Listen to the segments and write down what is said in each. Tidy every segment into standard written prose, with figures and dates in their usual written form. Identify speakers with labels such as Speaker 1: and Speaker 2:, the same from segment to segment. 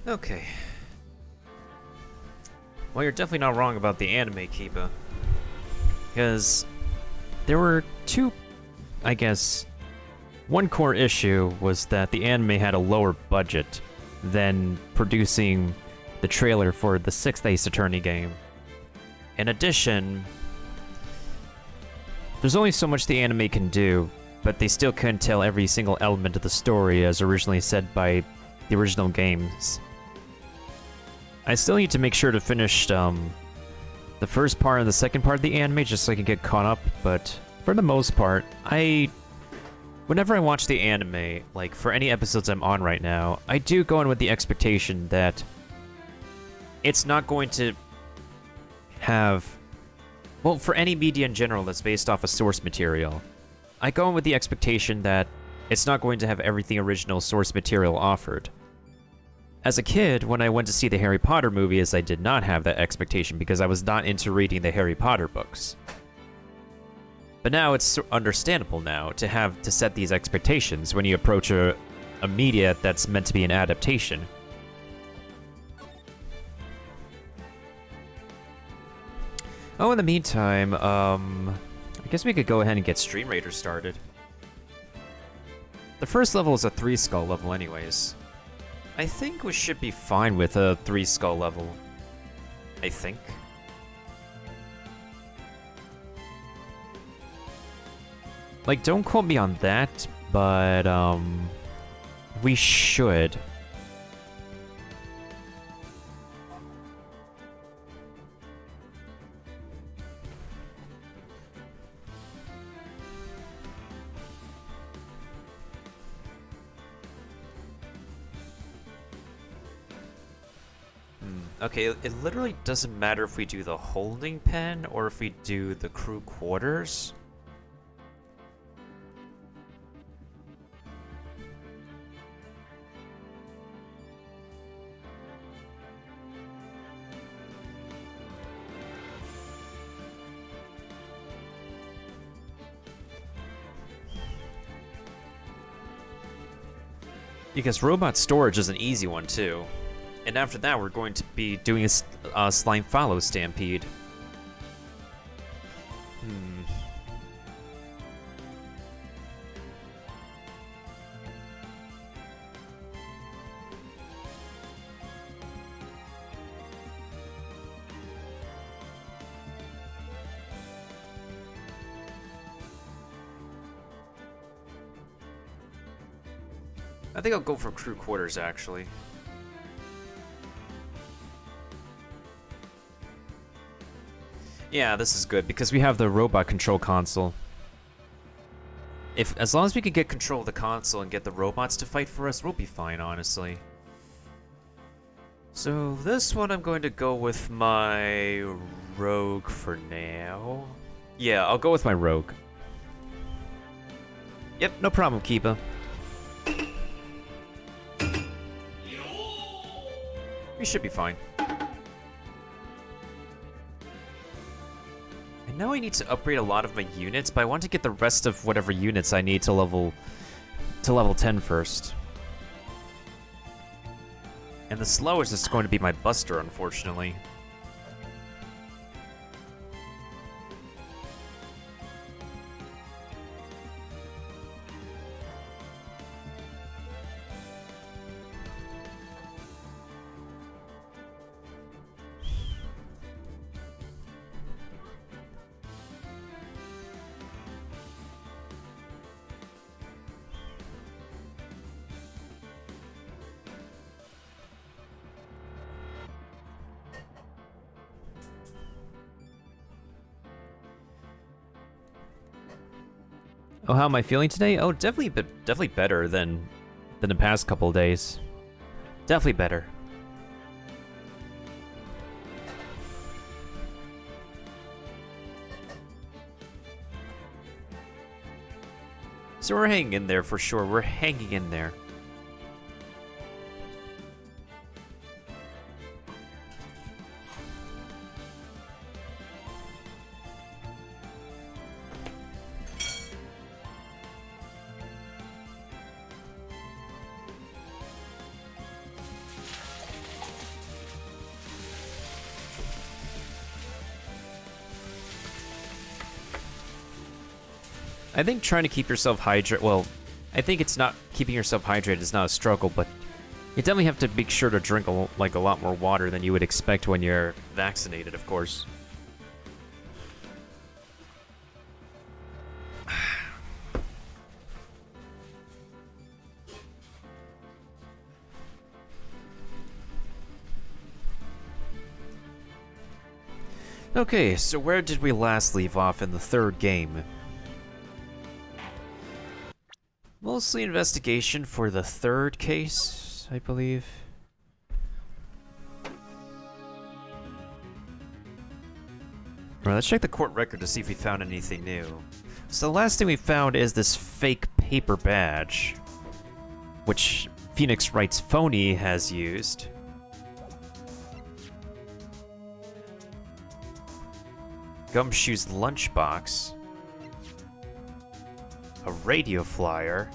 Speaker 1: Okay. Well, you're definitely not wrong about the anime, Kiba. Because there were two, I guess, one core issue was that the anime had a lower budget than producing the trailer for the 6th Ace Attorney game. In addition, there's only so much the anime can do, but they still couldn't tell every single element of the story as originally said by the original games. I still need to make sure to finish the first part and the second part of the anime just so I can get caught up, but for the most part, whenever I watch the anime, like for any episodes I'm on right now, I do go in with the expectation that it's not going to have, well, for any media in general that's based off of source material, I go in with the expectation that it's not going to have everything original source material offered. As a kid, when I went to see the Harry Potter movies, I did not have that expectation because I was not into reading the Harry Potter books. But now it's understandable now to set these expectations when you approach a media that's meant to be an adaptation. Oh, in the meantime, I guess we could go ahead and get Stream Raider started. The first level is a 3-skull level anyways. I think we should be fine with a 3-skull level. I think. Like, don't quote me on that, but, we should. Okay, it literally doesn't matter if we do the holding pen or if we do the crew quarters. Because robot storage is an easy one too. And after that, we're going to be doing a slime follow stampede. I think I'll go for crew quarters, actually. Yeah, this is good, because we have the robot control console. As long as we can get control of the console and get the robots to fight for us, we'll be fine, honestly. So this one I'm going to go with my rogue for now. Yeah, I'll go with my rogue. Yep, no problem, Kiba. We should be fine. I know I need to upgrade a lot of my units, but I want to get the rest of whatever units I need to level 10 first. And the slowest is going to be my Buster, unfortunately. Oh, how am I feeling today? Oh, definitely better than the past couple of days. Definitely better. So we're hanging in there for sure. We're hanging in there. I think trying to keep yourself hydrated, well, I think it's not, keeping yourself hydrated is not a struggle, but you definitely have to make sure to drink a lot more water than you would expect when you're vaccinated, of course. Okay, so where did we last leave off in the third game? Mostly investigation for the third case, I believe. Alright, let's check the court record to see if we found anything new. So the last thing we found is this fake paper badge, which Phoenix Wright's phony has used. Gumshoe's lunchbox. A radio flyer.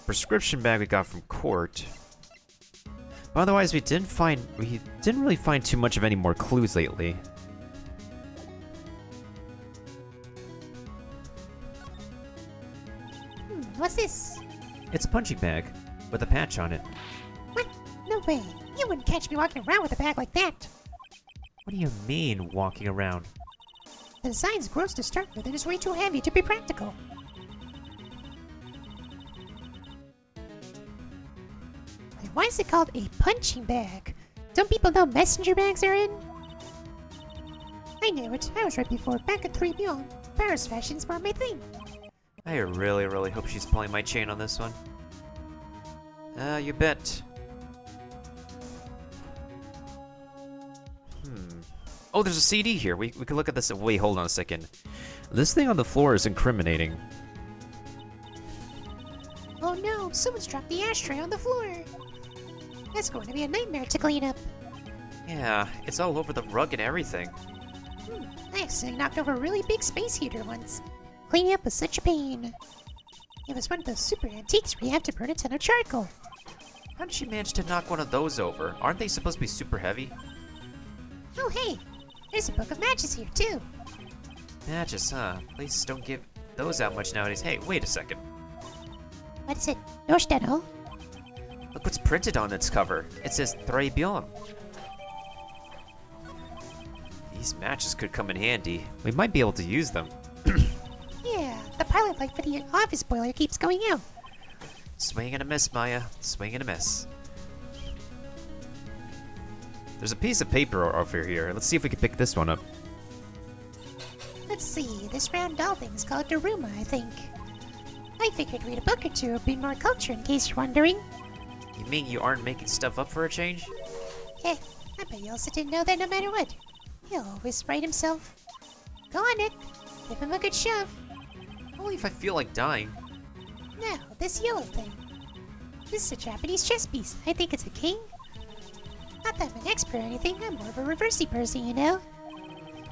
Speaker 1: Prescription bag we got from court. But otherwise, we didn't really find too much of any more clues lately.
Speaker 2: What's this?
Speaker 1: It's a punching bag with a patch on it.
Speaker 2: What? No way. You wouldn't catch me walking around with a bag like that.
Speaker 1: What do you mean, walking around?
Speaker 2: The design's gross to start with and is way too heavy to be practical. And why is it called a punching bag? Don't people know messenger bags are in? I knew it. I was right before. Back at 3 Beyond. Paris fashions were my thing.
Speaker 1: I really hope she's pulling my chain on this one. You bet. Oh, there's a CD here. We could look at this. Wait, hold on a second. This thing on the floor is incriminating.
Speaker 2: Oh no, someone's dropped the ashtray on the floor. That's going to be a nightmare to clean up.
Speaker 1: Yeah, it's all over the rug and everything.
Speaker 2: I accidentally knocked over a really big space heater once. Cleaning up was such a pain. It was one of those super antiques where you have to burn a ton of charcoal.
Speaker 1: How did she manage to knock one of those over? Aren't they supposed to be super heavy?
Speaker 2: Oh hey, there's a book of matches here too.
Speaker 1: Matches, huh? Places don't give those out much nowadays. Hey, wait a second.
Speaker 2: What is it? Norstedel?
Speaker 1: Look what's printed on its cover. It says 3 Beyond. These matches could come in handy. We might be able to use them.
Speaker 2: Yeah, the pilot light for the office boiler keeps going out.
Speaker 1: Swing and a miss, Maya. Swing and a miss. There's a piece of paper over here. Let's see if we can pick this one up.
Speaker 2: Let's see, this round doll thing's called Daruma, I think. I figured read a book or two would be more culture in case you're wondering.
Speaker 1: You mean you aren't making stuff up for a change?
Speaker 2: I bet you also didn't know that no matter what, he'll always write himself. Go on, Nick. Give him a good shove.
Speaker 1: Only if I feel like dying.
Speaker 2: Now, this yellow thing. This is a Japanese chess piece. I think it's a king. Not that I'm an expert or anything, I'm more of a reversey person, you know?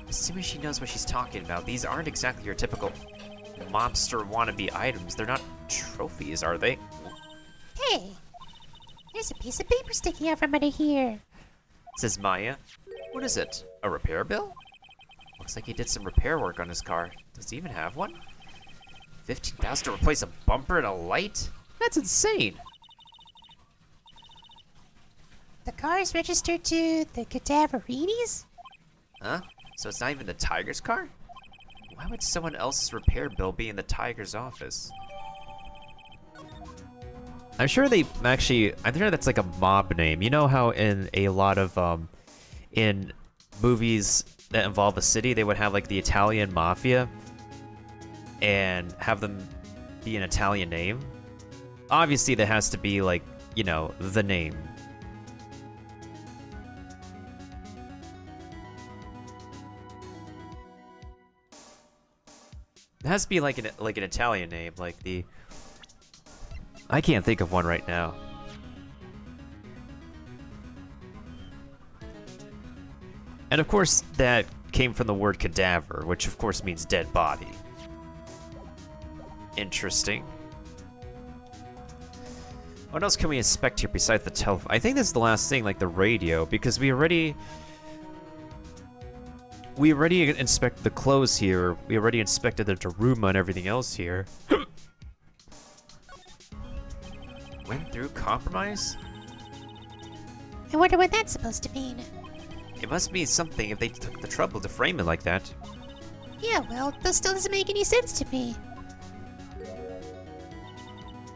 Speaker 1: Assuming she knows what she's talking about, these aren't exactly your typical mobster wannabe items. They're not trophies, are they?
Speaker 2: Hey! There's a piece of paper sticking out from under here.
Speaker 1: Says Maya. What is it? A repair bill? Looks like he did some repair work on his car. Does he even have one? 15,000 to replace a bumper and a light? That's insane!
Speaker 2: The car is registered to the Cadaver?
Speaker 1: Huh? So it's not even the Tiger's car? Why would someone else's repair bill be in the Tiger's office? I'm sure they actually... I'm sure that's like a mob name. You know how in a lot of, in movies that involve a city, they would have like the Italian mafia? and have them be an Italian name, obviously there has to be, like, you know, the name. It has to be like an Italian name, like the... I can't think of one right now. And of course, that came from the word cadaver, which of course means dead body. Interesting. What else can we inspect here besides the telephone? I think this is the last thing, like the radio, because we already inspected the clothes here. We already inspected the Daruma and everything else here. Went through compromise?
Speaker 2: I wonder what that's supposed to mean.
Speaker 1: It must mean something if they took the trouble to frame it like that.
Speaker 2: Yeah, well, that still doesn't make any sense to me.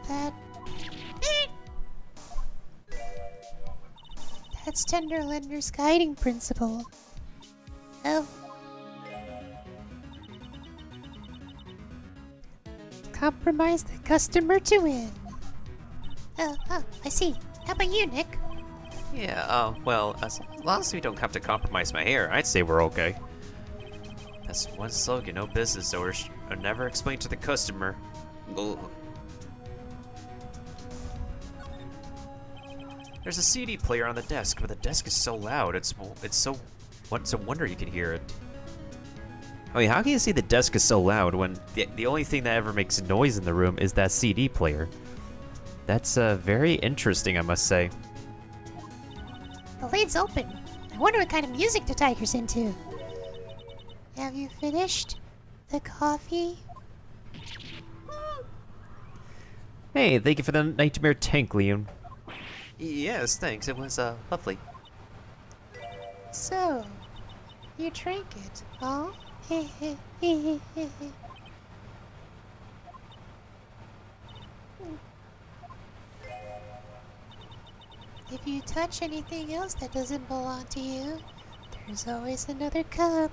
Speaker 2: That... That's Tenderlander's guiding principle. Oh. Compromise the customer to win. Oh, I see. How about you, Nick?
Speaker 1: Yeah, well, as long as we don't have to compromise my hair, I'd say we're okay. That's one slogan, no business owners are never explain to the customer. Ugh. There's a CD player on the desk, but the desk is so loud, it's so wonder you can hear it. I mean, how can you say the desk is so loud when the only thing that ever makes noise in the room is that CD player? That's very interesting, I must say.
Speaker 2: The lid's open. I wonder what kind of music the tiger's into. Have you finished the coffee?
Speaker 1: Hey, thank you for the Nightmare Tank, Liam. Yes, thanks. It was lovely.
Speaker 2: So, you drank it, huh? If you touch anything else that doesn't belong to you, there's always another cup.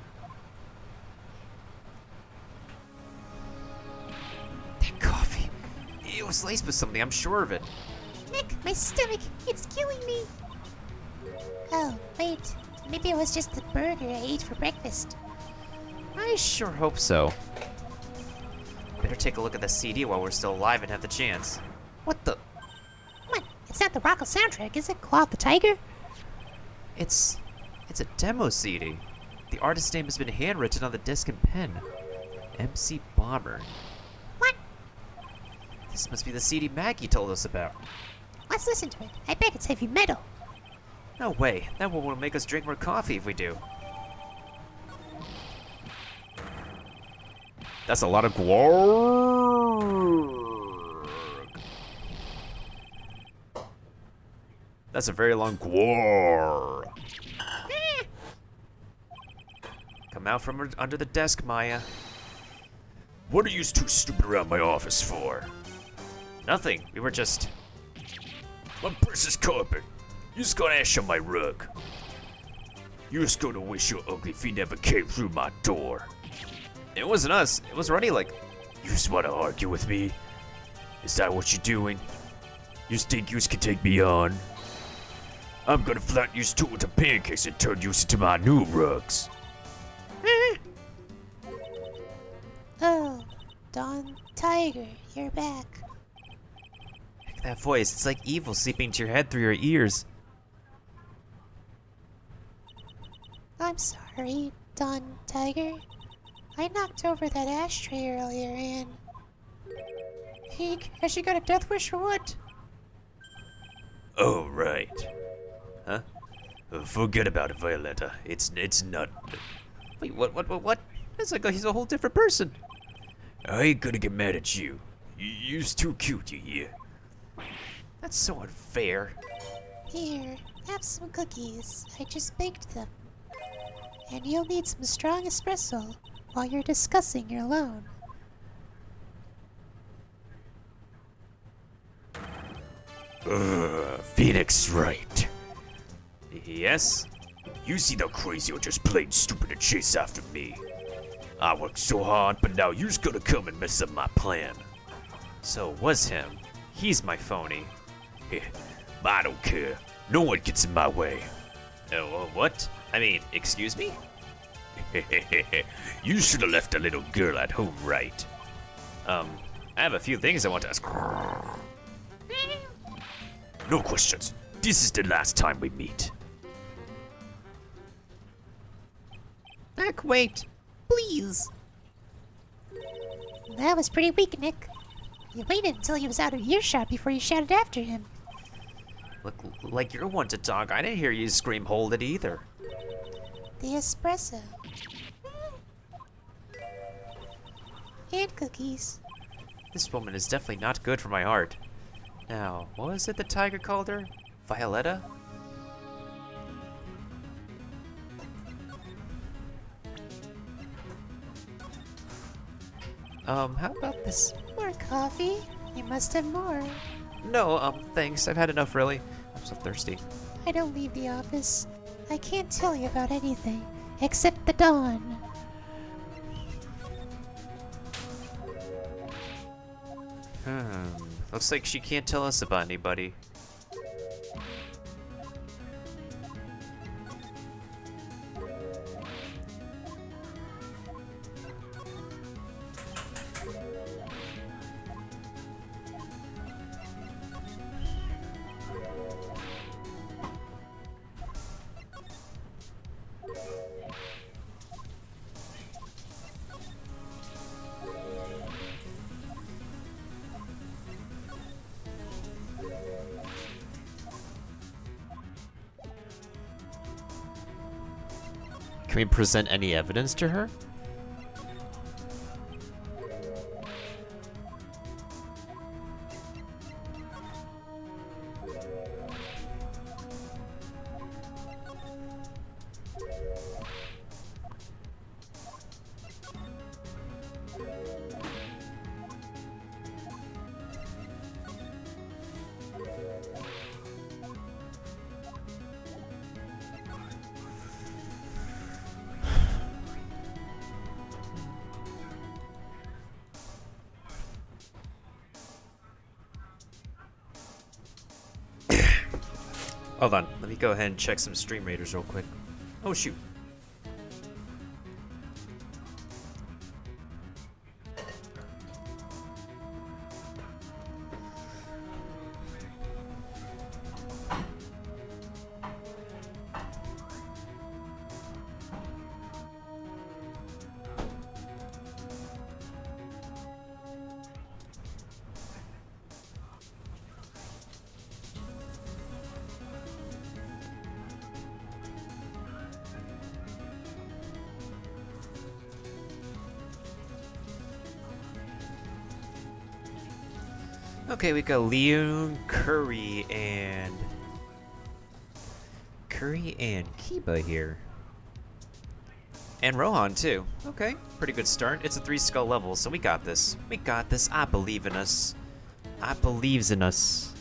Speaker 1: That coffee. It was laced with something, I'm sure of it.
Speaker 2: Nick, my stomach, it's killing me. Oh, wait. Maybe it was just the burger I ate for breakfast.
Speaker 1: I sure hope so. Better take a look at the CD while we're still alive and have the chance. What the?
Speaker 2: What? It's not the Rocco soundtrack, is it? Claw the Tiger?
Speaker 1: It's a demo CD. The artist's name has been handwritten on the disc in pen. MC Bomber.
Speaker 2: What?
Speaker 1: This must be the CD Maggie told us about.
Speaker 2: Let's listen to it. I bet it's heavy metal.
Speaker 1: No way. That one will make us drink more coffee if we do. That's a lot of gwarg. That's a very long gwarg. Come out from under the desk, Maya. What are you two stupid around my office for? Nothing. We were just... My precious carpet. You just got ash on my rug. You're just gonna wish your ugly feet never came through my door. It wasn't us. It was Runny like, you just wanna argue with me? Is that what you're doing? You think you can take me on? I'm gonna flatten you two into pancakes and turn you into my new rugs.
Speaker 2: Oh, Don Tiger, you're back.
Speaker 1: That voice, it's like evil seeping into your head through your ears.
Speaker 2: I'm sorry, Don Tiger. I knocked over that ashtray earlier and... Eek, has she got a death wish or what?
Speaker 1: Oh, right. Huh? Forget about it, Violetta. It's not... Wait, what? It's like he's a whole different person. I ain't gonna get mad at you. You're too cute, you hear? That's so unfair.
Speaker 2: Here, have some cookies. I just baked them. And you'll need some strong espresso while you're discussing your loan.
Speaker 1: Phoenix right. Yes? You see the crazy or just plain stupid to chase after me?
Speaker 3: I worked so hard, but now you're just gonna come and mess up my plan.
Speaker 1: So it was him. He's my phony.
Speaker 3: I don't care. No one gets in my way.
Speaker 1: What? I mean, excuse me?
Speaker 3: You should have left a little girl at home, right?
Speaker 1: I have a few things I want to ask.
Speaker 3: No questions. This is the last time we meet.
Speaker 4: Nick, wait. Please.
Speaker 2: That was pretty weak, Nick. You waited until he was out of earshot before you shouted after him.
Speaker 1: Look, like you're one to talk. I didn't hear you scream hold it either.
Speaker 2: The espresso. And cookies.
Speaker 1: This woman is definitely not good for my heart. Now, what was it the tiger called her? Violetta? How about this?
Speaker 2: More coffee? You must have more.
Speaker 1: No, thanks. I've had enough, really. I'm so thirsty.
Speaker 2: I don't leave the office. I can't tell you about anything except the dawn.
Speaker 1: Looks like she can't tell us about anybody. Can we present any evidence to her? Hold on, let me go ahead and check some stream raiders real quick. Oh shoot. Okay, we got Leon, Curry, and Kiba here. And Rohan, too. Okay, pretty good start. It's a 3-skull level, so we got this. We got this. I believe in us. I believes in us.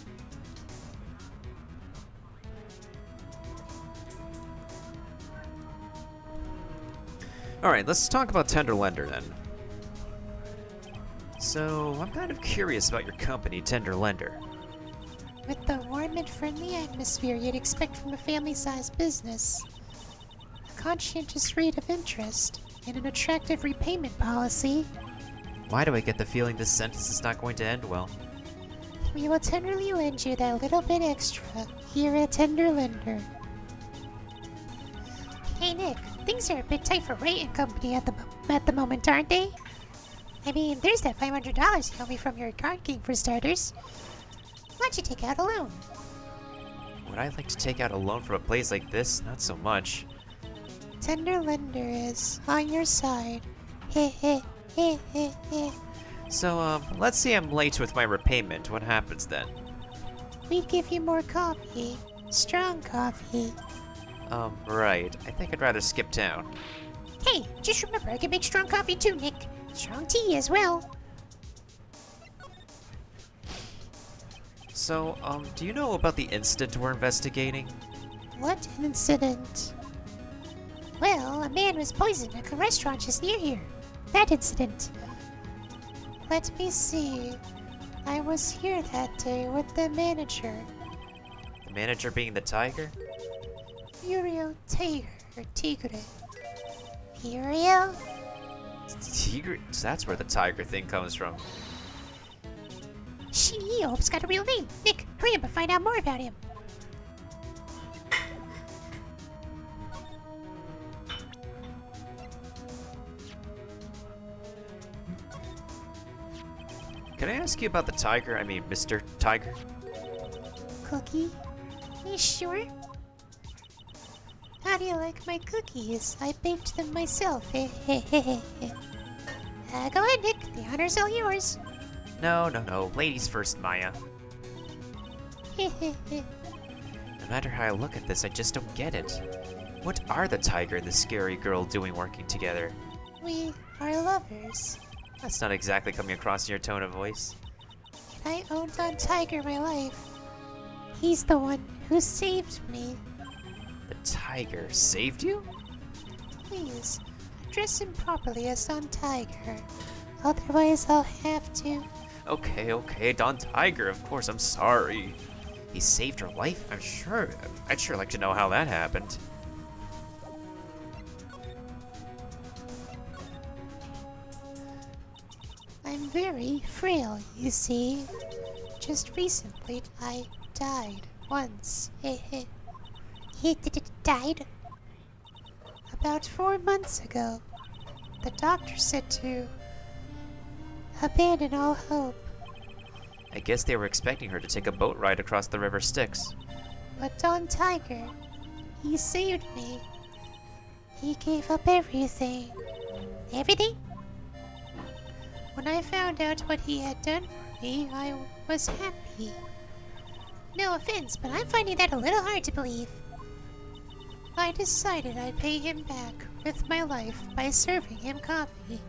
Speaker 1: Alright, let's talk about Tenderlender then. So, I'm kind of curious about your company, Tenderlender.
Speaker 2: With the warm and friendly atmosphere you'd expect from a family-sized business, a conscientious rate of interest, and an attractive repayment policy,
Speaker 1: Why do I get the feeling this sentence is not going to end well?
Speaker 2: we will tenderly lend you that little bit extra here at Tenderlender. Hey Nick, things are a bit tight for Ray and Company at the moment, aren't they? I mean, there's that $500 you owe me from your card game for starters. Why don't you take out a loan?
Speaker 1: Would I like to take out a loan from a place like this? Not so much.
Speaker 2: Tenderlender is on your side. Heh heh heh heh heh.
Speaker 1: So, let's say I'm late with my repayment. What happens then?
Speaker 2: We'd give you more coffee. Strong coffee.
Speaker 1: Right. I think I'd rather skip town.
Speaker 2: Hey, just remember I can make strong coffee too, Nick. Strong tea as well.
Speaker 1: So, do you know about the incident we're investigating?
Speaker 2: What incident? Well, a man was poisoned at a restaurant just near here. that incident. Let me see. I was here that day with the manager,
Speaker 1: The manager being the tiger?
Speaker 2: Furio Tiger, or Tigre. Furio?
Speaker 1: Tiger? So that's where the tiger thing comes from.
Speaker 2: Shinio's got a real name. Nick, hurry up and find out more about him.
Speaker 1: Can I ask you about the tiger? I mean, Mr. Tiger?
Speaker 2: Cookie? You sure? How do you like my cookies? I baked them myself. Go ahead, Nick. The honor's all yours.
Speaker 1: No. Ladies first, Maya. No matter how I look at this, I just don't get it. What are the tiger and the scary girl doing working together?
Speaker 2: We are lovers.
Speaker 1: That's not exactly coming across in your tone of voice.
Speaker 2: I owned on Tiger my life. He's the one who saved me.
Speaker 1: The tiger saved you?
Speaker 2: Please, address him properly as Don Tiger. Otherwise, I'll have to.
Speaker 1: Okay, Don Tiger, of course, I'm sorry. He saved your life? I'd sure like to know how that happened.
Speaker 2: I'm very frail, you see. Just recently, I died once. He died? About 4 months ago. The doctor said to abandon all hope.
Speaker 1: I guess they were expecting her to take a boat ride across the River Styx.
Speaker 2: But Don Tiger, he saved me. He gave up everything. Everything? When I found out what he had done for me, I was happy. No offense, but I'm finding that a little hard to believe. I decided I'd pay him back with my life by serving him coffee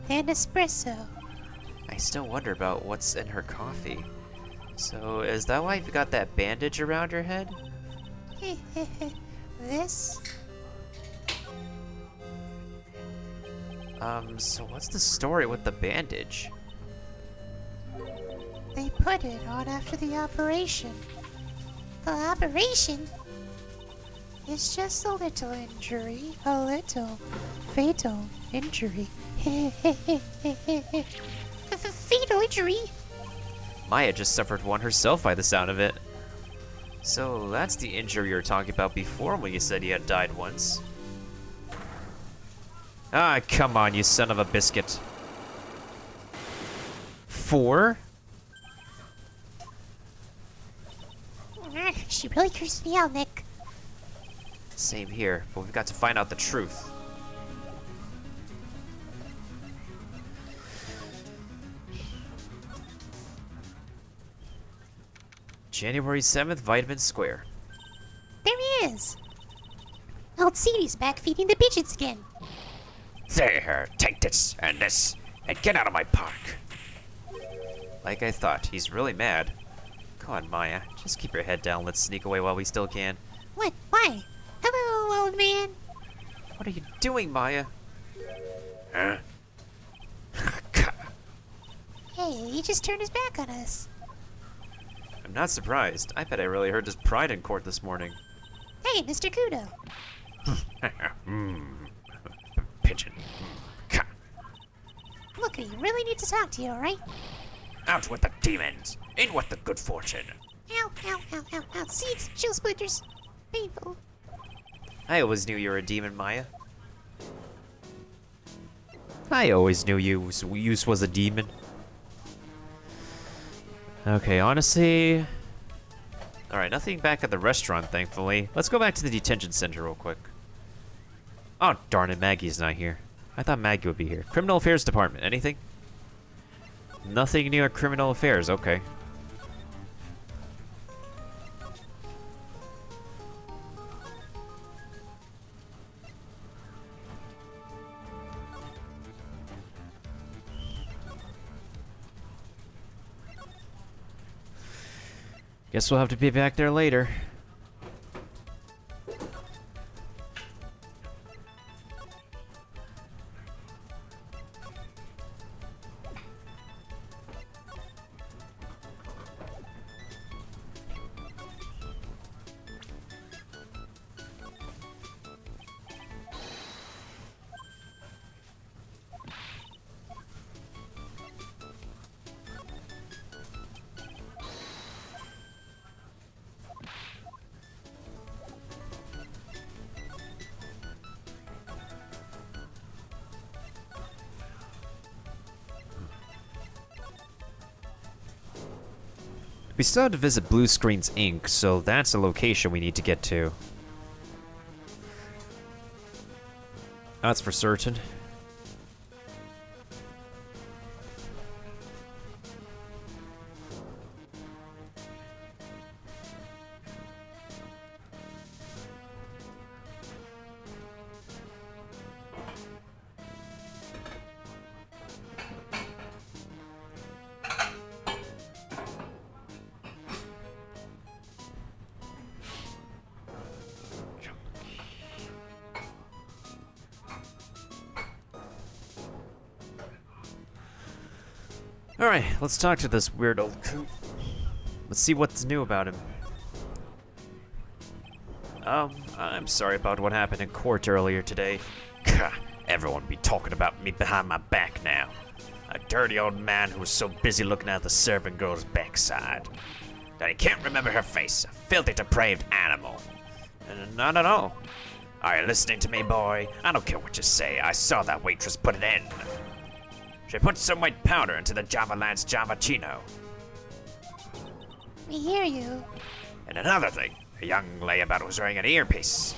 Speaker 2: and espresso.
Speaker 1: I still wonder about what's in her coffee. So, is that why you've got that bandage around your head?
Speaker 2: This?
Speaker 1: So what's the story with the bandage?
Speaker 2: They put it on after the operation. The operation? It's just a little injury. A little fatal injury. Fatal injury?
Speaker 1: Maya just suffered one herself by the sound of it. So that's the injury you were talking about before when you said you had died once. Ah, come on, you son of a biscuit. 4?
Speaker 2: She really cursed me out, Nick.
Speaker 1: Same here, but we've got to find out the truth. January 7th, Vitamin Square.
Speaker 2: There he is. Old Cedy's back feeding the pigeons again.
Speaker 3: There, take this, and get out of my park.
Speaker 1: Like I thought, he's really mad. Come on, Maya, just keep your head down. Let's sneak away while we still can.
Speaker 2: What? Why? Hello, old man.
Speaker 1: What are you doing, Maya?
Speaker 3: Huh?
Speaker 2: Hey, he just turned his back on us.
Speaker 1: I'm not surprised. I bet I really hurt his pride in court this morning.
Speaker 2: Hey, Mr. Kudo.
Speaker 3: Pigeon.
Speaker 2: Look, he really needs to talk to you, alright?
Speaker 3: Out with the demons, in with the good fortune.
Speaker 2: Ow, ow, ow, ow, ow. Seeds, chill splinters. Painful.
Speaker 1: I always knew you were a demon, Maya. I always knew you was a demon. Okay, honestly... Alright, nothing back at the restaurant, thankfully. Let's go back to the detention center real quick. Oh, darn it, Maggie's not here. I thought Maggie would be here. Criminal Affairs Department, anything? Nothing new at Criminal Affairs, okay. Guess we'll have to be back there later. We still have to visit Blue Screens Inc., so that's a location we need to get to. That's for certain. Alright, let's talk to this weird old coot. Let's see what's new about him. I'm sorry about what happened in court earlier today.
Speaker 3: Gah, everyone be talking about me behind my back now. A dirty old man who was so busy looking at the servant girl's backside that he can't remember her face. A filthy, depraved animal. Not at all. Are you listening to me, boy? I don't care what you say. I saw that waitress put it in. She put some white powder into the Java Lance Javachino.
Speaker 2: We hear you.
Speaker 3: And another thing, a young layabout was wearing an earpiece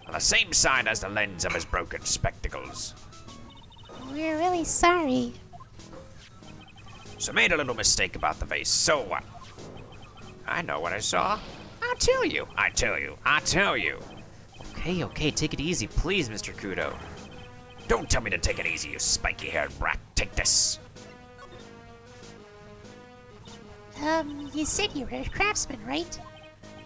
Speaker 3: on the same side as the lens of his broken spectacles.
Speaker 2: We're really sorry.
Speaker 3: So made a little mistake about the vase, so what? I know what I saw. I'll tell you, I tell you, I tell you.
Speaker 1: Okay, take it easy, please, Mr. Kudo.
Speaker 3: Don't tell me to take it easy, you spiky-haired rat. Take this.
Speaker 2: You said you were a craftsman, right?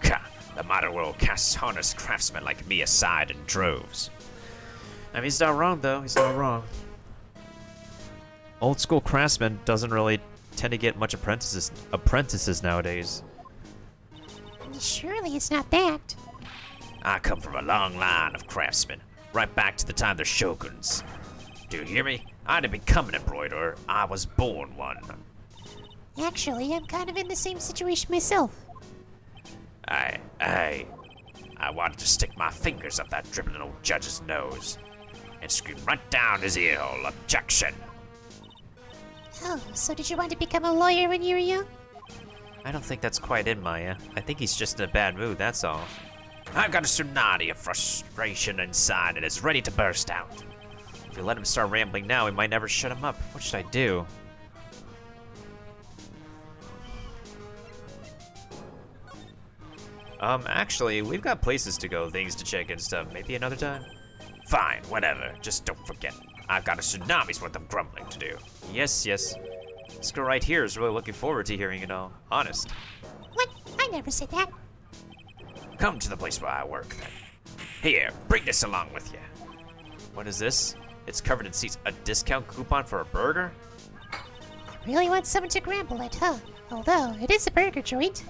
Speaker 3: Ka, the modern world casts honest craftsmen like me aside in droves.
Speaker 1: I mean, he's not wrong, though. He's not wrong. Old school craftsman doesn't really tend to get much apprentices nowadays.
Speaker 2: Surely it's not that.
Speaker 3: I come from a long line of craftsmen, right back to the time of the shoguns. Do you hear me? I didn't become an embroiderer, I was born one.
Speaker 2: Actually, I'm kind of in the same situation myself.
Speaker 3: I wanted to stick my fingers up that dribbling old judge's nose and scream right down his earhole, objection.
Speaker 2: Oh, so did you want to become a lawyer when you were young?
Speaker 1: I don't think that's quite in Maya. I think he's just in a bad mood, that's all.
Speaker 3: I've got a tsunami of frustration inside and it's ready to burst out.
Speaker 1: If we let him start rambling now, we might never shut him up. What should I do? Actually, we've got places to go, things to check and stuff. Maybe another time?
Speaker 3: Fine, whatever. Just don't forget. I've got a tsunami's worth of grumbling to do.
Speaker 1: Yes. This girl right here is really looking forward to hearing it all. Honest.
Speaker 2: What? I never said that.
Speaker 3: Come to the place where I work, then. Here, bring this along with you.
Speaker 1: What is this? It's covered in seats. A discount coupon for a burger?
Speaker 2: Really want someone to grumble at, huh? Although, it is a burger joint.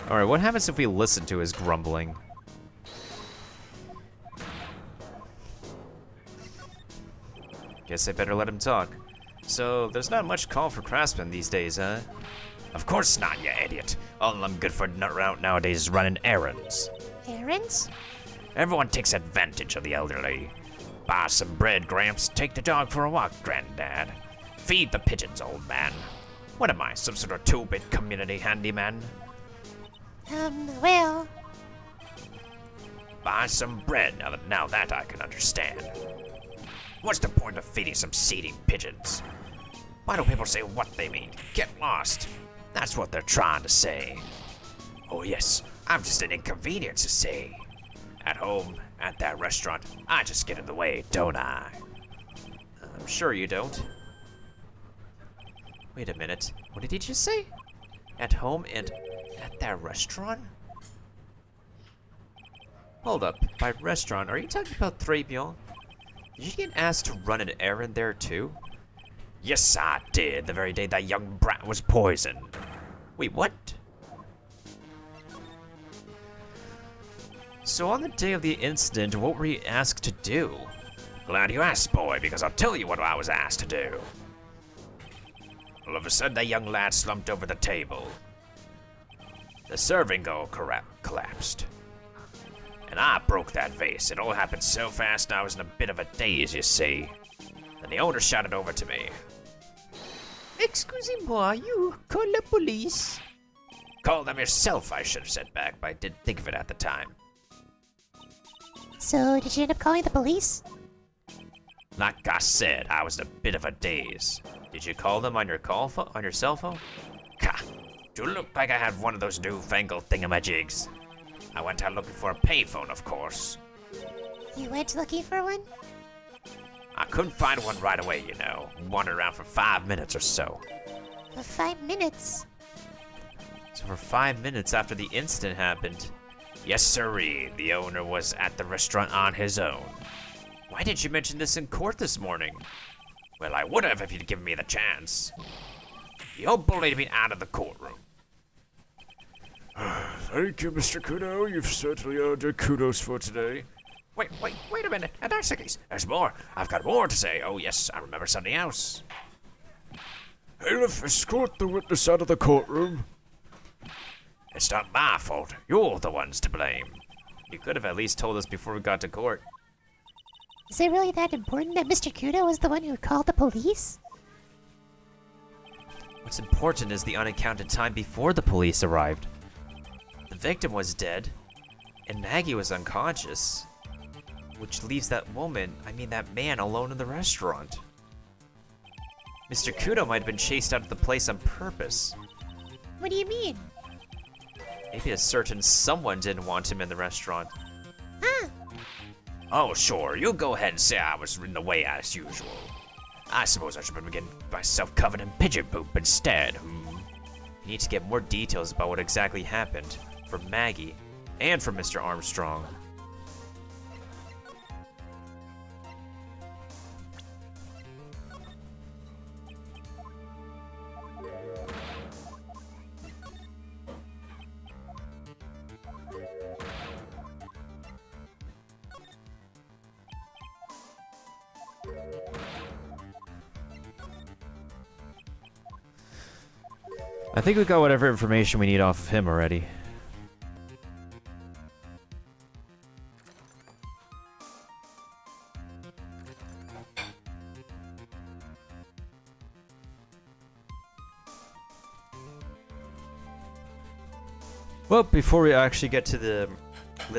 Speaker 1: Alright, what happens if we listen to his grumbling? Guess I better let him talk. So, there's not much call for craftsmen these days, huh?
Speaker 3: Of course not, you idiot. All I'm good for nowadays is running errands.
Speaker 2: Errands?
Speaker 3: Everyone takes advantage of the elderly. Buy some bread, Gramps. Take the dog for a walk, Granddad. Feed the pigeons, old man. What am I, some sort of 2-bit community handyman?
Speaker 2: Well...
Speaker 3: Buy some bread, now that I can understand. What's the point of feeding some seeding pigeons? Why do people say what they mean? Get lost. That's what they're trying to say. Oh yes, I'm just an inconvenience, you see. At home, at that restaurant, I just get in the way, don't I?
Speaker 1: I'm sure you don't. Wait a minute. What did he just say? At home and at that restaurant? Hold up. By restaurant, are you talking about Trebion? Did you get asked to run an errand there too?
Speaker 3: Yes, I did, the very day that young brat was poisoned.
Speaker 1: Wait, what? So on the day of the incident, what were you asked to do?
Speaker 3: Glad you asked, boy, because I'll tell you what I was asked to do. All of a sudden, that young lad slumped over the table. The serving girl collapsed. And I broke that vase. It all happened so fast I was in a bit of a daze, you see. Then the owner shouted over to me.
Speaker 4: Excusez-moi, you call the police.
Speaker 3: Call them yourself, I should have said back, but I didn't think of it at the time.
Speaker 2: So, did you end up calling the police?
Speaker 3: Like I said, I was in a bit of a daze.
Speaker 1: Did you call them on your on your cell phone?
Speaker 3: Ka! Do it look like I had one of those newfangled thingamajigs? I went out looking for a payphone, of course.
Speaker 2: You went looking for one?
Speaker 3: I couldn't find one right away, you know. Wandered around for 5 minutes or so.
Speaker 2: For 5 minutes.
Speaker 1: So for 5 minutes after the incident happened.
Speaker 3: Yes, sirree. The owner was at the restaurant on his own.
Speaker 1: Why didn't you mention this in court this morning?
Speaker 3: Well, I would have if you'd given me the chance. The old bullied me out of the courtroom.
Speaker 5: Thank you, Mr. Kudo. You've certainly earned your kudos for today.
Speaker 3: Wait a minute. There's more. I've got more to say. Oh, yes, I remember something else.
Speaker 5: Bailiff, escort the witness out of the courtroom.
Speaker 3: It's not my fault. You're the ones to blame.
Speaker 1: You could have at least told us before we got to court.
Speaker 2: Is it really that important that Mr. Kudo was the one who called the police?
Speaker 1: What's important is the unaccounted time before the police arrived. The victim was dead, and Maggie was unconscious. Which leaves that that man alone in the restaurant. Mr. Kudo might have been chased out of the place on purpose.
Speaker 2: What do you mean?
Speaker 1: Maybe a certain someone didn't want him in the restaurant.
Speaker 2: Huh?
Speaker 3: Oh, sure. You go ahead and say I was in the way as usual. I suppose I should have been getting myself covered in pigeon poop instead.
Speaker 1: You need to get more details about what exactly happened for Maggie and for Mr. Armstrong. I think we got whatever information we need off of him already. Well, before we actually get to the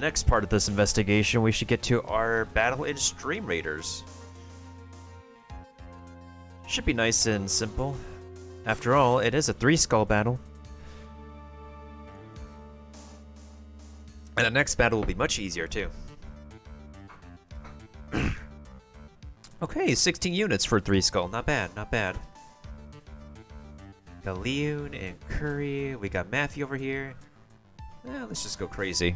Speaker 1: next part of this investigation, we should get to our battle in Stream Raiders. Should be nice and simple. After all, it is a 3-skull battle. And the next battle will be much easier, too. Okay, 16 units for 3-skull. Not bad, not bad. Got Leon and Curry. We got Matthew over here. Let's just go crazy.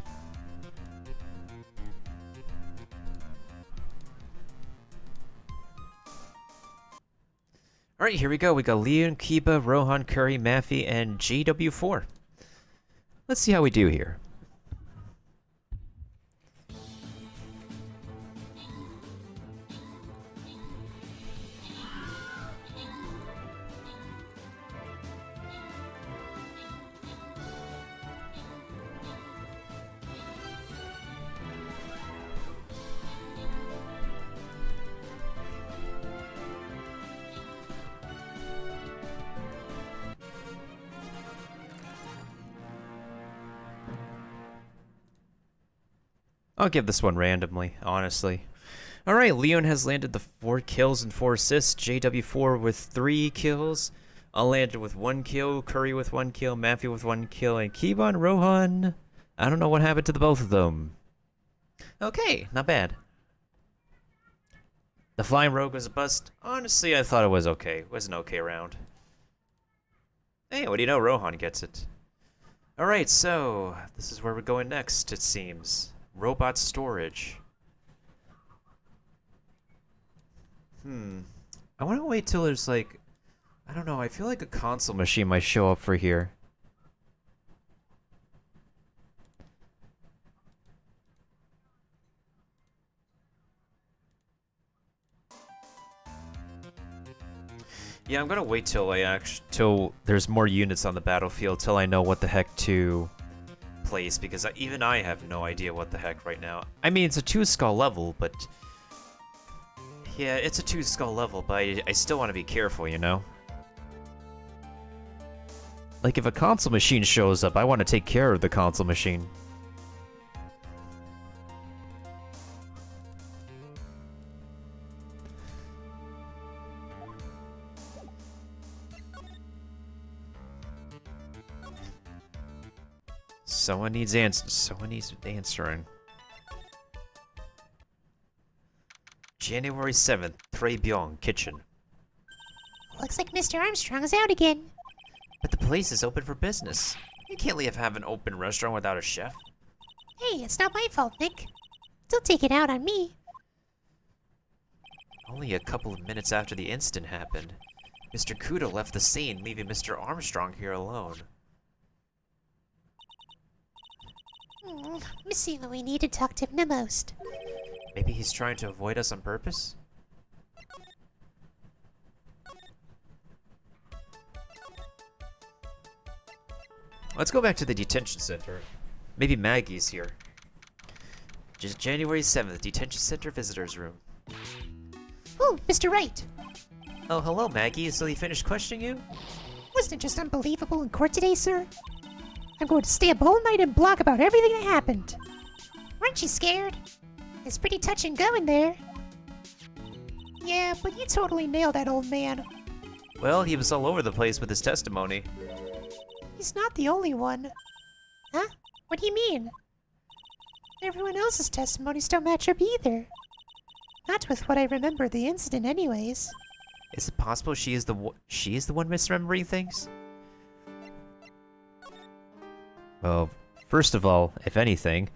Speaker 1: Alright, here we go. We got Leon, Kiba, Rohan, Curry, Maffey, and GW4. Let's see how we do here. I'll give this one randomly, honestly. Alright, Leon has landed the 4 kills and 4 assists. JW4 with 3 kills. I landed with 1 kill. Curry with 1 kill. Matthew with 1 kill. And Kiba and Rohan. I don't know what happened to the both of them. Okay, not bad. The Flying Rogue was a bust. Honestly, I thought it was okay. It was an okay round. Hey, what do you know? Rohan gets it. Alright, so this is where we're going next, it seems. Robot storage. I want to wait till there's like... I don't know, I feel like a console machine might show up for here. Yeah, I'm gonna wait till till there's more units on the battlefield till I know what the heck to place, because even I have no idea what the heck right now. I mean, it's a 2 skull level, but yeah, it's a 2 skull level, but I still want to be careful, you know? Like, if a console machine shows up, I want to take care of the console machine. Someone needs answering. January 7th, Trebyong Kitchen.
Speaker 2: Looks like Mr. Armstrong's out again.
Speaker 1: But the place is open for business. You can't have an open restaurant without a chef.
Speaker 2: Hey, it's not my fault, Nick. Don't take it out on me.
Speaker 1: Only a couple of minutes after the incident happened, Mr. Kudo left the scene, leaving Mr. Armstrong here alone.
Speaker 2: Missy and we need to talk to him the most.
Speaker 1: Maybe he's trying to avoid us on purpose? Let's go back to the detention center. Maybe Maggie's here. Just January 7th, detention center visitors room.
Speaker 2: Oh, Mr. Wright.
Speaker 1: Oh, hello, Maggie. So he finished questioning you?
Speaker 2: Wasn't it just unbelievable in court today, sir? I'm going to stay up all night and blog about everything that happened. Weren't you scared? It's pretty touch and go in there. Yeah, but you totally nailed that old man.
Speaker 1: Well, he was all over the place with his testimony.
Speaker 2: He's not the only one. Huh? What do you mean? Everyone else's testimonies don't match up either. Not with what I remember of the incident anyways.
Speaker 1: Is it possible she is the one misremembering things? Well, first of all, if anything,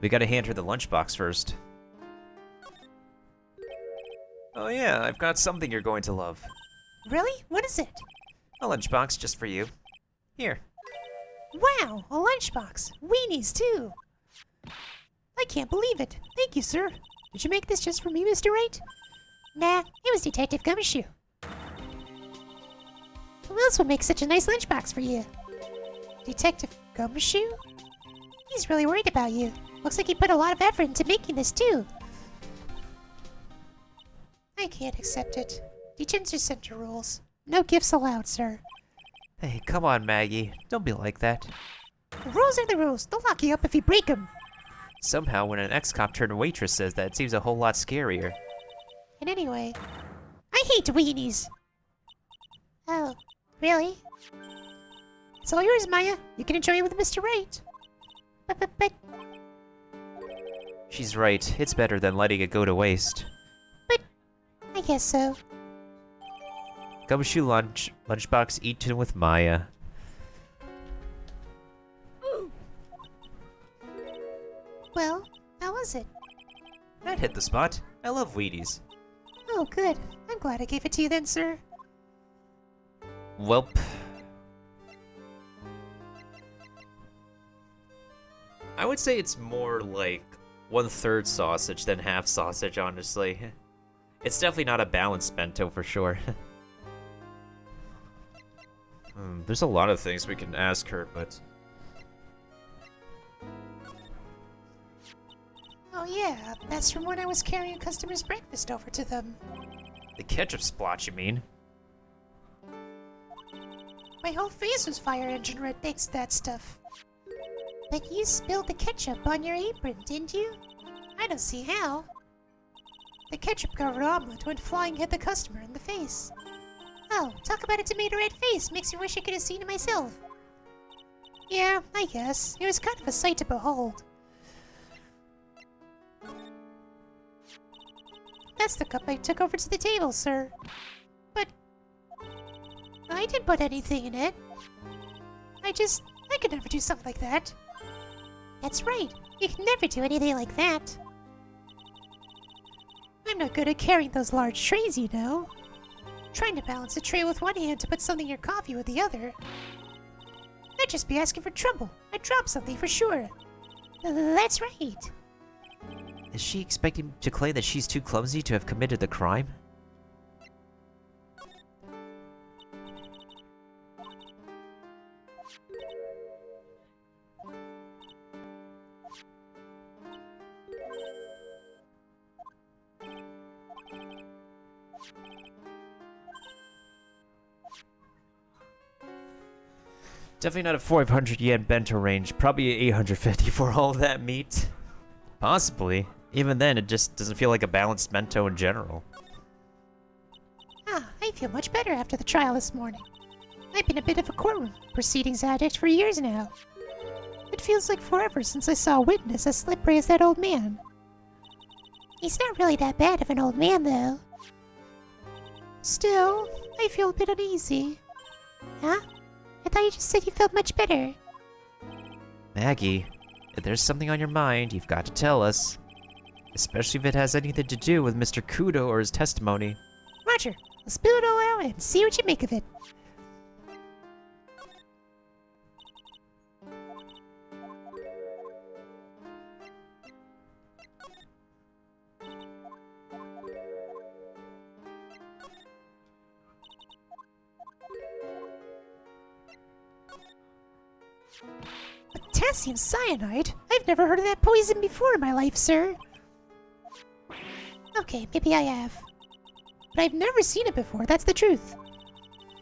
Speaker 1: we gotta hand her the lunchbox first. Oh yeah, I've got something you're going to love.
Speaker 2: Really? What is it?
Speaker 1: A lunchbox just for you. Here.
Speaker 2: Wow, a lunchbox. Weenies, too. I can't believe it. Thank you, sir. Did you make this just for me, Mr. Wright? Nah, it was Detective Gumshoe. Who else would make such a nice lunchbox for you? Detective Gumshoe? He's really worried about you. Looks like he put a lot of effort into making this, too. I can't accept it. Detention center rules. No gifts allowed, sir.
Speaker 1: Hey, come on, Maggie. Don't be like that.
Speaker 2: The rules are the rules. They'll lock you up if you break them.
Speaker 1: Somehow, when an ex-cop turned waitress says that, it seems a whole lot scarier.
Speaker 2: And anyway, I hate weenies. Oh, really? It's all yours, Maya. You can enjoy it with Mr. Wright. But,
Speaker 1: She's right. It's better than letting it go to waste.
Speaker 2: I guess so.
Speaker 1: Gumshoe lunchbox eaten with Maya.
Speaker 2: Well, how was it?
Speaker 1: That hit the spot. I love Wheaties.
Speaker 2: Oh, good. I'm glad I gave it to you then, sir.
Speaker 1: Welp. I would say it's more like 1/3 sausage than half sausage, honestly. It's definitely not a balanced bento for sure. There's a lot of things we can ask her, but...
Speaker 2: Oh yeah, that's from when I was carrying customers' breakfast over to them.
Speaker 1: The ketchup splotch, you mean?
Speaker 2: My whole face was fire engine red thanks to that stuff. But you spilled the ketchup on your apron, didn't you? I don't see how. The ketchup-covered omelet went flying hit the customer in the face. Oh, talk about a tomato red face. Makes me wish I could have seen it myself. Yeah, I guess. It was kind of a sight to behold. That's the cup I took over to the table, sir. But I didn't put anything in it. I could never do something like that. That's right. You can never do anything like that. I'm not good at carrying those large trays, you know. Trying to balance a tray with one hand to put something in your coffee with the other. I'd just be asking for trouble. I'd drop something for sure. That's right.
Speaker 1: Is she expecting to claim that she's too clumsy to have committed the crime? Definitely not a 500 yen bento range. Probably 850 for all that meat. Possibly. Even then, it just doesn't feel like a balanced bento in general.
Speaker 2: Ah, I feel much better after the trial this morning. I've been a bit of a courtroom proceedings addict for years now. It feels like forever since I saw a witness as slippery as that old man. He's not really that bad of an old man, though. Still, I feel a bit uneasy. Huh? I thought you just said you felt much better.
Speaker 1: Maggie, if there's something on your mind, you've got to tell us. Especially if it has anything to do with Mr. Kudo or his testimony.
Speaker 2: Roger, let's spill it all out and see what you make of it. Potassium cyanide? I've never heard of that poison before in my life, sir. Okay, maybe I have. But I've never seen it before, that's the truth.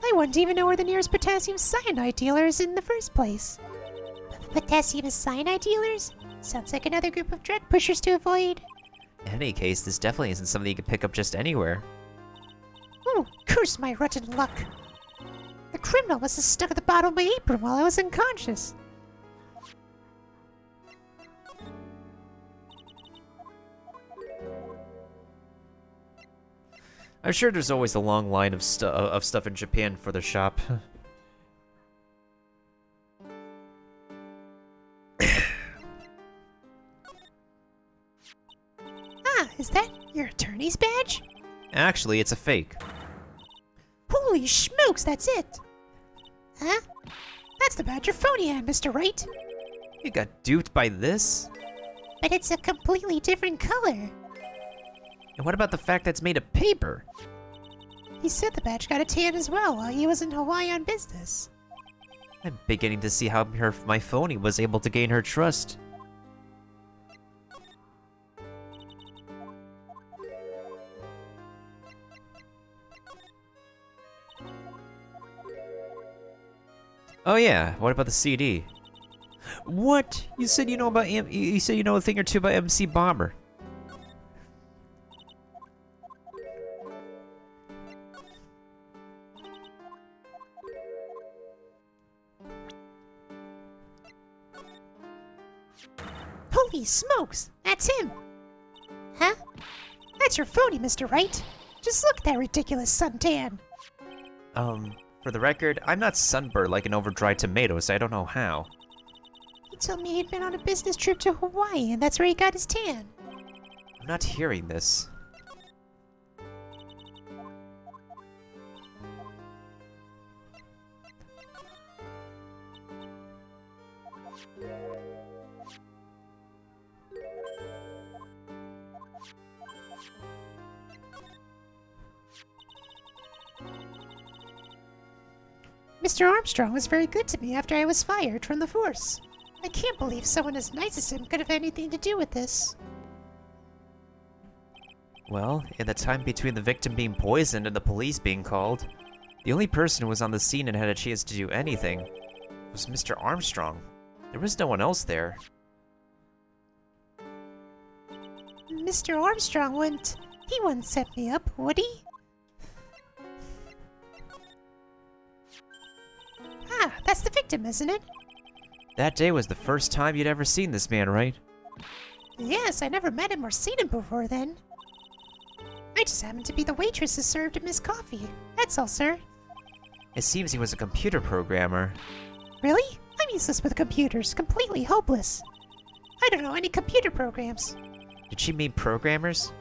Speaker 2: I wouldn't even know where the nearest potassium cyanide dealer is in the first place. Potassium cyanide dealers? Sounds like another group of drug pushers to avoid.
Speaker 1: In any case, this definitely isn't something you can pick up just anywhere.
Speaker 2: Oh, curse my rotten luck. The criminal must have stuck at the bottom of my apron while I was unconscious.
Speaker 1: I'm sure there's always a long line of stuff in Japan for the shop.
Speaker 2: Ah, is that your attorney's badge?
Speaker 1: Actually, it's a fake.
Speaker 2: Holy smokes, that's it! Huh? That's the badge your phony had, Mr. Wright.
Speaker 1: You got duped by this?
Speaker 2: But it's a completely different color.
Speaker 1: And what about the fact that it's made of paper?
Speaker 2: He said the badge got a tan as well while he was in Hawaii on business.
Speaker 1: I'm beginning to see how my phony was able to gain her trust. Oh yeah, what about the CD? What? You said you know about you said you know a thing or two about MC Bomber.
Speaker 2: Holy smokes, that's him! Huh? That's your phony, Mr. Wright. Just look at that ridiculous suntan.
Speaker 1: For the record, I'm not sunburned like an over-dried tomato, so I don't know how.
Speaker 2: He told me he'd been on a business trip to Hawaii and that's where he got his tan.
Speaker 1: I'm not hearing this.
Speaker 2: Mr. Armstrong was very good to me after I was fired from the force. I can't believe someone as nice as him could have anything to do with this.
Speaker 1: Well, in the time between the victim being poisoned and the police being called, the only person who was on the scene and had a chance to do anything was Mr. Armstrong. There was no one else there.
Speaker 2: Mr. Armstrong he wouldn't set me up, would he? Ah, that's the victim, isn't it?
Speaker 1: That day was the first time you'd ever seen this man, right?
Speaker 2: Yes, I never met him or seen him before then. I just happened to be the waitress who served him his coffee. That's all, sir.
Speaker 1: It seems he was a computer programmer.
Speaker 2: Really? I'm useless with computers, completely hopeless. I don't know any computer programs.
Speaker 1: Did she mean programmers?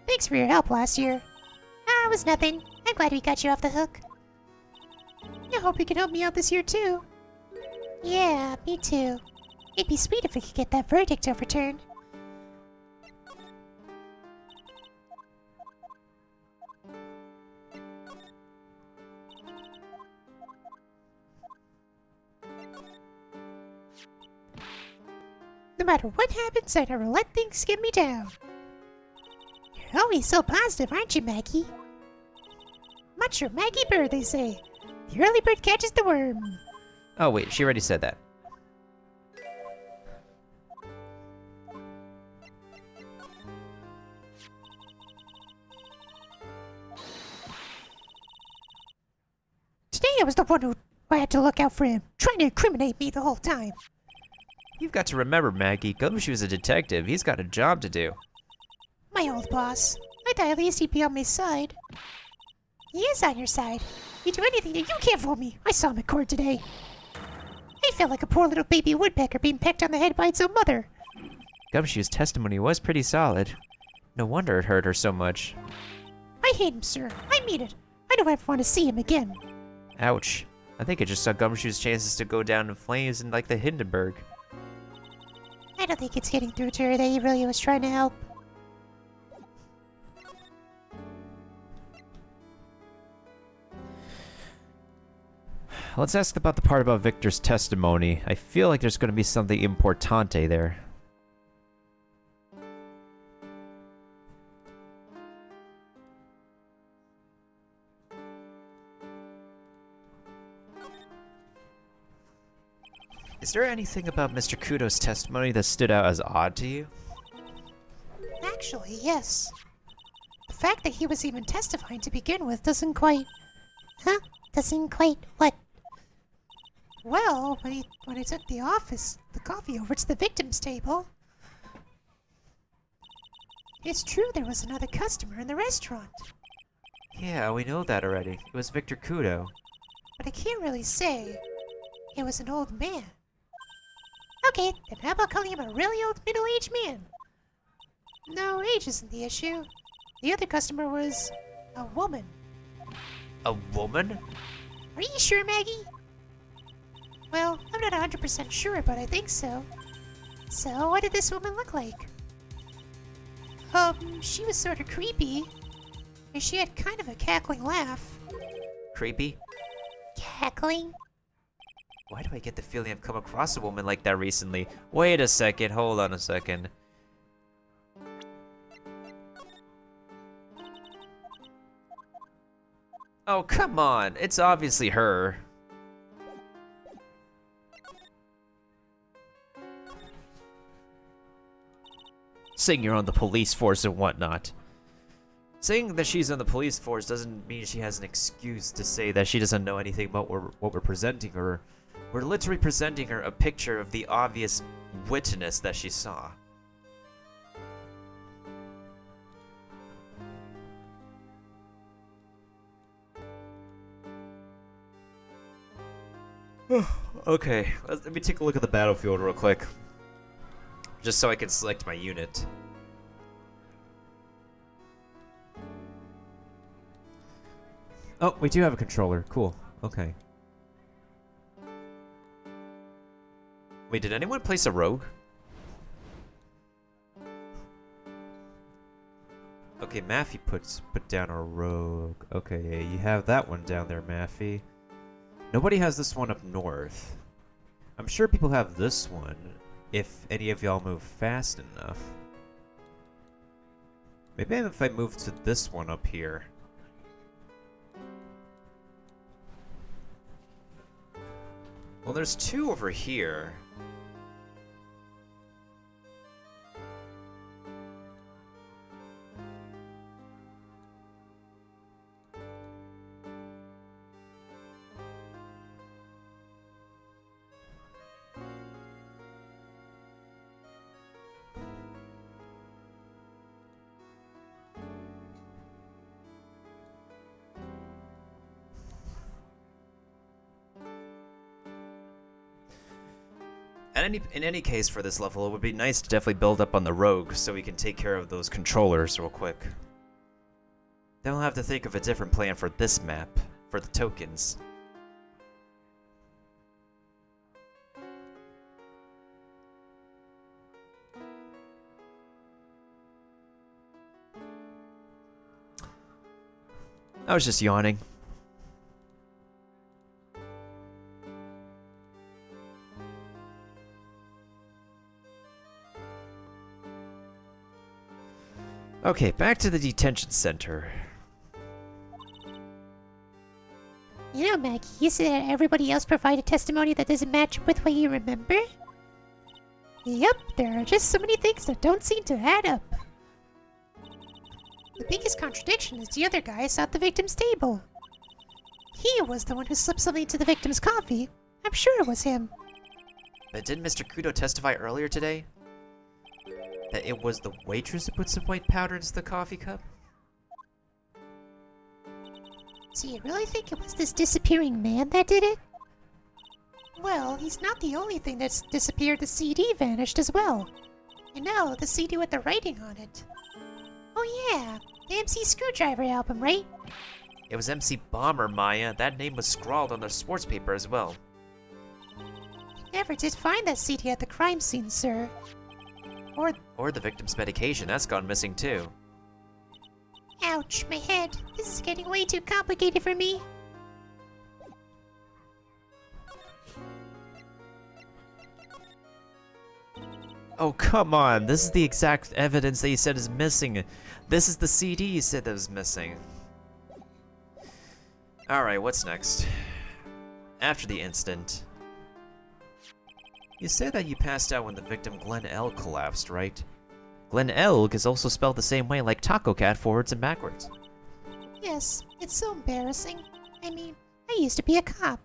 Speaker 2: Thanks for your help last year. Ah, it was nothing. I'm glad we got you off the hook. I hope you can help me out this year, too. Yeah, me too. It'd be sweet if we could get that verdict overturned. No matter what happens, I never let things get me down. You're always so positive, aren't you, Maggie? Much your Maggie bird, they say. The early bird catches the worm.
Speaker 1: Oh wait, she already said that.
Speaker 2: Today I was the one who had to look out for him, trying to incriminate me the whole time.
Speaker 1: You've got to remember, Maggie, Gumshoe's a detective. He's got a job to do.
Speaker 2: My old boss. I thought at least he'd be on my side. He is on your side. He'd do anything that you can't fool me. I saw him at court today. I felt like a poor little baby woodpecker being pecked on the head by its own mother.
Speaker 1: Gumshoe's testimony was pretty solid. No wonder it hurt her so much.
Speaker 2: I hate him, sir. I mean it. I don't ever want to see him again.
Speaker 1: Ouch. I think it just saw Gumshoe's chances to go down in flames in like the Hindenburg.
Speaker 2: I don't think it's getting through to her that he really was trying to help.
Speaker 1: Let's ask about the part about Victor's testimony. I feel like there's going to be something importante there. Is there anything about Mr. Kudo's testimony that stood out as odd to you?
Speaker 2: Actually, yes. The fact that he was even testifying to begin with doesn't quite... Huh? Doesn't quite what? Well, when he took the coffee over to the victim's table... It's true there was another customer in the restaurant.
Speaker 1: Yeah, we know that already. It was Victor Kudo.
Speaker 2: But I can't really say. It was an old man. Okay, then how about calling him a really old middle-aged man? No, age isn't the issue. The other customer was a woman.
Speaker 1: A woman?
Speaker 2: Are you sure, Maggie? Well, I'm not 100% sure, but I think so. So, what did this woman look like? She was sort of creepy. And she had kind of a cackling laugh.
Speaker 1: Creepy?
Speaker 2: Cackling?
Speaker 1: Why do I get the feeling I've come across a woman like that recently? Wait a second, hold on a second. Oh, come on, it's obviously her. Saying you're on the police force and whatnot. Saying that she's on the police force doesn't mean she has an excuse to say that she doesn't know anything about what we're presenting her. We're literally presenting her a picture of the obvious witness that she saw. Okay, let me take a look at the battlefield real quick. Just so I can select my unit. Oh, we do have a controller. Cool. Okay. Wait, did anyone place a rogue? Okay, Maffy put down a rogue. Okay, yeah, you have that one down there, Maffy. Nobody has this one up north. I'm sure people have this one, if any of y'all move fast enough. Maybe if I move to this one up here. Well, there's two over here. In any case, for this level, it would be nice to definitely build up on the rogue so we can take care of those controllers real quick. Then we'll have to think of a different plan for this map, for the tokens. I was just yawning. Okay, back to the detention center.
Speaker 2: You know, Maggie, you said that everybody else provided testimony that doesn't match with what you remember? Yep, there are just so many things that don't seem to add up. The biggest contradiction is the other guy at the victim's table. He was the one who slipped something into the victim's coffee. I'm sure it was him.
Speaker 1: But didn't Mr. Kudo testify earlier today that it was the waitress who put some white powder into the coffee cup?
Speaker 2: So you really think it was this disappearing man that did it? Well, he's not the only thing that's disappeared. The CD vanished as well. You know, the CD with the writing on it. Oh yeah, the MC Screwdriver album, right?
Speaker 1: It was MC Bomber, Maya. That name was scrawled on the sports paper as well.
Speaker 2: Never did find that CD at the crime scene, sir.
Speaker 1: Or the victim's medication. That's gone missing too.
Speaker 2: Ouch, my head. This is getting way too complicated for me.
Speaker 1: Oh, come on. This is the exact evidence that you said is missing. This is the CD you said that was missing. Alright, what's next? After the incident, you said that you passed out when the victim Glenn L collapsed, right? Glenn L is also spelled the same way like Taco Cat forwards and backwards.
Speaker 2: Yes, it's so embarrassing. I mean, I used to be a cop.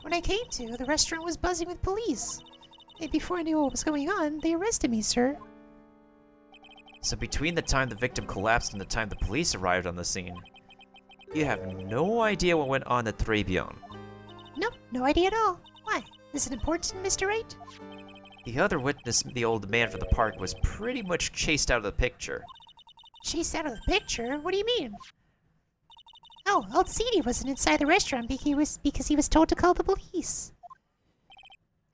Speaker 2: When I came to, the restaurant was buzzing with police. And before I knew what was going on, they arrested me, sir.
Speaker 1: So between the time the victim collapsed and the time the police arrived on the scene, you have no idea what went on at Trebion.
Speaker 2: Nope, no idea at all. Why? Is it important, Mr. Wright?
Speaker 1: The other witness, the old man from the park, was pretty much chased out of the picture.
Speaker 2: Chased out of the picture? What do you mean? Oh, old CD wasn't inside the restaurant because he was told to call the police.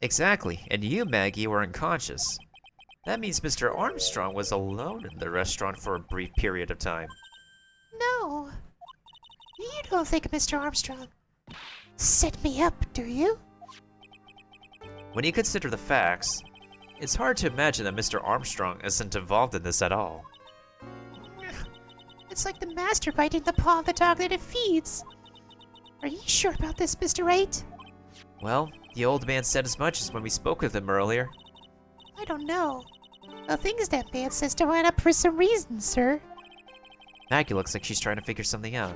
Speaker 1: Exactly, and you, Maggie, were unconscious. That means Mr. Armstrong was alone in the restaurant for a brief period of time.
Speaker 2: No. You don't think Mr. Armstrong set me up, do you?
Speaker 1: When you consider the facts, it's hard to imagine that Mr. Armstrong isn't involved in this at all.
Speaker 2: It's like the master biting the paw of the dog that it feeds. Are you sure about this, Mr. Wright?
Speaker 1: Well, the old man said as much as when we spoke with him earlier.
Speaker 2: I don't know. The things that man says to line up for some reason, sir.
Speaker 1: Maggie looks like she's trying to figure something out.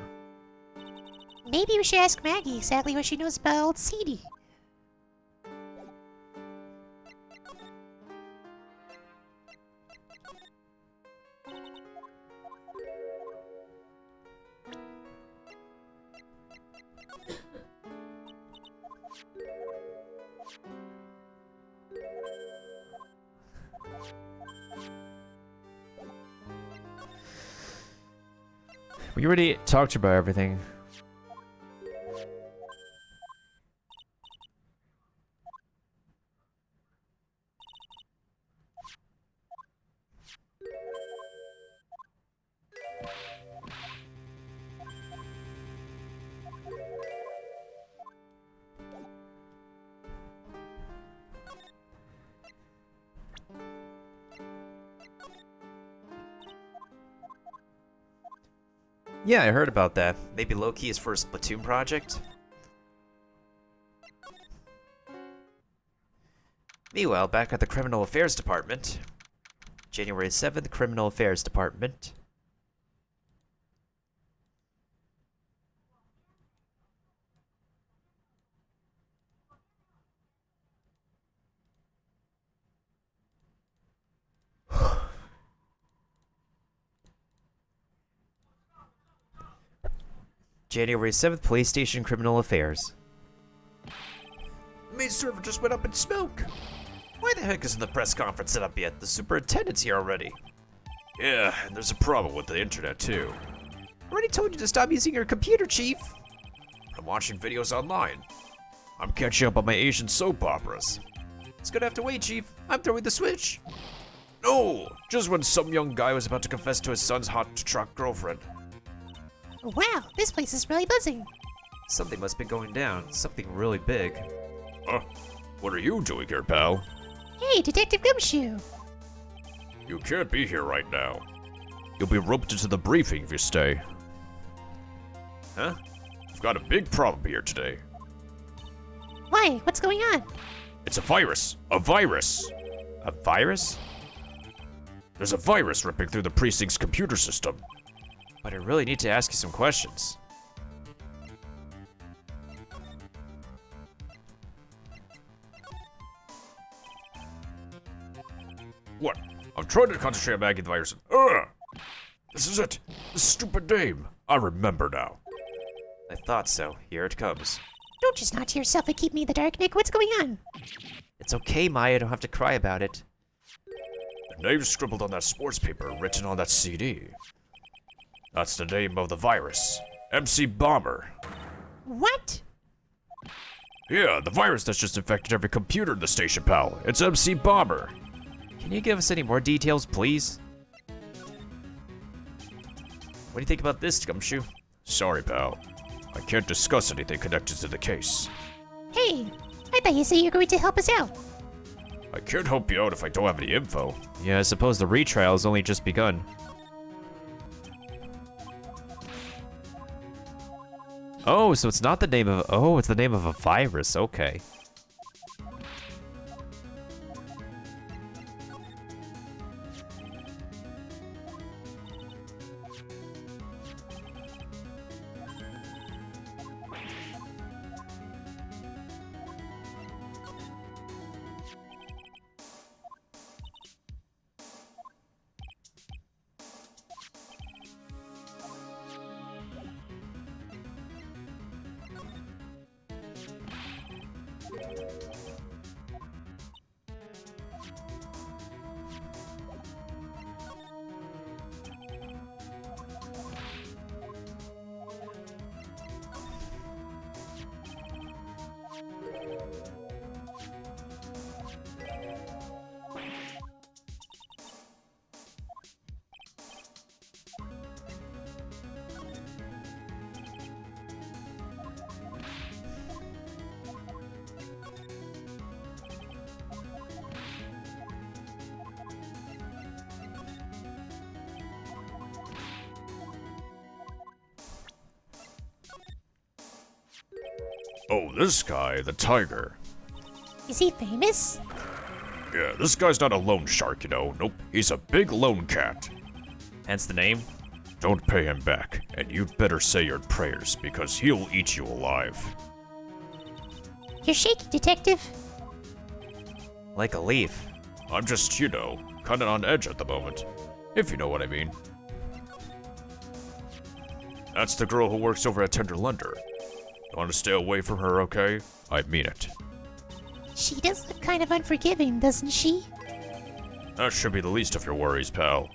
Speaker 2: Maybe we should ask Maggie exactly what she knows about old CD.
Speaker 1: We already talked about everything. Yeah, I heard about that. Maybe Loki is for a Splatoon project? Meanwhile, back at the Criminal Affairs Department. January 7th, Criminal Affairs Department. January 7th, Police Station Criminal Affairs.
Speaker 3: Main server just went up in smoke. Why the heck isn't the press conference set up yet? The superintendent's here already.
Speaker 5: Yeah, and there's a problem with the internet too.
Speaker 3: I already told you to stop using your computer, Chief.
Speaker 5: I'm watching videos online. I'm catching up on my Asian soap operas.
Speaker 3: It's gonna have to wait, Chief. I'm throwing the switch.
Speaker 5: No! Just when some young guy was about to confess to his son's hot truck girlfriend.
Speaker 2: Wow, this place is really buzzing.
Speaker 1: Something must be going down. Something really big.
Speaker 5: What are you doing here, pal?
Speaker 2: Hey, Detective Gumshoe.
Speaker 5: You can't be here right now. You'll be roped into the briefing if you stay. Huh? We've got a big problem here today.
Speaker 2: Why? What's going on?
Speaker 5: It's a virus! A virus!
Speaker 1: A virus?
Speaker 5: There's a virus ripping through the precinct's computer system.
Speaker 1: But I really need to ask you some questions.
Speaker 5: What? I'm trying to concentrate on bagging the virus. Ugh! This is it! The stupid name! I remember now.
Speaker 1: I thought so. Here it comes.
Speaker 2: Don't just nod to yourself and keep me in the dark, Nick. What's going on?
Speaker 1: It's okay, Maya. I don't have to cry about it.
Speaker 5: The name scribbled on that sports paper, written on that CD. That's the name of the virus. MC Bomber.
Speaker 2: What?
Speaker 5: Yeah, the virus that's just infected every computer in the station, pal. It's MC Bomber.
Speaker 1: Can you give us any more details, please? What do you think about this, Gumshoe?
Speaker 5: Sorry, pal. I can't discuss anything connected to the case.
Speaker 2: Hey, I thought you said you were going to help us out.
Speaker 5: I can't help you out if I don't have any info.
Speaker 1: Yeah, I suppose the retrial has only just begun. Oh, so it's not the name of... Oh, it's the name of a virus. Okay.
Speaker 5: Oh, this guy, the tiger.
Speaker 2: Is he famous?
Speaker 5: Yeah, this guy's not a loan shark, you know. Nope, he's a big lone cat.
Speaker 1: Hence the name.
Speaker 5: Don't pay him back, and you'd better say your prayers, because he'll eat you alive.
Speaker 2: You're shaky, detective.
Speaker 1: Like a leaf.
Speaker 5: I'm just, you know, kinda on edge at the moment. If you know what I mean. That's the girl who works over at Tender Lunder. You want to stay away from her, okay? I mean it.
Speaker 2: She does look kind of unforgiving, doesn't she?
Speaker 5: That should be the least of your worries, pal.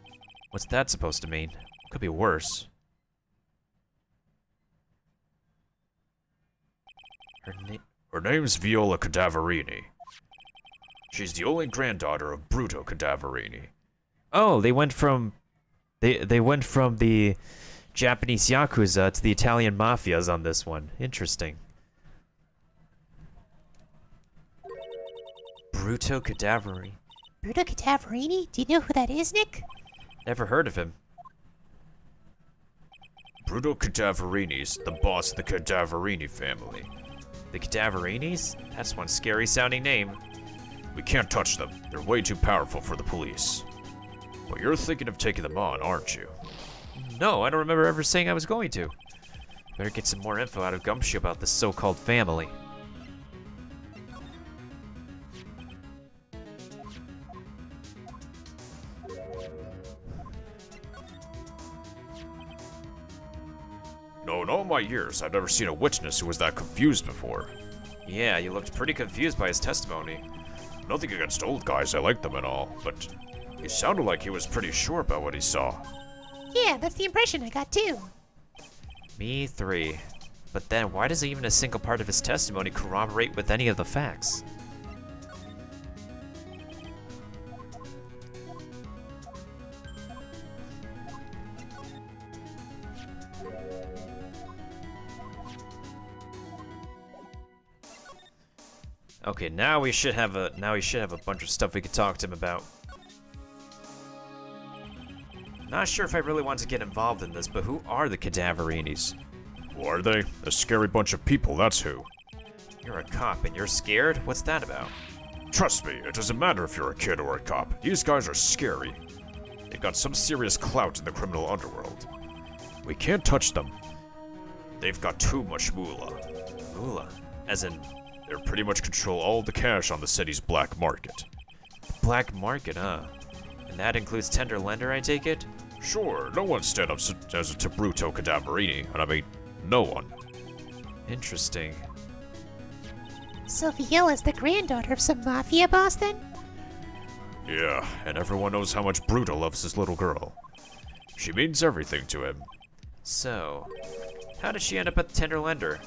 Speaker 1: What's that supposed to mean? Could be worse.
Speaker 5: Her name's Viola Cadaverini. She's the only granddaughter of Bruto Cadaverini.
Speaker 1: Oh, they went from... They went from the Japanese Yakuza to the Italian Mafias on this one. Interesting. Bruto Cadaverini.
Speaker 2: Bruto Cadaverini? Do you know who that is, Nick?
Speaker 1: Never heard of him.
Speaker 5: Bruto Cadaverini's the boss of the Cadaverini family.
Speaker 1: The Cadaverinis? That's one scary sounding name.
Speaker 5: We can't touch them. They're way too powerful for the police. But you're thinking of taking them on, aren't you?
Speaker 1: No, I don't remember ever saying I was going to. Better get some more info out of Gumshoe about this so-called family.
Speaker 5: No, in all my years, I've never seen a witness who was that confused before.
Speaker 1: Yeah, you looked pretty confused by his testimony.
Speaker 5: Nothing against old guys, I like them and all, but he sounded like he was pretty sure about what he saw.
Speaker 2: Yeah, that's the impression I got too.
Speaker 1: Me three. But then, why doesn't even a single part of his testimony corroborate with any of the facts? Okay, now we should have a bunch of stuff we could talk to him about. Not sure if I really want to get involved in this, but who are the Cadaverinis?
Speaker 5: Who are they? A scary bunch of people, that's who.
Speaker 1: You're a cop and you're scared? What's that about?
Speaker 5: Trust me, it doesn't matter if you're a kid or a cop. These guys are scary. They've got some serious clout in the criminal underworld. We can't touch them. They've got too much moolah.
Speaker 1: Moolah? As in,
Speaker 5: They pretty much control all the cash on the city's black market.
Speaker 1: black market, huh? And that includes tender lender, I take it?
Speaker 5: Sure, no one stand up as a Bruto Cadaverini, and I mean, no one.
Speaker 1: Interesting.
Speaker 2: So Viola's the granddaughter of some mafia boss then?
Speaker 5: Yeah, and everyone knows how much Bruto loves his little girl. She means everything to him.
Speaker 1: So, how did she end up at the tender lender?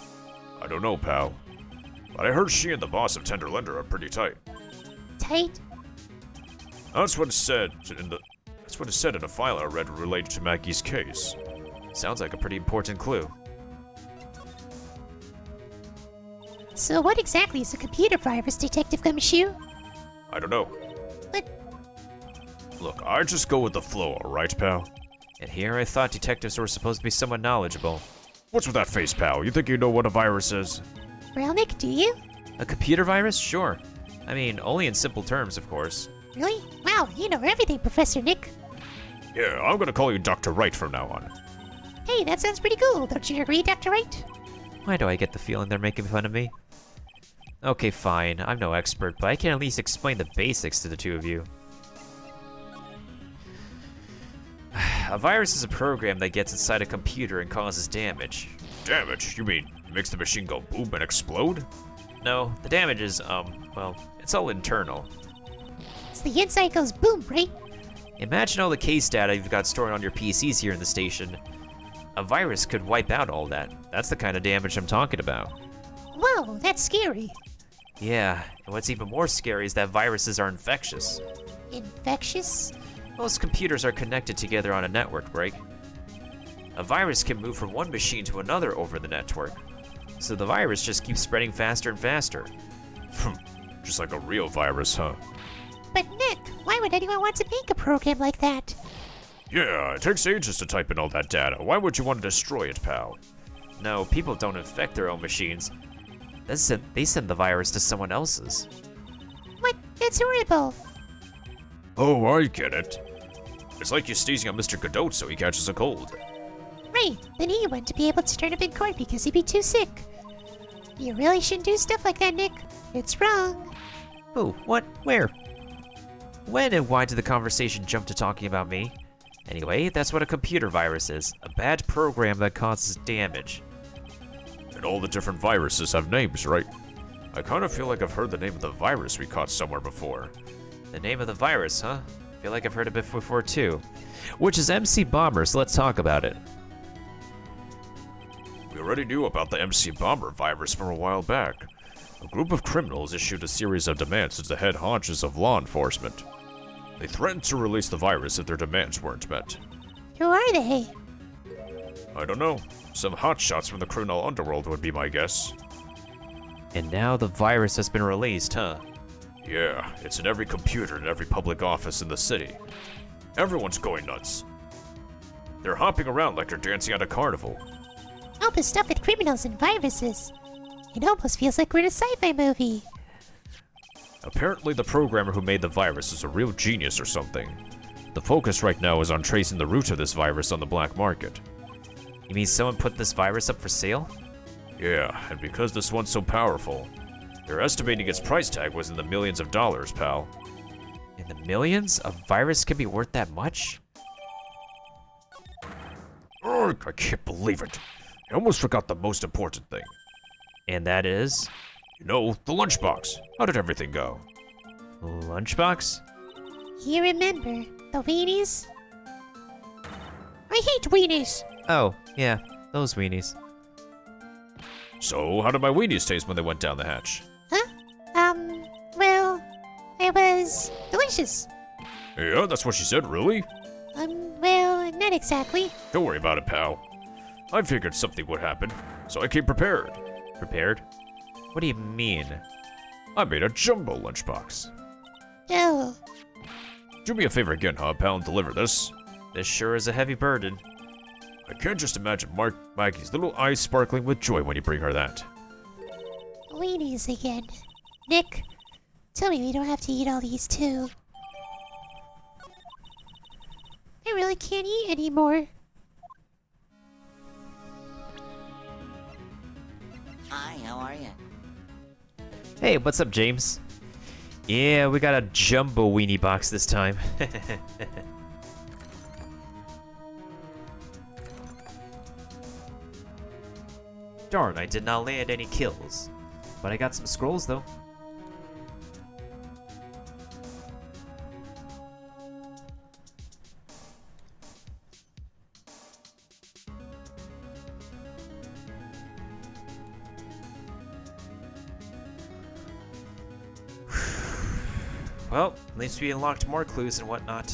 Speaker 5: I don't know, pal. But I heard she and the boss of Tender Lender are pretty tight.
Speaker 2: Tight?
Speaker 5: That's what it said in a file I read related to Maggie's case.
Speaker 1: Sounds like a pretty important clue.
Speaker 2: So what exactly is a computer virus, Detective Gumshoe?
Speaker 5: I don't know.
Speaker 2: But
Speaker 5: Look, I just go with the flow, alright, pal?
Speaker 1: And here I thought detectives were supposed to be somewhat knowledgeable.
Speaker 5: What's with that face, pal? You think you know what a virus is?
Speaker 2: well, Nick, do you?
Speaker 1: A computer virus? Sure. I mean, only in simple terms, of course.
Speaker 2: Really? Wow, you know everything, Professor Nick.
Speaker 5: Yeah, I'm gonna call you Dr. Wright from now on.
Speaker 2: Hey, that sounds pretty cool. Don't you agree, Dr. Wright?
Speaker 1: Why do I get the feeling they're making fun of me? Okay, fine. I'm no expert, but I can at least explain the basics to the two of you. A virus is a program that gets inside a computer and causes damage.
Speaker 5: Damage? You mean makes the machine go boom and explode?
Speaker 1: No, the damage is, well, it's all internal.
Speaker 2: It's the inside goes boom, right?
Speaker 1: Imagine all the case data you've got stored on your PCs here in the station. A virus could wipe out all that. That's the kind of damage I'm talking about.
Speaker 2: Whoa, that's scary.
Speaker 1: Yeah, and what's even more scary is that viruses are infectious.
Speaker 2: Infectious?
Speaker 1: Most computers are connected together on a network, right? A virus can move from one machine to another over the network. So the virus just keeps spreading faster and faster.
Speaker 5: Just like a real virus, huh?
Speaker 2: But Nick, why would anyone want to make a program like that?
Speaker 5: Yeah, it takes ages to type in all that data. Why would you want to destroy it, pal?
Speaker 1: No, people don't infect their own machines. They send the virus to someone else's.
Speaker 2: What? That's horrible.
Speaker 5: Oh, I get it. It's like you're sneezing on Mr. Godot so he catches a cold.
Speaker 2: Right, then he wouldn't be able to turn up in court because he'd be too sick. You really shouldn't do stuff like that, Nick. It's wrong.
Speaker 1: Who? What? Where? When and why did the conversation jump to talking about me? Anyway, that's what a computer virus is. A bad program that causes damage.
Speaker 5: And all the different viruses have names, right? I kind of feel like I've heard the name of the virus we caught somewhere before.
Speaker 1: The name of the virus, huh? I feel like I've heard of it before too. Which is MC Bomber, so let's talk about it.
Speaker 5: We already knew about the MC Bomber virus from a while back. A group of criminals issued a series of demands to the head honchos of law enforcement. They threatened to release the virus if their demands weren't met.
Speaker 2: Who are they?
Speaker 5: I don't know. Some hotshots from the criminal underworld would be my guess.
Speaker 1: And now the virus has been released, huh?
Speaker 5: Yeah, it's in every computer in every public office in the city. Everyone's going nuts. They're hopping around like they're dancing at a carnival.
Speaker 2: All the stuff with criminals and viruses. It almost feels like we're in a sci-fi movie.
Speaker 5: Apparently the programmer who made the virus is a real genius or something. The focus right now is on tracing the root of this virus on the black market.
Speaker 1: You mean someone put this virus up for sale?
Speaker 5: Yeah, and because this one's so powerful, they're estimating its price tag was in the millions of dollars, pal.
Speaker 1: In the millions? A virus can be worth that much?
Speaker 5: Ugh, I can't believe it. I almost forgot the most important thing.
Speaker 1: And that is?
Speaker 5: You know, the lunchbox. How did everything go?
Speaker 1: Lunchbox?
Speaker 2: You remember the weenies? I hate weenies.
Speaker 1: Oh, yeah, those weenies.
Speaker 5: So, how did my weenies taste when they went down the hatch?
Speaker 2: Huh? Well, it was delicious.
Speaker 5: Yeah, that's what she said, really?
Speaker 2: Well, not exactly.
Speaker 5: Don't worry about it, pal. I figured something would happen, so I came prepared.
Speaker 1: Prepared? What do you mean?
Speaker 5: I made a jumbo lunchbox.
Speaker 2: Oh,
Speaker 5: Do me a favor again, huh, pal, and deliver this.
Speaker 1: This sure is a heavy burden.
Speaker 5: I can't just imagine Maggie's little eyes sparkling with joy when you bring her that.
Speaker 2: Weenies again. Nick, tell me we don't have to eat all these too. I really can't eat anymore.
Speaker 6: Hi, how are you?
Speaker 1: Hey, what's up, James? Yeah, we got a jumbo weenie box this time. Darn, I did not land any kills. But I got some scrolls, though. Well, at least we unlocked more clues and whatnot.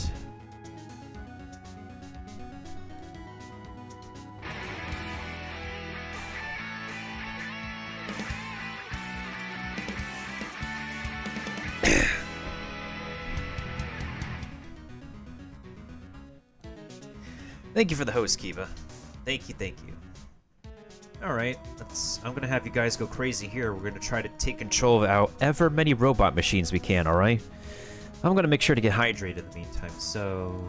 Speaker 1: Thank you for the host, Kiva. Thank you, thank you. Alright, I'm gonna have you guys go crazy here. We're gonna try to take control of however many robot machines we can, alright? I'm gonna make sure to get hydrated in the meantime, so...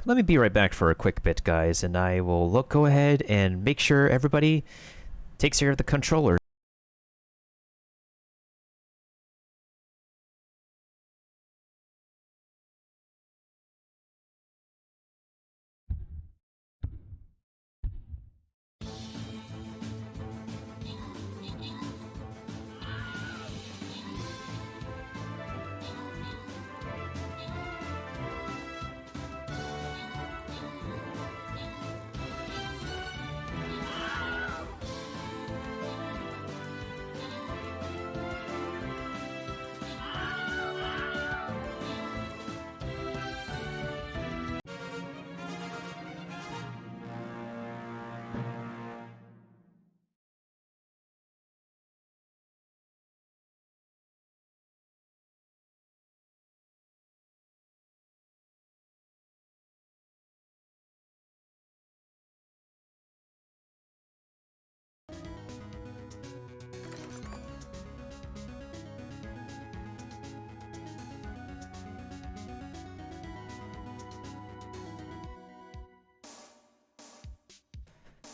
Speaker 1: Let me be right back for a quick bit, guys, and I will go ahead and make sure everybody takes care of the controller.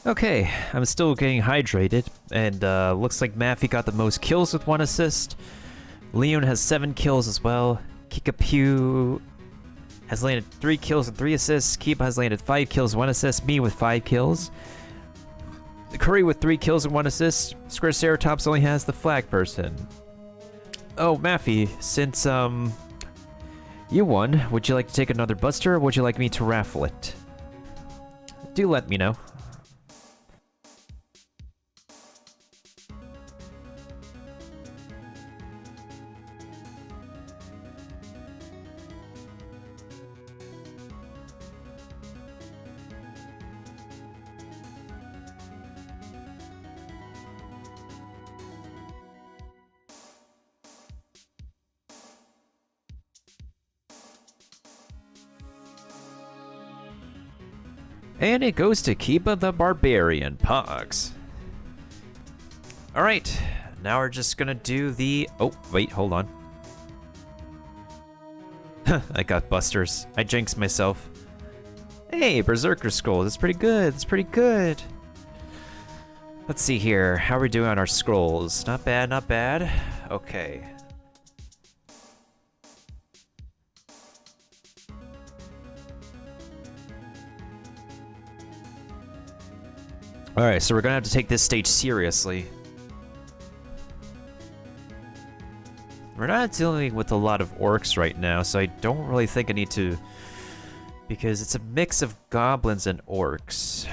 Speaker 1: Okay, I'm still getting hydrated, and looks like Maffy got the most kills with 1 assist. Leon has 7 kills as well. Kikapew has landed 3 kills and 3 assists. Kiba has landed 5 kills, 1 assist. Me with 5 kills. Curry with 3 kills and 1 assist. Squareceratops only has the flag person. Oh, Maffy, since you won, would you like to take another buster, or would you like me to raffle it? Do let me know. And it goes to Kiba the Barbarian. Pogs. Alright, now we're just gonna do the... Oh, wait, hold on. I got busters. I jinxed myself. Hey, Berserker Scroll. That's pretty good. That's pretty good. Let's see here. How are we doing on our scrolls? Not bad, not bad. Okay. Alright, so we're gonna have to take this stage seriously. We're not dealing with a lot of orcs right now, so I don't really think I need to... Because it's a mix of goblins and orcs.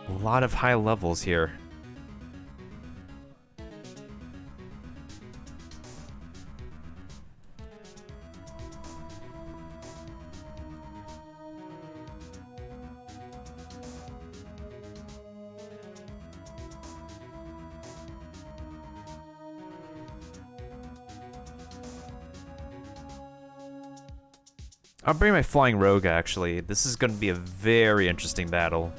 Speaker 1: A lot of high levels here. I'll bring my flying rogue, actually. This is going to be a very interesting battle.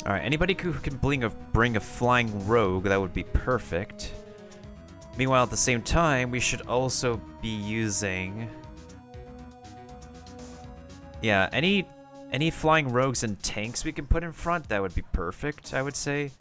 Speaker 1: Alright, anybody who can bring a flying rogue, that would be perfect. Meanwhile, at the same time, we should also be using... Yeah, any flying rogues and tanks we can put in front, that would be perfect, I would say.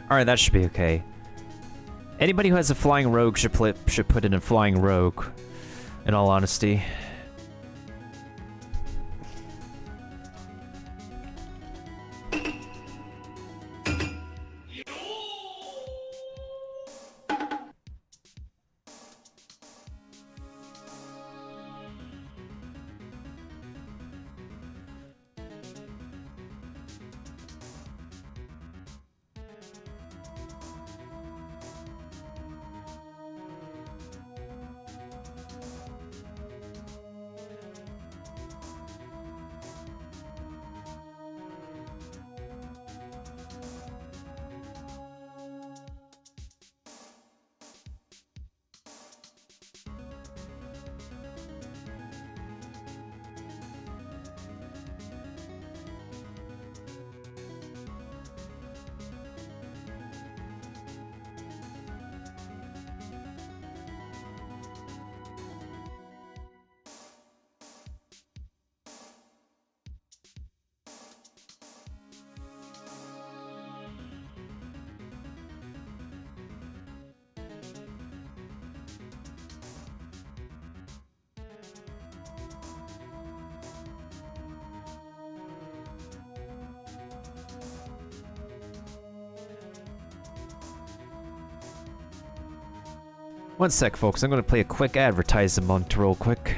Speaker 1: Alright, that should be okay. Anybody who has a flying rogue should put in a flying rogue, in all honesty. One sec, folks. I'm going to play a quick advertisement real quick.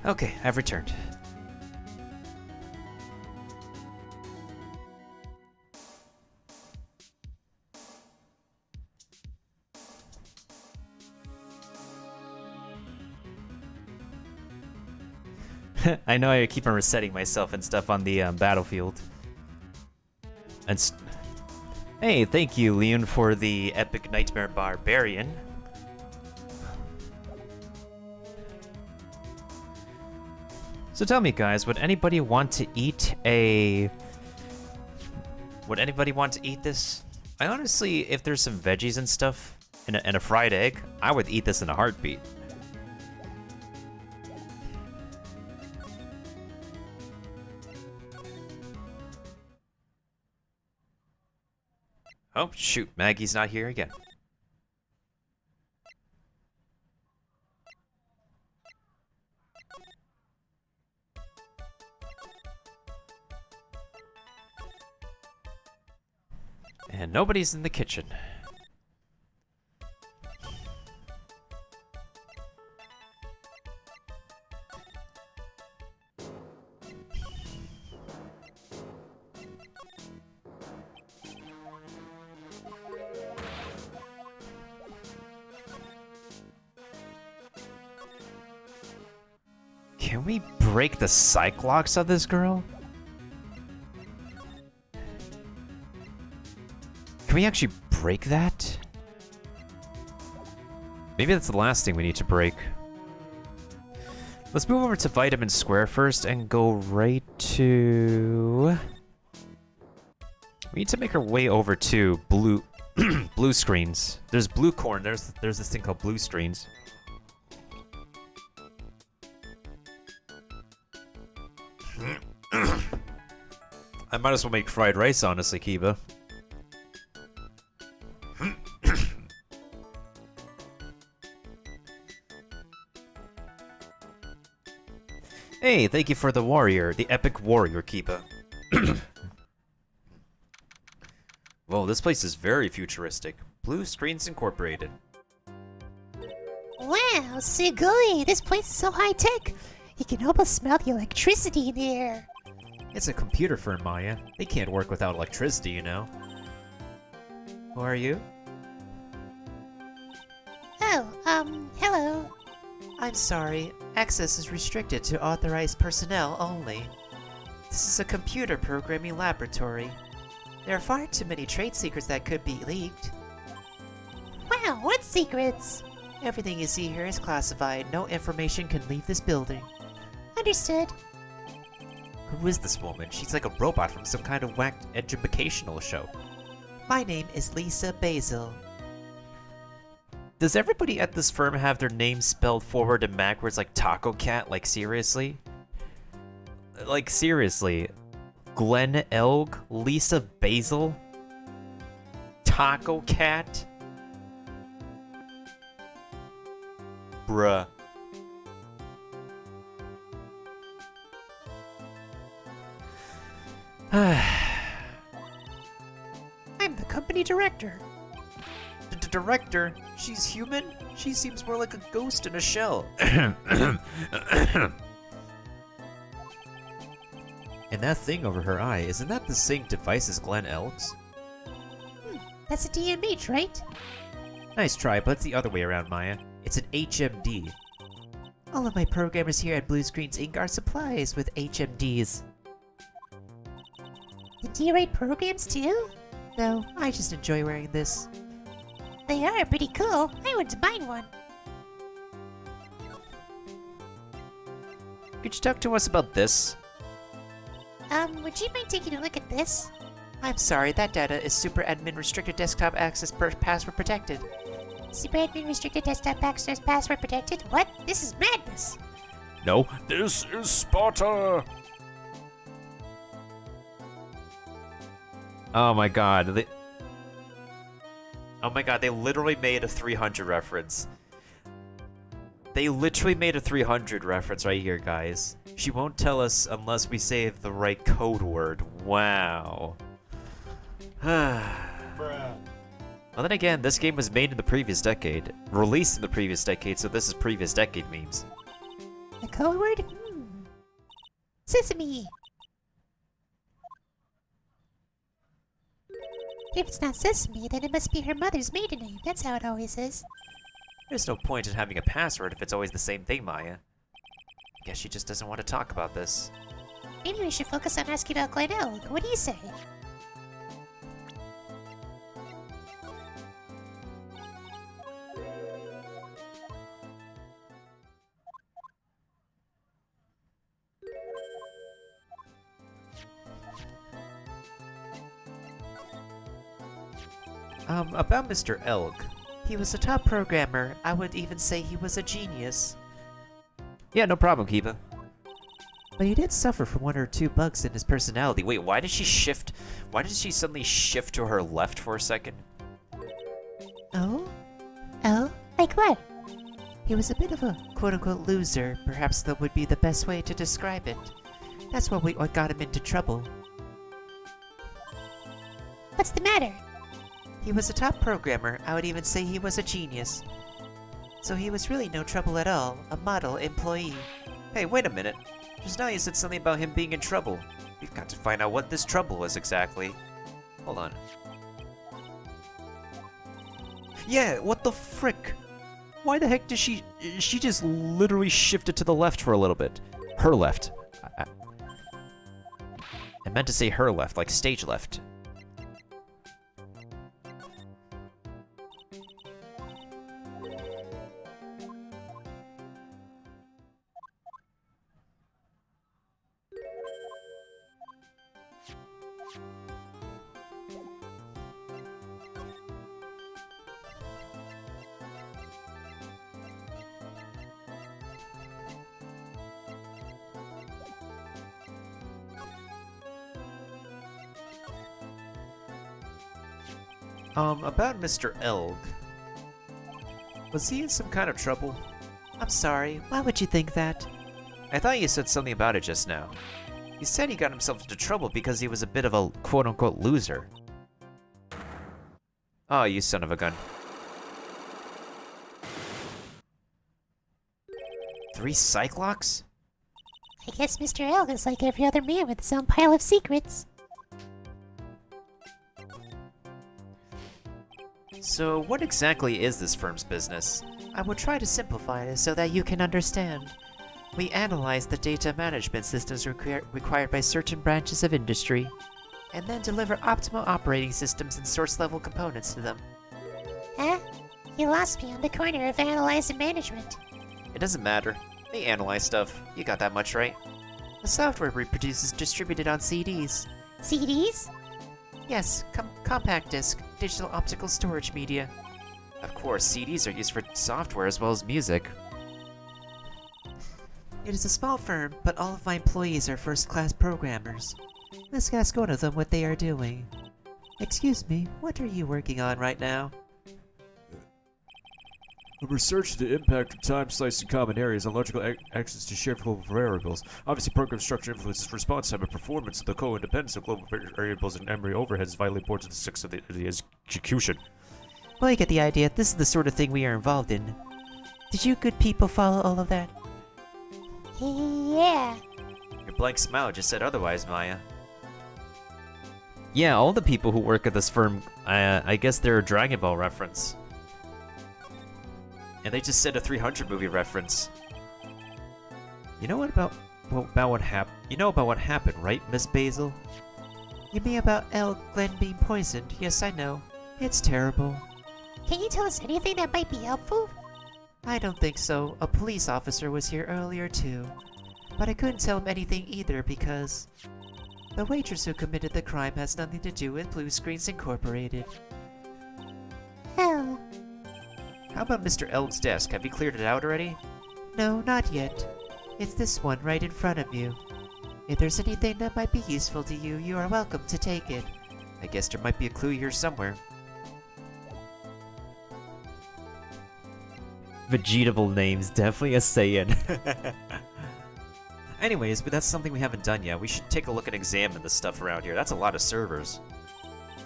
Speaker 1: Okay, I've returned. I know I keep on resetting myself and stuff on the battlefield. And hey, thank you, Leon, for the epic Nightmare Barbarian. So tell me, guys, would anybody want to eat a... Would anybody want to eat this? I honestly, if there's some veggies and stuff, and a fried egg, I would eat this in a heartbeat. Oh, shoot, Maggie's not here again. And nobody's in the kitchen. Can we break the Cyclops of this girl? Can we actually break that? Maybe that's the last thing we need to break. Let's move over to Vitamin Square first and go right to... We need to make our way over to blue blue screens. There's blue corn. There's this thing called blue screens. I might as well make fried rice, honestly, Kiba. Hey, thank you for the warrior, the epic warrior, Kiba. Whoa, this place is very futuristic. Blue Screens Incorporated.
Speaker 2: Wow, Sugoi, this place is so high-tech. You can almost smell the electricity in the air.
Speaker 1: It's a computer firm, Maya. They can't work without electricity, you know. Who are you?
Speaker 2: Oh, hello.
Speaker 7: I'm sorry. Access is restricted to authorized personnel only. This is a computer programming laboratory. There are far too many trade secrets that could be leaked.
Speaker 2: Wow, what secrets?
Speaker 7: Everything you see here is classified. No information can leave this building.
Speaker 2: Understood.
Speaker 1: Who is this woman? She's like a robot from some kind of whacked educational show.
Speaker 7: My name is Lisa Basil.
Speaker 1: Does everybody at this firm have their names spelled forward and backwards like Taco Cat? Like, seriously? Like, seriously. Glenn Elg? Lisa Basil? Taco Cat? Bruh.
Speaker 2: I'm the company director.
Speaker 1: The director? She's human? She seems more like a ghost in a shell. And that thing over her eye, isn't that the same device as Glenn Elg's?
Speaker 2: That's a DMH, right?
Speaker 1: Nice try, but it's the other way around, Maya. It's an HMD.
Speaker 7: All of my programmers here at Blue Screens Inc. are supplies with HMDs.
Speaker 2: Do you write programs too?
Speaker 7: No, I just enjoy wearing this.
Speaker 2: They are pretty cool. I want to buy one.
Speaker 1: Could you talk to us about this?
Speaker 2: Would you mind taking a look at this?
Speaker 7: I'm sorry, that data is super admin restricted desktop access password protected.
Speaker 2: Super admin restricted desktop access password protected? What? This is madness.
Speaker 1: No.
Speaker 5: This is Sparta!
Speaker 1: Oh my god. Oh my god, they literally made a 300 reference. They literally made a 300 reference right here, guys. She won't tell us unless we say the right code word. Wow. Well, then again, this game was made in the previous decade. Released in the previous decade, so this is previous decade memes.
Speaker 2: The code word? Sesame! If it's not Sesame, then it must be her mother's maiden name. That's how it always is.
Speaker 1: There's no point in having a password if it's always the same thing, Maya. I guess she just doesn't want to talk about this.
Speaker 2: Maybe we should focus on asking about Glen Elk. What do you say?
Speaker 1: About Mr. Elk.
Speaker 7: He was a top programmer. I would even say he was a genius.
Speaker 1: Yeah, no problem, Kiba.
Speaker 7: But he did suffer from one or two bugs in his personality.
Speaker 1: Wait, why did she shift? Why did she suddenly shift to her left for a second?
Speaker 7: Oh?
Speaker 2: Oh? Like what?
Speaker 7: He was a bit of a quote-unquote loser. Perhaps that would be the best way to describe it. That's what got him into trouble.
Speaker 2: What's the matter?
Speaker 7: He was a top programmer. I would even say he was a genius. So he was really no trouble at all. A model employee.
Speaker 1: Hey, wait a minute. Just now you said something about him being in trouble. We've got to find out what this trouble was exactly. Hold on. Yeah, what the frick? Why the heck does she just literally shifted to the left for a little bit? Her left. I meant to say her left, like stage left. About Mr. Elg. Was he in some kind of trouble?
Speaker 7: I'm sorry. Why would you think that?
Speaker 1: I thought you said something about it just now. You said he got himself into trouble because he was a bit of a quote-unquote loser. Oh, you son of a gun. 3 Cyclocks?
Speaker 2: I guess Mr. Elk is like every other man with his own pile of secrets.
Speaker 1: So, what exactly is this firm's business?
Speaker 7: I will try to simplify it so that you can understand. We analyze the data management systems required by certain branches of industry, and then deliver optimal operating systems and source-level components to them.
Speaker 2: Huh? You lost me on the corner of analyze and management.
Speaker 1: It doesn't matter. They analyze stuff. You got that much right.
Speaker 7: The software we produce is distributed on CDs.
Speaker 2: CDs?
Speaker 7: Yes, compact disc, digital optical storage media.
Speaker 1: Of course, CDs are used for software as well as music.
Speaker 7: It is a small firm, but all of my employees are first-class programmers. Let's ask one of them what they are doing. Excuse me, what are you working on right now?
Speaker 5: A research the impact of time slicing common areas on logical access to shared global variables. Obviously, program structure influences response time and performance of the co-independence of global variables and memory overheads vitally important to the success of the execution.
Speaker 7: Well, you get the idea. This is the sort of thing we are involved in. Did you good people follow all of that?
Speaker 2: Yeah.
Speaker 1: Your blank smile just said otherwise, Maya. Yeah, all the people who work at this firm, I guess they're a Dragon Ball reference. And they just said a 300 movie reference. You know what happened? You know about what happened, right, Miss Basil?
Speaker 7: You mean about Glenn being poisoned? Yes, I know. It's terrible.
Speaker 2: Can you tell us anything that might be helpful?
Speaker 7: I don't think so. A police officer was here earlier too. But I couldn't tell him anything either because the waitress who committed the crime has nothing to do with Blue Screens Incorporated.
Speaker 2: Oh.
Speaker 1: How about Mr. Elg's desk? Have you cleared it out already?
Speaker 7: No, not yet. It's this one right in front of you. If there's anything that might be useful to you, you are welcome to take it.
Speaker 1: I guess there might be a clue here somewhere. Vegetable names, definitely a Saiyan. Anyways, but that's something we haven't done yet. We should take a look and examine the stuff around here. That's a lot of servers.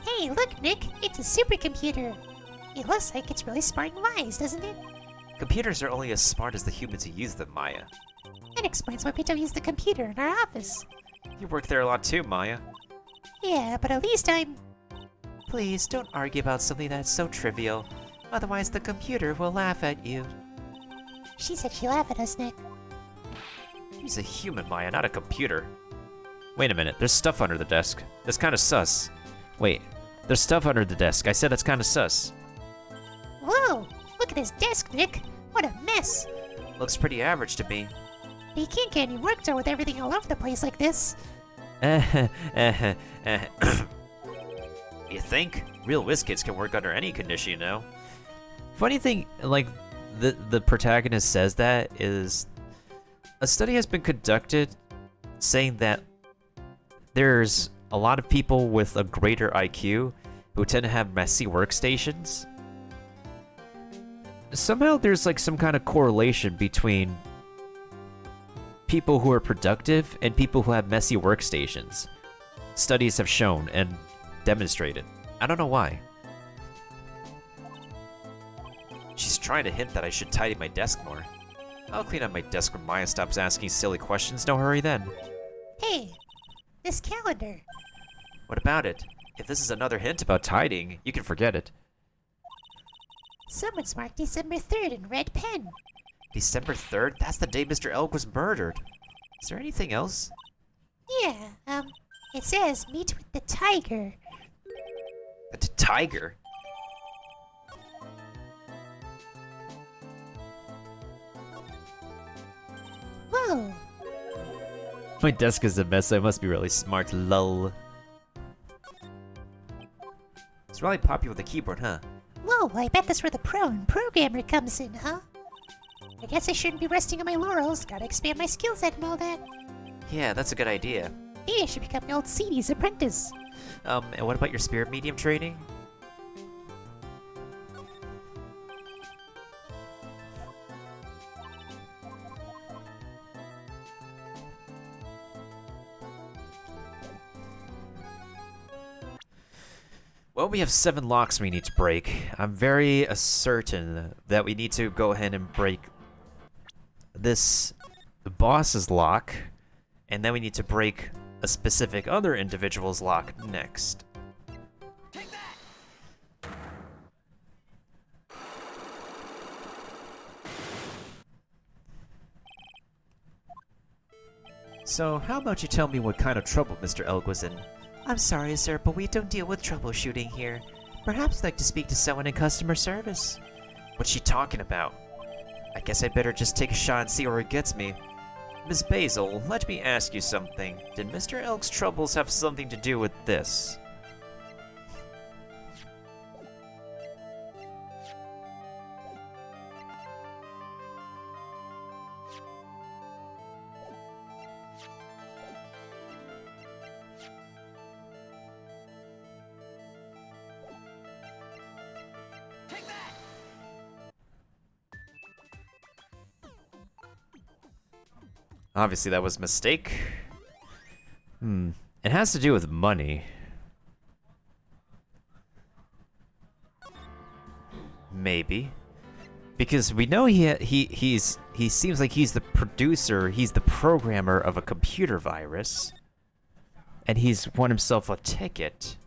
Speaker 2: Hey, look, Nick. It's a supercomputer. It looks like it's really smart and wise, doesn't it?
Speaker 1: Computers are only as smart as the humans who use them, Maya.
Speaker 2: And explains why we don't use the computer in our office.
Speaker 1: You work there a lot too, Maya.
Speaker 2: Yeah, but at least I'm...
Speaker 7: Please don't argue about something that's so trivial. Otherwise, the computer will laugh at you.
Speaker 2: She said she'd laugh at us, Nick.
Speaker 1: He's a human, Maya, not a computer. Wait a minute, there's stuff under the desk. That's kind of sus. Wait, there's stuff under the desk. I said that's kind of sus.
Speaker 2: Whoa! Look at this desk, Nick! What a mess!
Speaker 7: Looks pretty average to me.
Speaker 2: But you can't get any work done with everything all over the place like this.
Speaker 1: You think? Real WizKids can work under any condition, you know? Funny thing, like, the protagonist says that is... A study has been conducted saying that there's a lot of people with a greater IQ who tend to have messy workstations. Somehow there's like some kind of correlation between people who are productive and people who have messy workstations. Studies have shown and demonstrated. I don't know why. She's trying to hint that I should tidy my desk more. I'll clean up my desk when Maya stops asking silly questions. No hurry then.
Speaker 2: Hey, this calendar.
Speaker 1: What about it? If this is another hint about tidying, you can forget it.
Speaker 2: Someone's marked December 3rd in red pen.
Speaker 1: December 3rd? That's the day Mr. Elk was murdered. Is there anything else?
Speaker 2: Yeah, it says meet with the tiger.
Speaker 1: The tiger?
Speaker 2: Whoa!
Speaker 1: My desk is a mess, so I must be really smart, lol. It's really popular with the keyboard, huh?
Speaker 2: Whoa, I bet that's where the pro and programmer comes in, huh? I guess I shouldn't be resting on my laurels. Gotta expand my skill set and all that.
Speaker 1: Yeah, that's a good idea.
Speaker 2: Maybe I should become the old CD's apprentice.
Speaker 1: And what about your spirit medium training? Well, we have 7 locks we need to break. I'm very certain that we need to go ahead and break this boss's lock, and then we need to break a specific other individual's lock next. So, how about you tell me what kind of trouble Mr. Elk was in?
Speaker 7: I'm sorry, sir, but we don't deal with troubleshooting here. Perhaps you'd like to speak to someone in customer service.
Speaker 1: What's she talking about? I guess I better just take a shot and see where it gets me. Miss Basil, let me ask you something. Did Mr. Elk's troubles have something to do with this? Obviously, that was a mistake. It has to do with money. Maybe. Because we know he seems like he's the producer, he's the programmer of a computer virus. And he's won himself a ticket.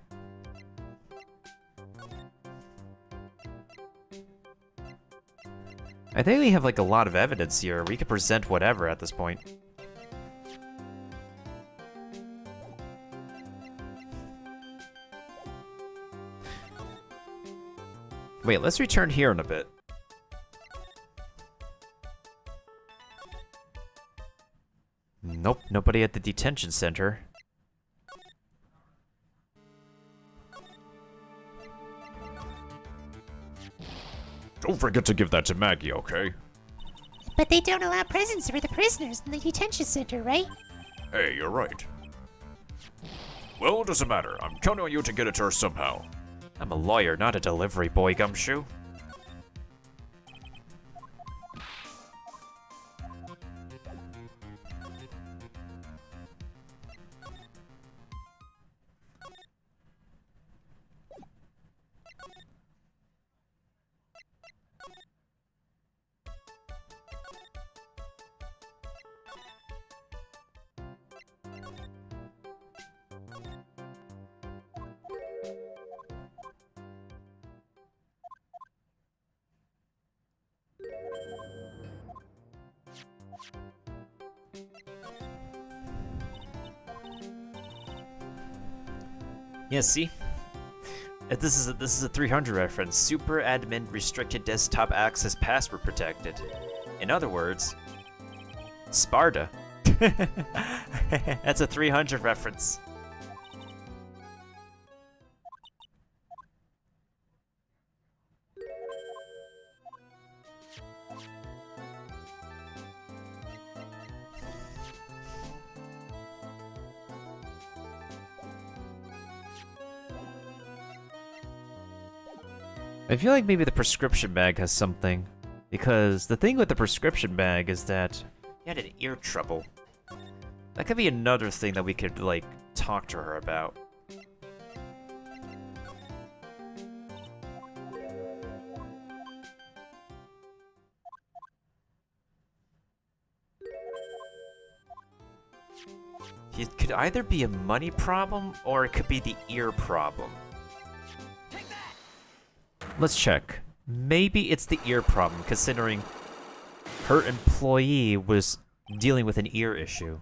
Speaker 1: I think we have like a lot of evidence here. We could present whatever at this point. Wait, let's return here in a bit. Nope, nobody at the detention center.
Speaker 5: Don't forget to give that to Maggie, okay?
Speaker 2: But they don't allow presents for the prisoners in the detention center, right?
Speaker 5: Hey, you're right. Well, it doesn't matter. I'm counting on you to get it to her somehow.
Speaker 1: I'm a lawyer, not a delivery boy, Gumshoe. Yeah, see? This is a 300 reference. Super admin restricted desktop access password protected. In other words, Sparta. That's a 300 reference. I feel like maybe the prescription bag has something. Because the thing with the prescription bag is that he had an ear trouble. That could be another thing that we could, like, talk to her about. It could either be a money problem or it could be the ear problem. Let's check. Maybe it's the ear problem, considering her employee was dealing with an ear issue.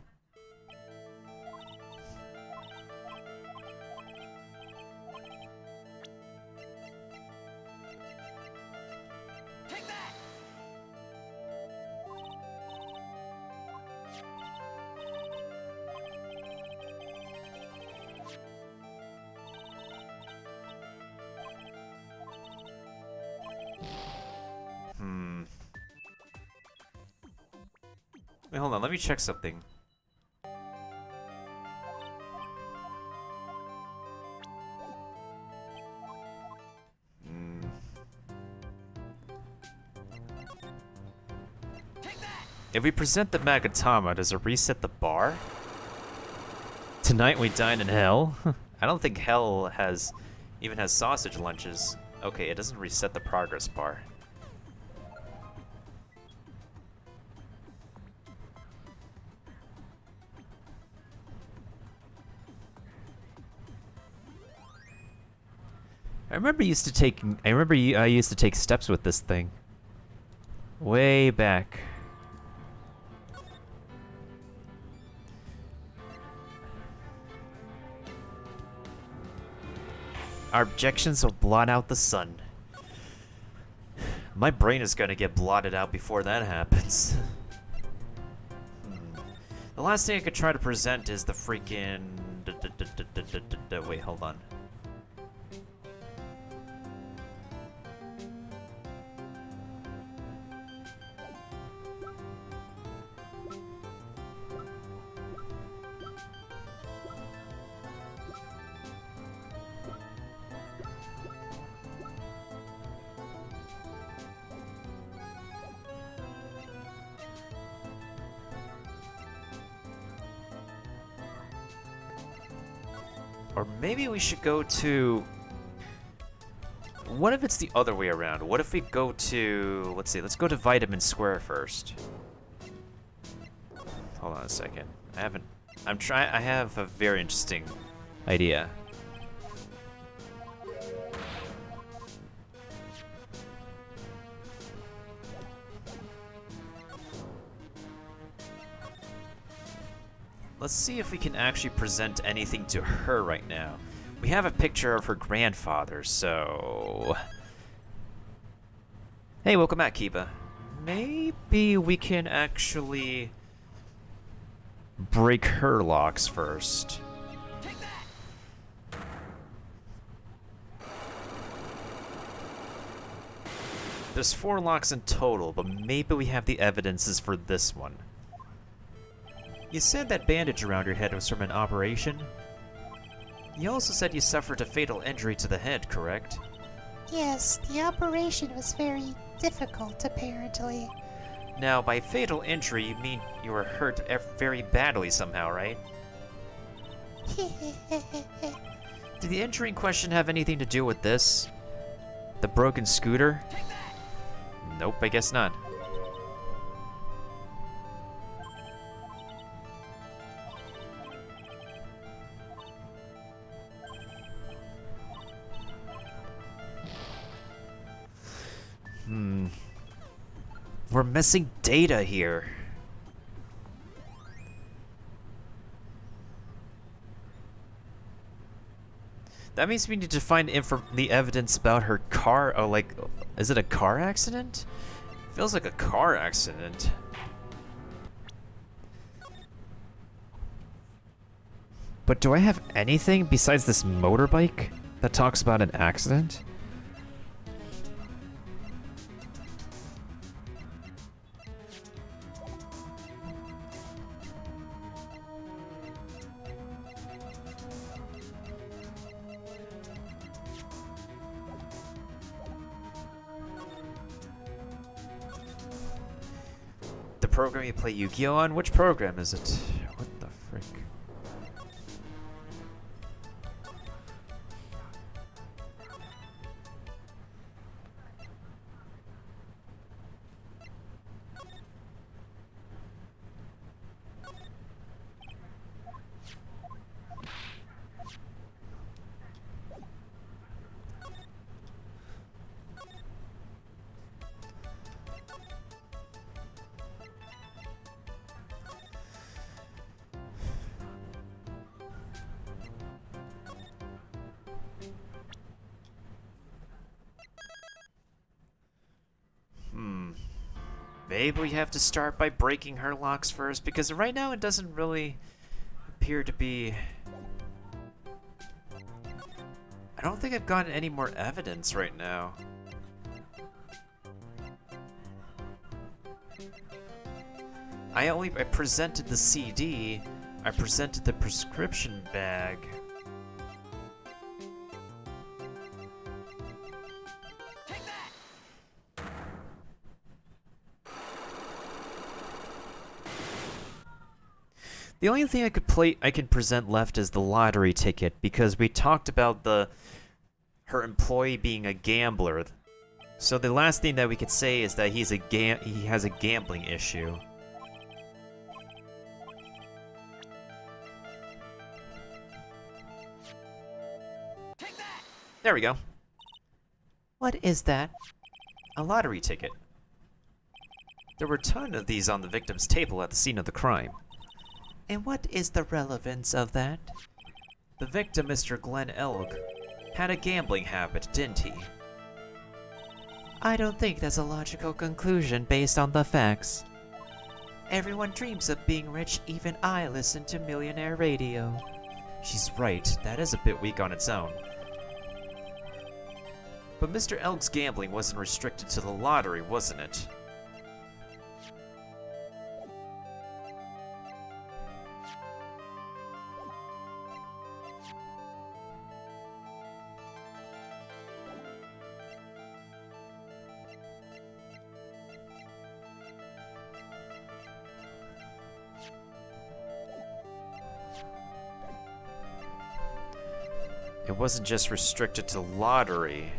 Speaker 1: Wait, hold on, let me check something. If we present the Magatama, does it reset the bar? Tonight we dine in hell? I don't think hell even has sausage lunches. Okay, it doesn't reset the progress bar. I remember I used to take steps with this thing. Way back. Our objections will blot out the sun. My brain is gonna get blotted out before that happens. The last thing I could try to present is the freaking... Wait, hold on. Or maybe we should go to... What if it's the other way around? What if we go to... Let's see, let's go to Vitamin Square first. Hold on a second. I have a very interesting idea. Let's see if we can actually present anything to her right now. We have a picture of her grandfather, so... Hey, welcome back, Kiba. Maybe we can actually break her locks first. There's 4 locks in total, but maybe we have the evidences for this one. You said that bandage around your head was from an operation? You also said you suffered a fatal injury to the head, correct?
Speaker 2: Yes, the operation was very difficult, apparently.
Speaker 1: Now, by fatal injury, you mean you were hurt very badly somehow, right? Did the injury in question have anything to do with this? The broken scooter? Nope, I guess not. We're missing data here. That means we need to find the evidence about her car. Oh, like, is it a car accident? Feels like a car accident. But do I have anything besides this motorbike that talks about an accident? The program you play Yu-Gi-Oh on? Which program is it? What the frick? Maybe we have to start by breaking her locks first, because right now it doesn't really appear to be... I don't think I've gotten any more evidence right now. I presented the CD, I presented the prescription bag. The only thing I can present left is the lottery ticket, because we talked about her employee being a gambler. So the last thing that we could say is that he has a gambling issue. There we go.
Speaker 7: What is that?
Speaker 1: A lottery ticket. There were a ton of these on the victim's table at the scene of the crime.
Speaker 7: And what is the relevance of that?
Speaker 1: The victim, Mr. Glenn Elg, had a gambling habit, didn't he?
Speaker 7: I don't think that's a logical conclusion based on the facts. Everyone dreams of being rich, even I listen to Millionaire Radio.
Speaker 1: She's right, that is a bit weak on its own. But Mr. Elg's gambling wasn't restricted to the lottery, wasn't it? It wasn't just restricted to lottery.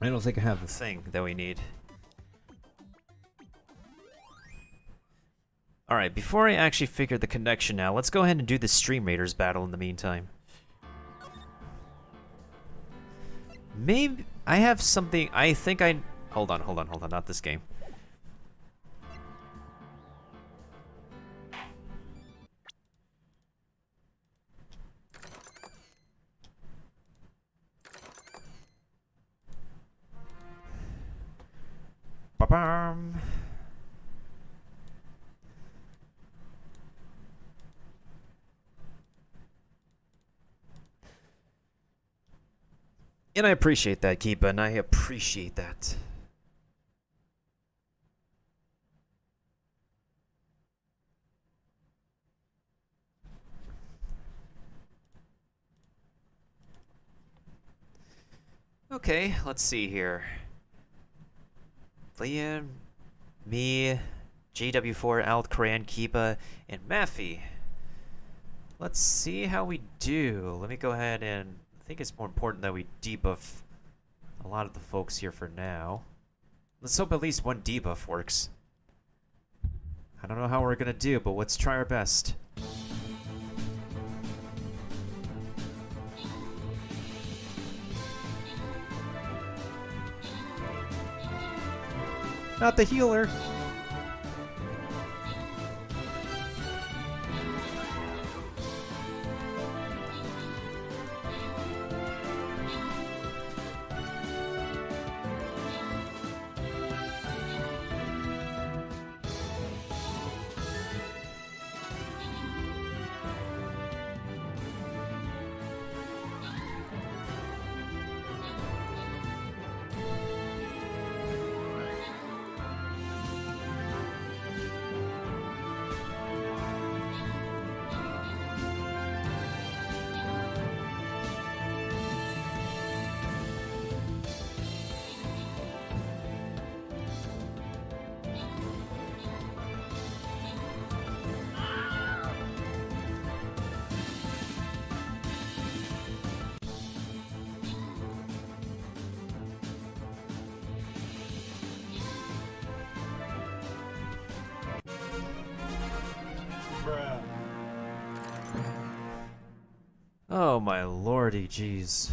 Speaker 1: I don't think I have the thing that we need. Alright, before I actually figure the connection out, let's go ahead and do the Stream Raiders battle in the meantime. Maybe I have something. I think I... Hold on, not this game. Ba-bam. And I appreciate that, Keepa, and I appreciate that. Okay, let's see here. Liam, me, GW4, Altcran, Keepa, and Maffy. Let's see how we do. Let me go ahead and... I think it's more important that we debuff a lot of the folks here for now. Let's hope at least one debuff works. I don't know how we're gonna do, but let's try our best. Not the healer. Oh my lordy jeez.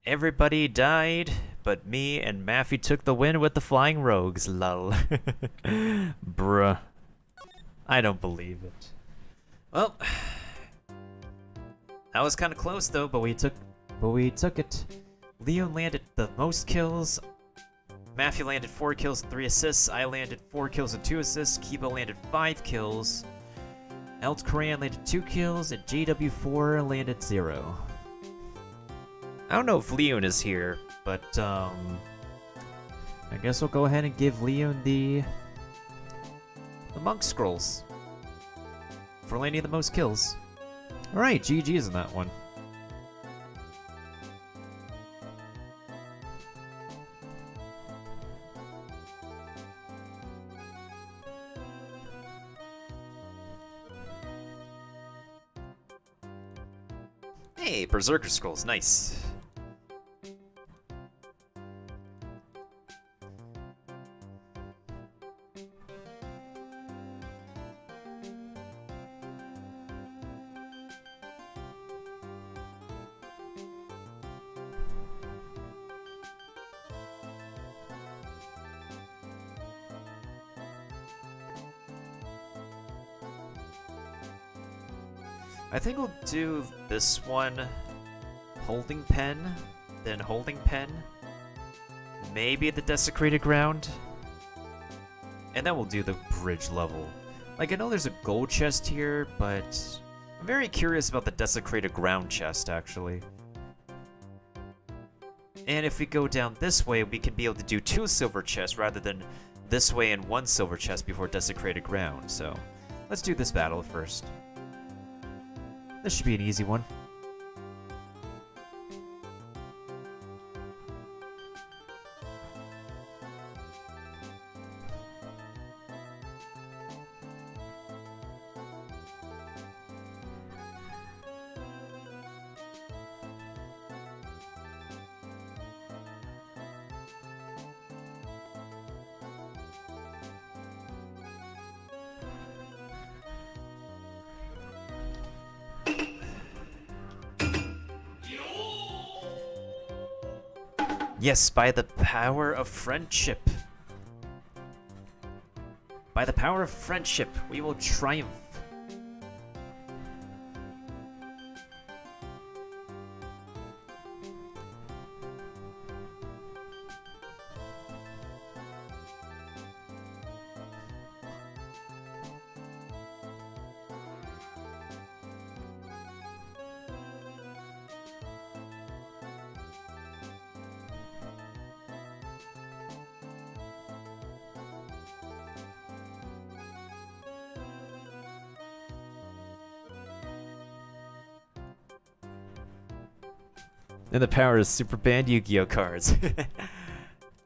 Speaker 1: Everybody died, but me and Maffy took the win with the flying rogues, lol. Bruh. I don't believe it. Well, that was kind of close though, but we took it. Leon landed the most kills. Maffy landed 4 kills and 3 assists. I landed 4 kills and 2 assists. Kibo landed 5 kills. Elt Korean landed 2 kills, and JW4 landed 0. I don't know if Leon is here, but I guess we'll go ahead and give Leon the Monk Scrolls for landing the most kills. Alright, GG's in that one. Hey, Berserker Scrolls, nice. I think we'll do this one, Holding Pen, then Holding Pen, maybe the Desecrated Ground, and then we'll do the bridge level. Like, I know there's a gold chest here, but I'm very curious about the Desecrated Ground chest, actually. And if we go down this way, we can be able to do 2 silver chests rather than this way and 1 silver chest before Desecrated Ground, so let's do this battle first. This should be an easy one. Yes, by the power of friendship. By the power of friendship, we will triumph. And the power is super banned Yu-Gi-Oh cards.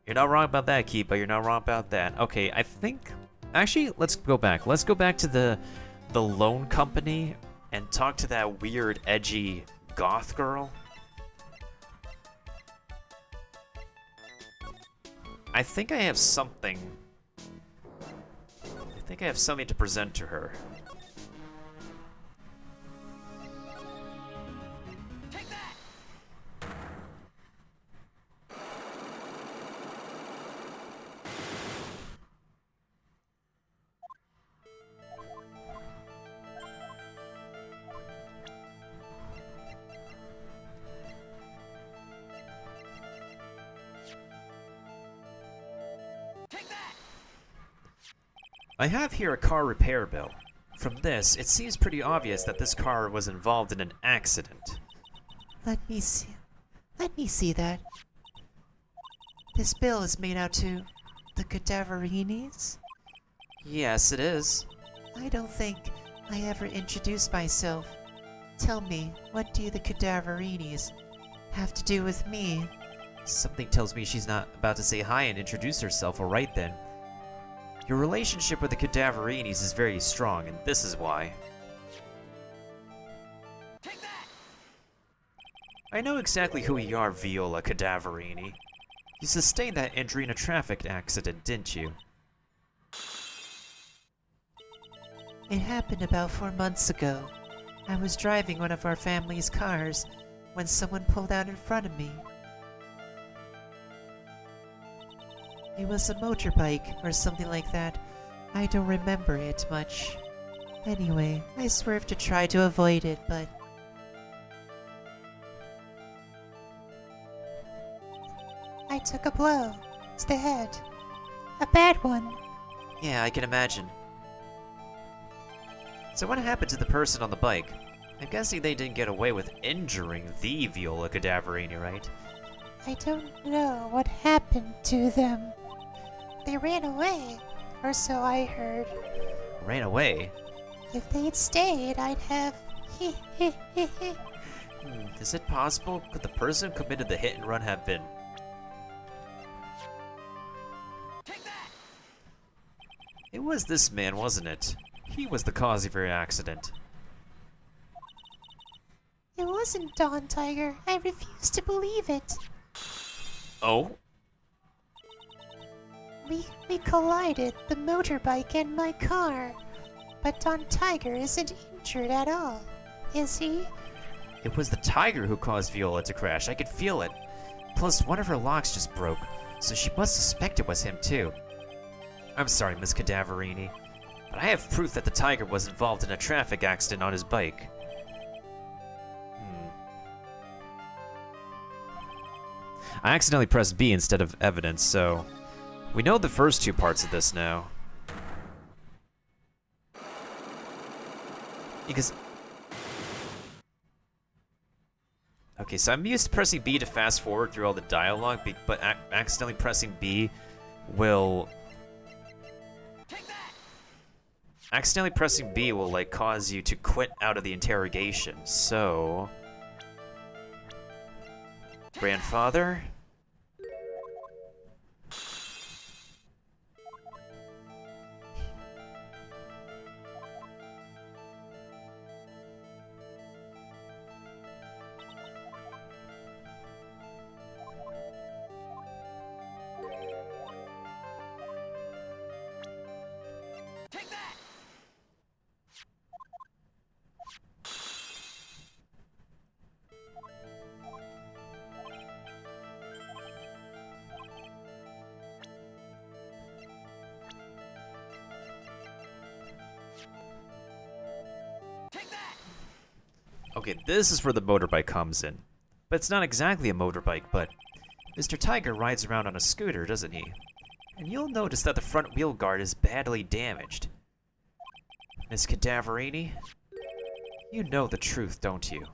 Speaker 1: You're not wrong about that, Keepa. You're not wrong about that. Okay, I think... Actually, let's go back. Let's go back to the loan company and talk to that weird, edgy goth girl. I think I have something. I think I have something to present to her. I have here a car repair bill. From this, it seems pretty obvious that this car was involved in an accident.
Speaker 7: Let me see. Let me see that. This bill is made out to the Cadaverinis?
Speaker 1: Yes, it is.
Speaker 7: I don't think I ever introduced myself. Tell me, what do the Cadaverinis have to do with me?
Speaker 1: Something tells me she's not about to say hi and introduce herself. Alright then. Your relationship with the Cadaverinis is very strong, and this is why. I know exactly who you are, Viola Cadaverini. You sustained that injury in a traffic accident, didn't you?
Speaker 7: It happened about 4 months ago. I was driving one of our family's cars when someone pulled out in front of me. It was a motorbike or something like that. I don't remember it much. Anyway, I swerved to try to avoid it, but
Speaker 2: I took a blow to the head. A bad one.
Speaker 1: Yeah, I can imagine. So what happened to the person on the bike? I'm guessing they didn't get away with injuring the Viola Cadaverini, right?
Speaker 2: I don't know what happened to them. They ran away, or so I heard.
Speaker 1: Ran away?
Speaker 2: If they'd stayed, I'd have.
Speaker 1: Is it possible? Could the person who committed the hit and run have been? It was this man, wasn't it? He was the cause of your accident.
Speaker 2: It wasn't Dawn Tiger. I refuse to believe it.
Speaker 1: Oh?
Speaker 2: We collided, the motorbike and my car. But Dawn Tiger isn't injured at all, is he?
Speaker 1: It was the tiger who caused Viola to crash. I could feel it. Plus, one of her locks just broke, so she must suspect it was him too. I'm sorry, Miss Cadaverini, but I have proof that the tiger was involved in a traffic accident on his bike. I accidentally pressed B instead of evidence, so we know the first two parts of this now. Because... Okay, so I'm used to pressing B to fast forward through all the dialogue, but accidentally pressing B will... Accidentally pressing B will, like, cause you to quit out of the interrogation, so... Grandfather? Okay, this is where the motorbike comes in. But it's not exactly a motorbike, but Mr. Tiger rides around on a scooter, doesn't he? And you'll notice that the front wheel guard is badly damaged. Miss Cadaverini, you know the truth, don't you?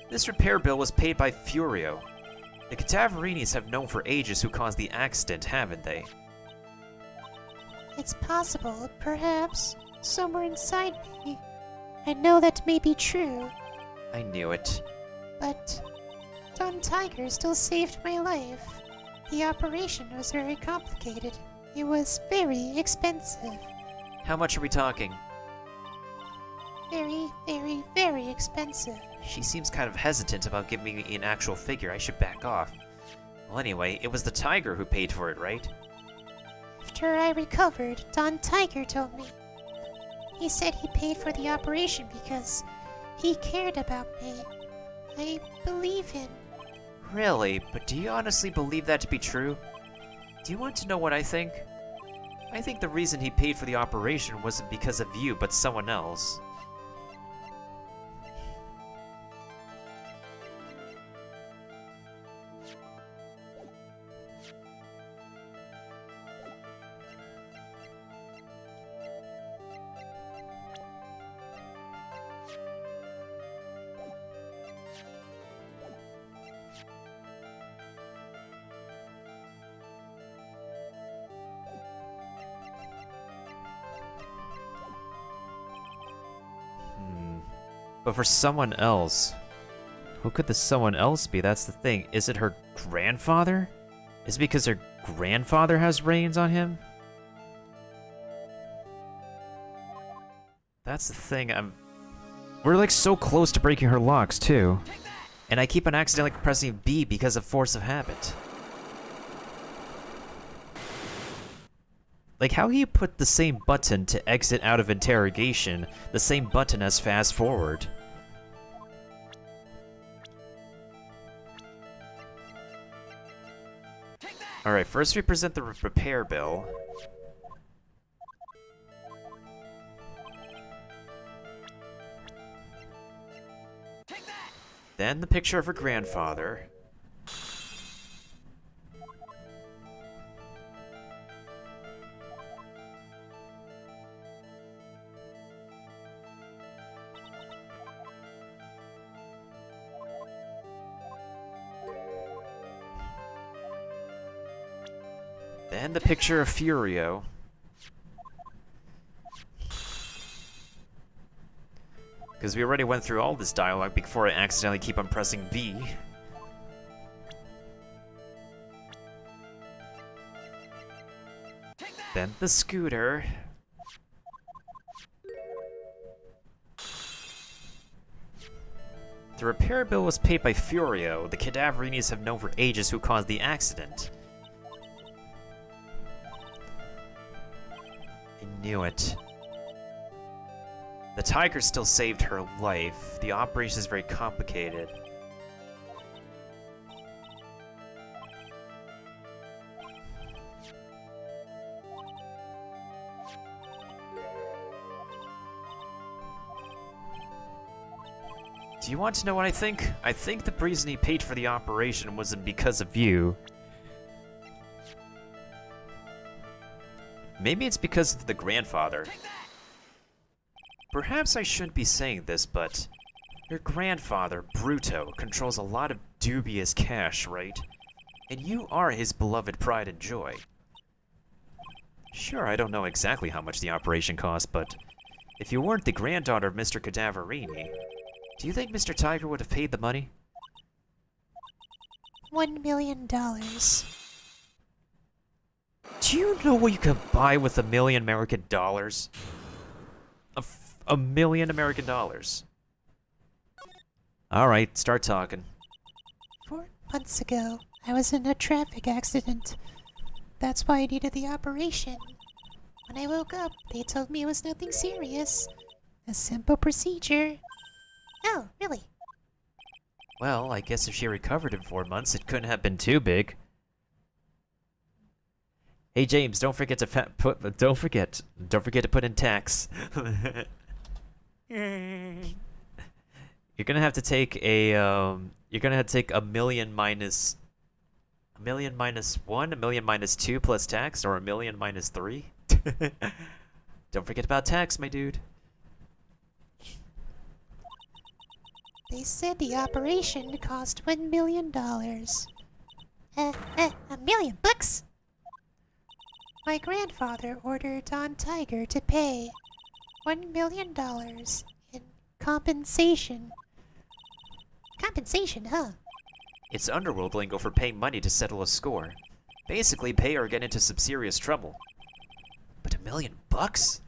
Speaker 1: This repair bill was paid by Furio. The Cadaverinis have known for ages who caused the accident, haven't they?
Speaker 2: It's possible, perhaps, somewhere inside me. I know that may be true,
Speaker 1: I knew it.
Speaker 2: but Dawn Tiger still saved my life. The operation was very complicated. It was very expensive.
Speaker 1: How much are we talking?
Speaker 2: Very, very, very expensive.
Speaker 7: She seems kind of hesitant about giving me an actual figure. I should back off. Well, anyway, it was the tiger who paid for it, right?
Speaker 2: After I recovered, Don Tiger told me. He said he paid for the operation because he cared about me. I believe him.
Speaker 7: Really? But do you honestly believe that to be true? Do you want to know what I think? I think the reason he paid for the operation wasn't because of you, but someone else.
Speaker 1: But for someone else, who could the someone else be? That's the thing. Is it her grandfather? Is it because her grandfather has reins on him? That's the thing. We're like so close to breaking her locks too. And I keep on accidentally pressing B because of force of habit. Like, how do you put the same button to exit out of interrogation, the same button as fast forward? Alright, first we present the repair bill. Then the picture of her grandfather. Then the picture of Furio. Because we already went through all this dialogue before I accidentally keep on pressing B. Then the scooter. The repair bill was paid by Furio, the Cadaverinis have known for ages who caused the accident. I knew it. The tiger still saved her life. The operation is very complicated. Do you want to know what I think? I think the reason he paid for the operation wasn't because of you. Maybe it's because of the grandfather. Perhaps I shouldn't be saying this, but your grandfather, Bruto, controls a lot of dubious cash, right? And you are his beloved pride and joy. Sure, I don't know exactly how much the operation cost, but if you weren't the granddaughter of Mr. Cadaverini, do you think Mr. Tiger would have paid the money?
Speaker 2: $1 million.
Speaker 1: Do you know what you can buy with $1 million American dollars? $1 million American dollars. Alright, start talking.
Speaker 2: 4 months ago, I was in a traffic accident. That's why I needed the operation. When I woke up, they told me it was nothing serious. A simple procedure. Oh, really?
Speaker 1: Well, I guess if she recovered in 4 months, it couldn't have been too big. Hey James, don't forget to don't forget to put in tax. You're gonna have to take a you're gonna have to take $1 million minus $1 million minus 1, $1 million minus 2 plus tax, or $1 million minus 3. Don't forget about tax, my dude.
Speaker 2: They said the operation cost $1 million. $1 million bucks? My grandfather ordered Don Tiger to pay $1 million in compensation. Compensation, huh?
Speaker 1: It's underworld lingo for paying money to settle a score. Basically, pay or get into some serious trouble. But $1 million bucks?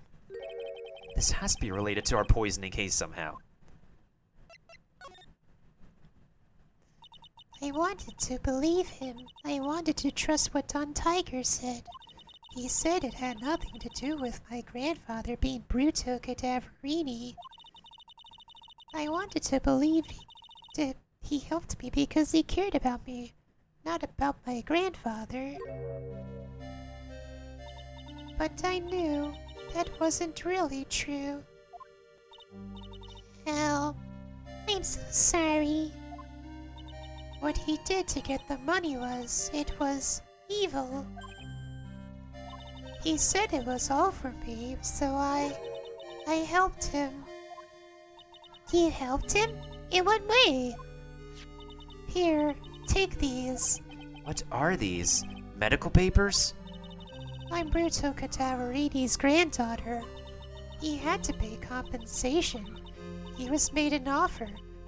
Speaker 1: This has to be related to our poisoning case somehow.
Speaker 2: I wanted to believe him. I wanted to trust what Don Tiger said. He said it had nothing to do with my grandfather being Bruto Cadaverini. I wanted to believe that he helped me because he cared about me, not about my grandfather. But I knew that wasn't really true. Hell, I'm so sorry. What he did to get the money was evil. He said it was all for me, so I helped him. You helped him? In what way? Here, take these.
Speaker 7: What are these? Medical papers?
Speaker 2: I'm Bruto Cadaverini's granddaughter. He had to pay compensation. He was made an offer.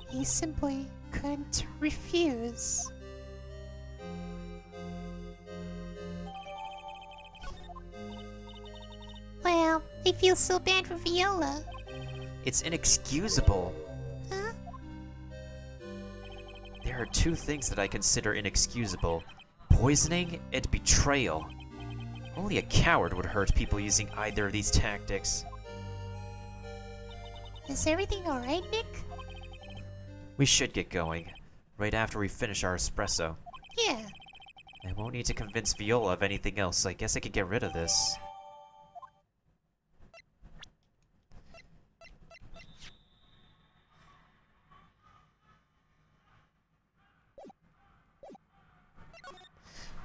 Speaker 2: He simply couldn't refuse. Well, I feel so bad for Viola.
Speaker 7: It's inexcusable.
Speaker 2: Huh?
Speaker 7: There are two things that I consider inexcusable: poisoning and betrayal. Only a coward would hurt people using either of these tactics.
Speaker 2: Is everything alright, Nick?
Speaker 7: We should get going, right after we finish our espresso.
Speaker 2: Yeah.
Speaker 7: I won't need to convince Viola of anything else, so I guess I could get rid of this.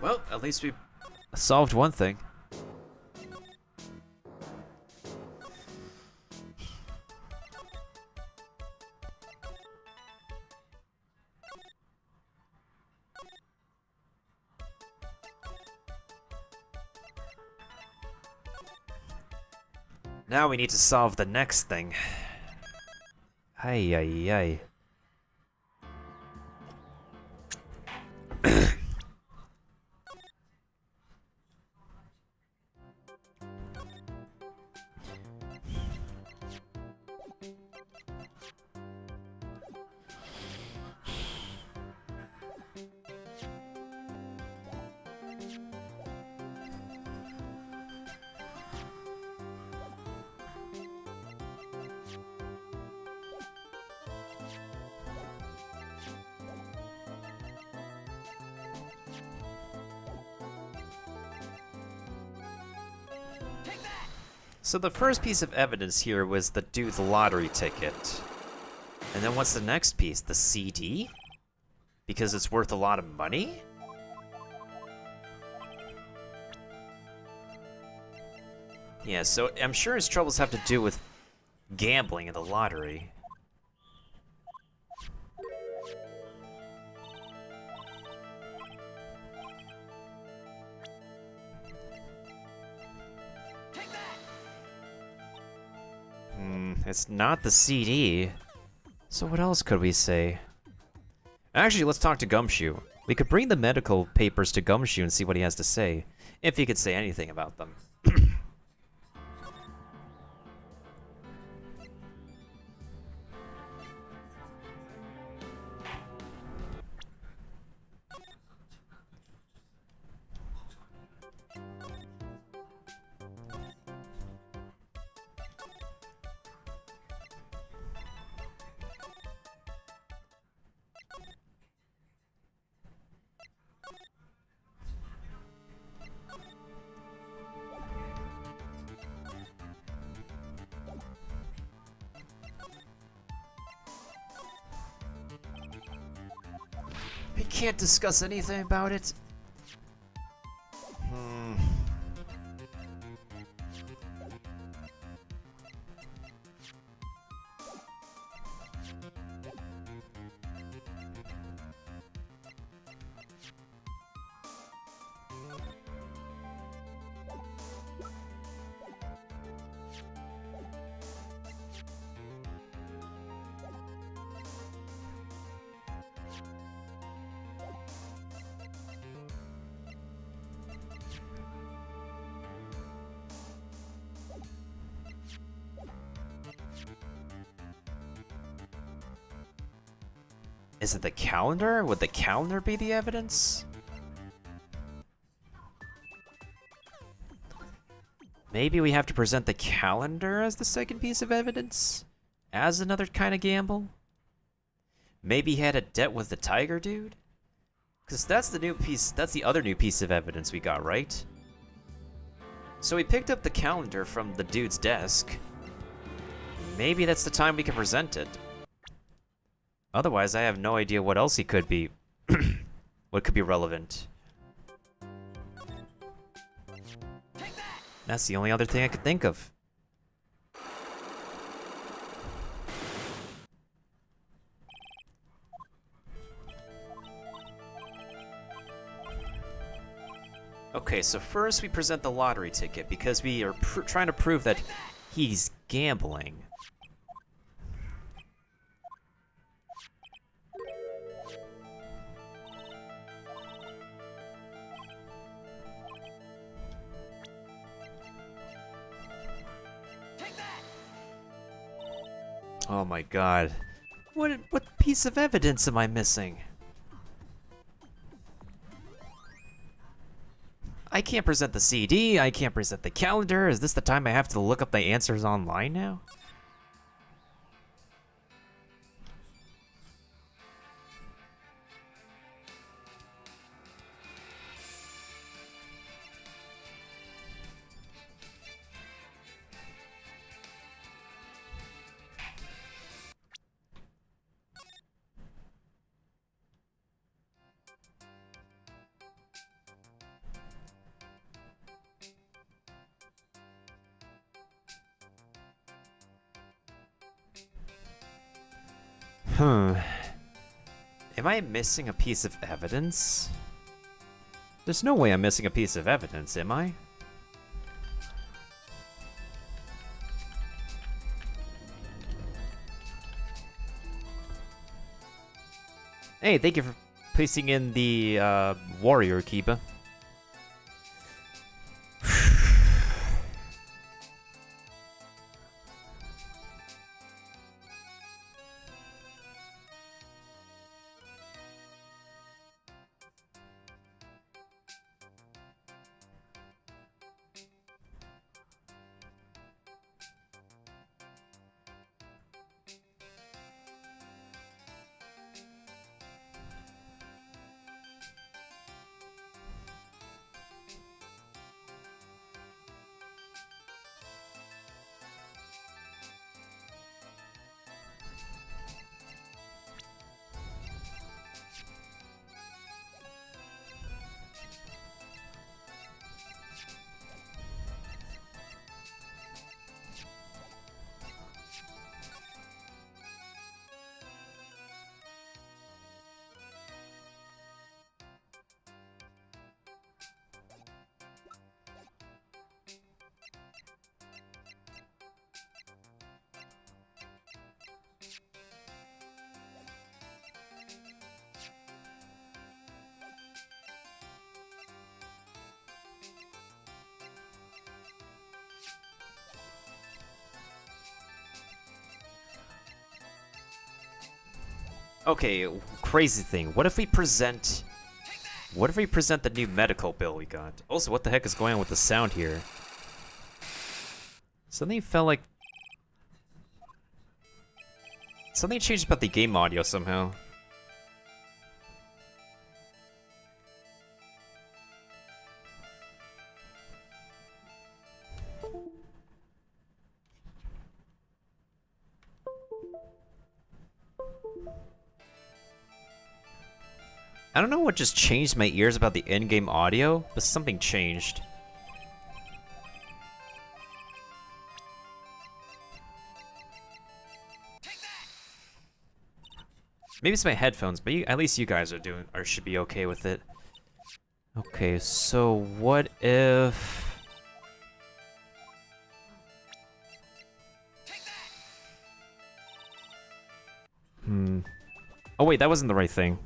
Speaker 7: Well, at least we solved one thing. Now we need to solve the next thing. Ay, ay, ay. So the first piece of evidence here was the dude's lottery ticket. And then what's the next piece? The CD? Because it's worth a lot of money? Yeah, so I'm sure his troubles have to do with gambling in the lottery. It's not the CD. So what else could we say? Actually, let's talk to Gumshoe. We could bring the medical papers to Gumshoe and see what he has to say. If he could say anything about them. He can't discuss anything about it?
Speaker 1: Is it the calendar? Would the calendar be the evidence? Maybe we have to present the calendar as the second piece of evidence? As another kind of gamble? Maybe he had a debt with the tiger dude? Because that's the new piece, that's the other new piece of evidence we got, right? So we picked up the calendar from the dude's desk. Maybe that's the time we can present it. Otherwise, I have no idea what else he could be. What could be relevant. That's the only other thing I could think of. Okay, so first we present the lottery ticket because we are trying to prove that he's gambling. Oh my god. What piece of evidence am I missing? I can't present the CD, I can't present the calendar. Is this the time I have to look up the answers online now? Am I missing a piece of evidence? There's no way I'm missing a piece of evidence, am I? Hey, thank you for placing in the warrior Kiba. Okay, crazy thing. What if we present the new medical bill we got? Also, what the heck is going on with the sound here? Something felt like something changed about the game audio somehow. I don't know what just changed my ears about the in-game audio, but something changed. Maybe it's my headphones, but at least you guys should be okay with it. Okay, so what if... Oh wait, that wasn't the right thing.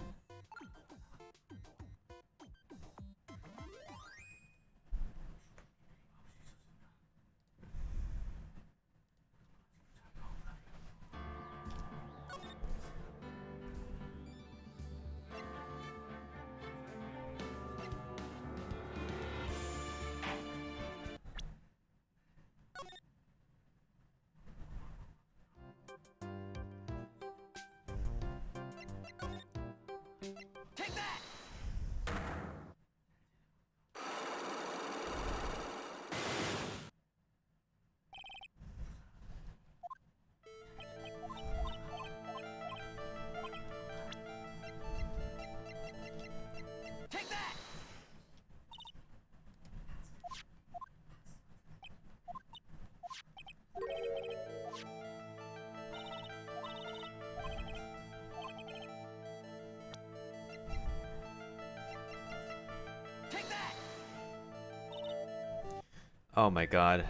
Speaker 1: Oh my god.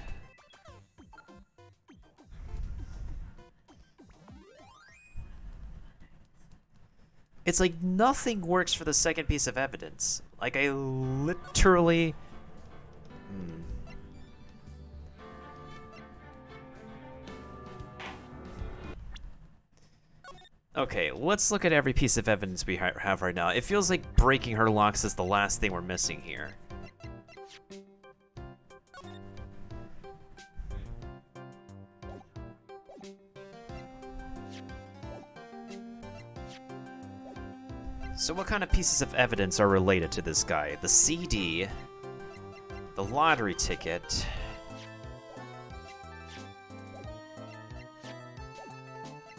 Speaker 1: It's like nothing works for the second piece of evidence. Like, I literally... Okay, let's look at every piece of evidence we have right now. It feels like breaking her locks is the last thing we're missing here. So what kind of pieces of evidence are related to this guy? The CD, the lottery ticket,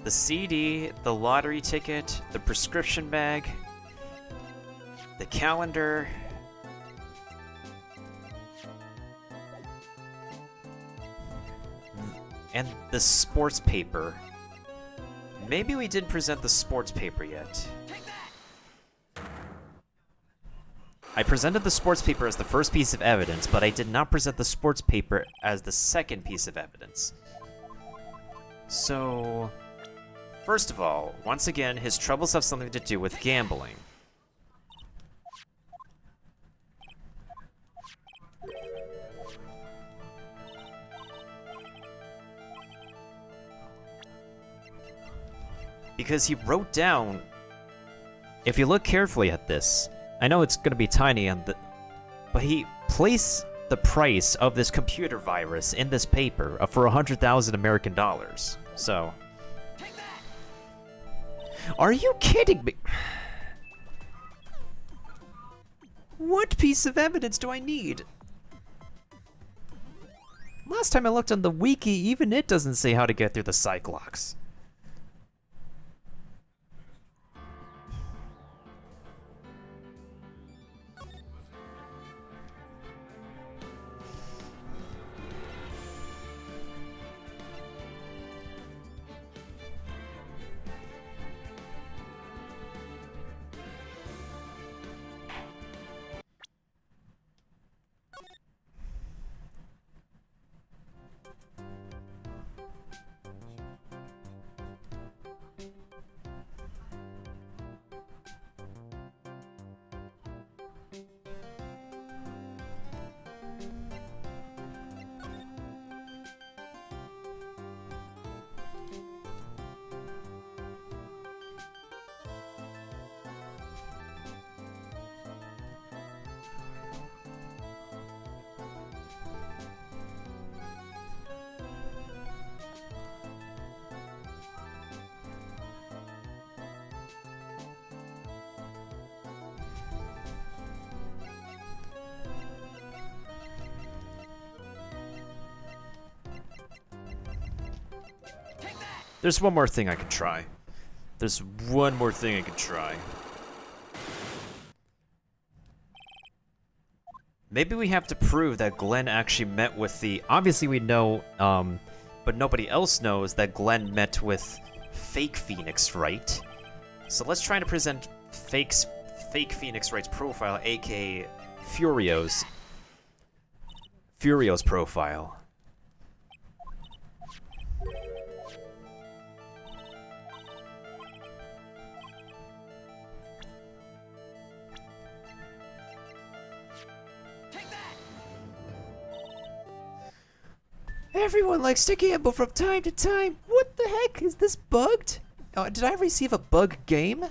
Speaker 1: the CD, the lottery ticket, the prescription bag, the calendar, and the sports paper. Maybe we didn't present the sports paper yet. I presented the sports paper as the first piece of evidence, but I did not present the sports paper as the second piece of evidence. So, first of all, once again, his troubles have something to do with gambling. Because he wrote down, if you look carefully at this, I know it's going to be tiny, but he placed the price of this computer virus in this paper for 100,000 American dollars. So, are you kidding me? What piece of evidence do I need? Last time I looked on the wiki, even it doesn't say how to get through the Cyclops. There's one more thing I can try. There's one more thing I can try. Maybe we have to prove that Glenn actually met with the... Obviously we know, but nobody else knows that Glenn met with fake Phoenix Wright. So let's try to present fake Phoenix Wright's profile, aka Furio's profile. Everyone likes to gamble from time to time. What the heck? Is this bugged? Did I receive a bug game?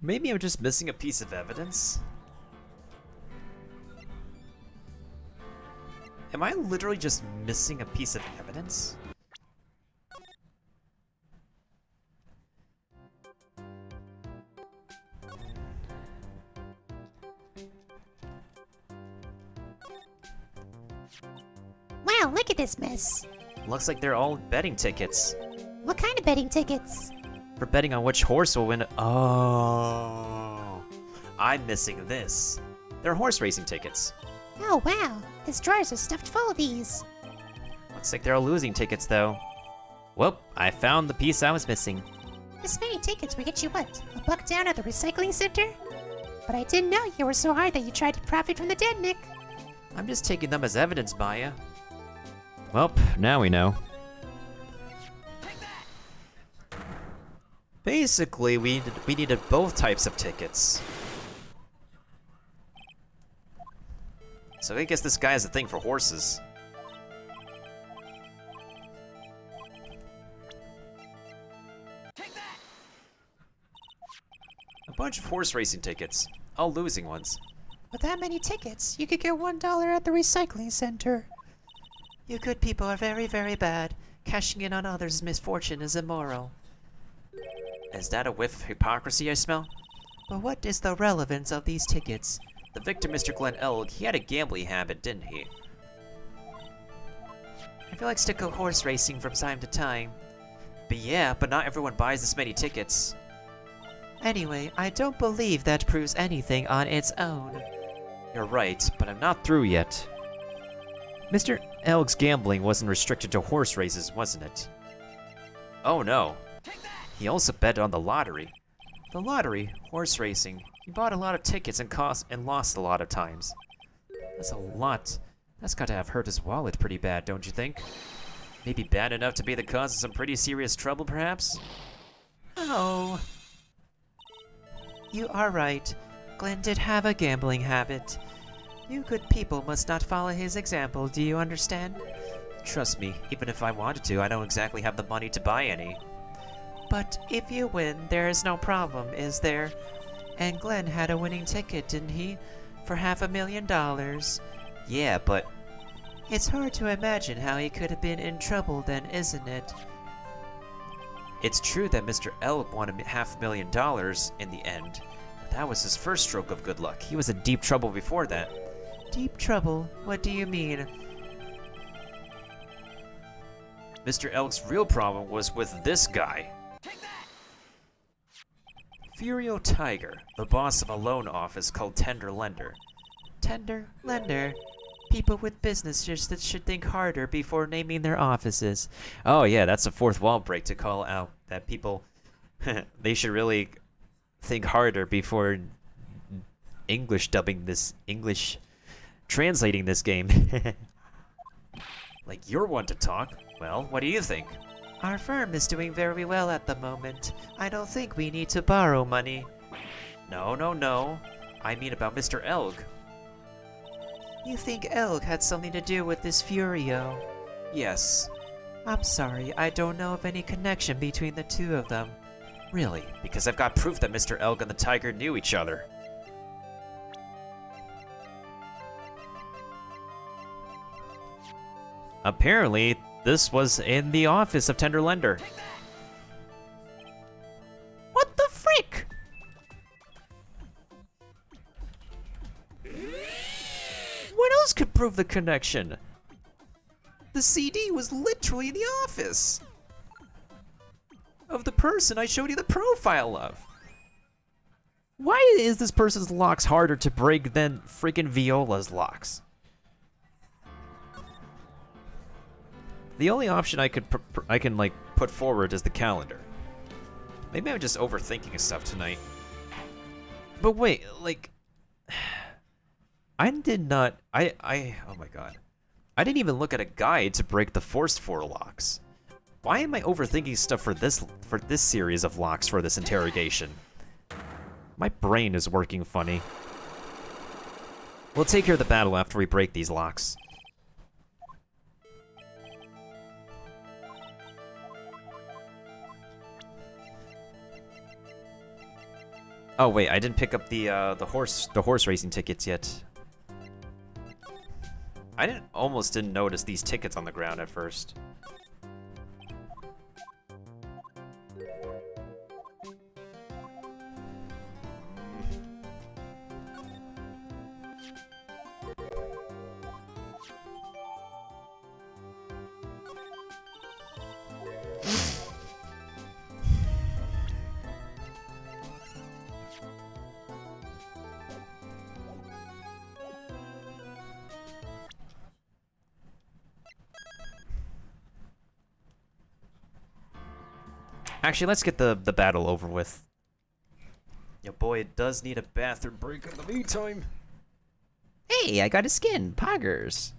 Speaker 1: Maybe I'm just missing a piece of evidence? Am I literally just missing a piece of evidence?
Speaker 2: Wow, look at this mess.
Speaker 1: Looks like they're all betting tickets.
Speaker 2: What kind of betting tickets?
Speaker 1: For betting on which horse will win. Oh. I'm missing this. They're horse racing tickets.
Speaker 2: Oh, wow. His drawers are stuffed full of these.
Speaker 1: Looks like they're all losing tickets, though. Well, I found the piece I was missing.
Speaker 2: This many tickets would get you what? $1 down at the recycling center? But I didn't know you were so hard that you tried to profit from the dead, Nick.
Speaker 1: I'm just taking them as evidence, Maya. Well, now we know. Basically, we needed both types of tickets. So I guess this guy has a thing for horses. A bunch of horse racing tickets, all losing ones.
Speaker 4: With that many tickets, you could get $1 at the recycling center.
Speaker 7: You good people are very, very bad. Cashing in on others' misfortune is immoral.
Speaker 1: Is that a whiff of hypocrisy I smell?
Speaker 7: But what is the relevance of these tickets?
Speaker 1: The victim, Mr. Glenn Elg, he had a gambling habit, didn't he?
Speaker 7: I feel like to go horse racing from time to time.
Speaker 1: But yeah, but not everyone buys this many tickets.
Speaker 7: Anyway, I don't believe that proves anything on its own.
Speaker 1: You're right, but I'm not through yet. Mr. Elg's gambling wasn't restricted to horse races, wasn't it? Oh no. He also bet on the lottery. The lottery, horse racing. He bought a lot of tickets and lost a lot of times. That's a lot. That's got to have hurt his wallet pretty bad, don't you think? Maybe bad enough to be the cause of some pretty serious trouble, perhaps?
Speaker 7: Oh. You are right. Glenn did have a gambling habit. You good people must not follow his example, do you understand?
Speaker 1: Trust me, even if I wanted to, I don't exactly have the money to buy any.
Speaker 7: But if you win, there is no problem, is there? And Glenn had a winning ticket, didn't he? For $500,000.
Speaker 1: Yeah, but...
Speaker 7: It's hard to imagine how he could have been in trouble then, isn't it?
Speaker 1: It's true that Mr. Elk won $500,000 in the end, but that was his first stroke of good luck. He was in deep trouble before that.
Speaker 7: Deep trouble? What do you mean?
Speaker 1: Mr. Elk's real problem was with this guy. Furio Tiger, the boss of a loan office called Tender Lender.
Speaker 7: Tender Lender? People with businesses that should think harder before naming their offices.
Speaker 1: Oh yeah, that's a fourth wall break to call out that people, they should really think harder before translating this game. Like you're one to talk. Well, what do you think?
Speaker 7: Our firm is doing very well at the moment. I don't think we need to borrow money.
Speaker 1: No. I mean about Mr. Elg.
Speaker 7: You think Elg had something to do with this Furio?
Speaker 1: Yes.
Speaker 7: I'm sorry, I don't know of any connection between the two of them.
Speaker 1: Really? Because I've got proof that Mr. Elg and the Tiger knew each other. Apparently, this was in the office of Tender Lender. What the frick? What else could prove the connection? The CD was literally in the office of the person I showed you the profile of. Why is this person's locks harder to break than freaking Viola's locks? The only option I can like put forward is the calendar. Maybe I'm just overthinking stuff tonight. But wait, like I did not oh my god. I didn't even look at a guide to break the forced 4 locks. Why am I overthinking stuff for this series of locks for this interrogation? My brain is working funny. We'll take care of the battle after we break these locks. Oh wait, I didn't pick up the horse racing tickets yet. I almost didn't notice these tickets on the ground at first. Actually, let's get the battle over with. Your boy does need a bathroom break in the meantime. Hey, I got a skin. Poggers.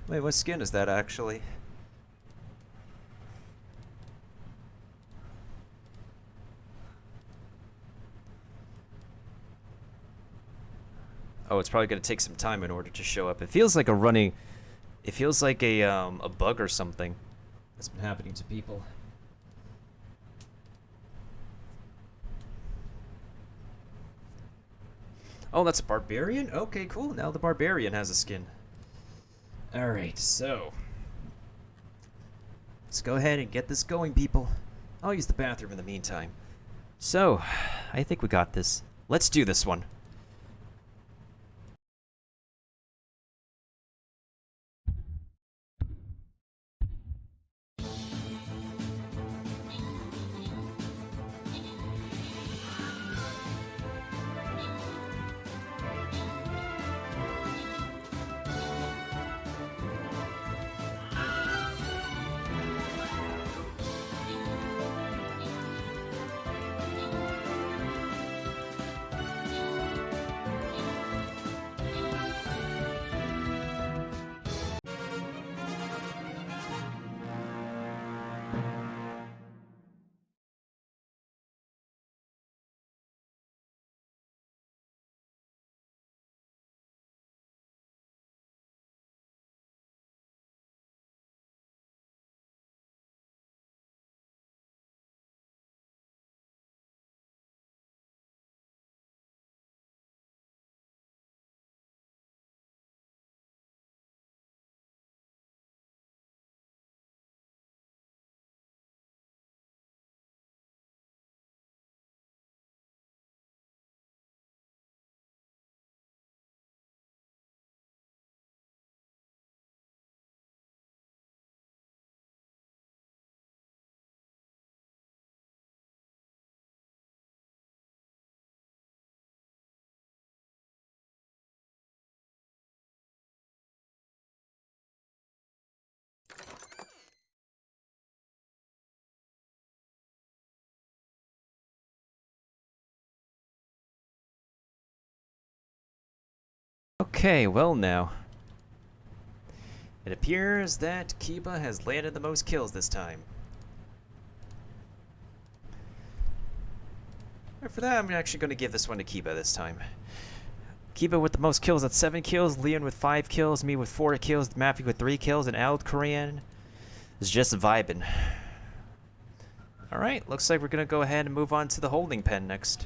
Speaker 1: Wait, what skin is that actually? Oh, it's probably gonna take some time in order to show up. It feels like a running... It feels like a bug or something that's been happening to people. Oh, that's a barbarian? Okay, cool. Now the barbarian has a skin. Alright, so... let's go ahead and get this going, people. I'll use the bathroom in the meantime. So, I think we got this. Let's do this one. Okay, well now. It appears that Kiba has landed the most kills this time. And for that, I'm actually going to give this one to Kiba this time. Kiba with the most kills at 7 kills, Leon with 5 kills, me with 4 kills, Mappy with 3 kills, and Ald Korean is just vibing. Alright, looks like we're going to go ahead and move on to the holding pen next.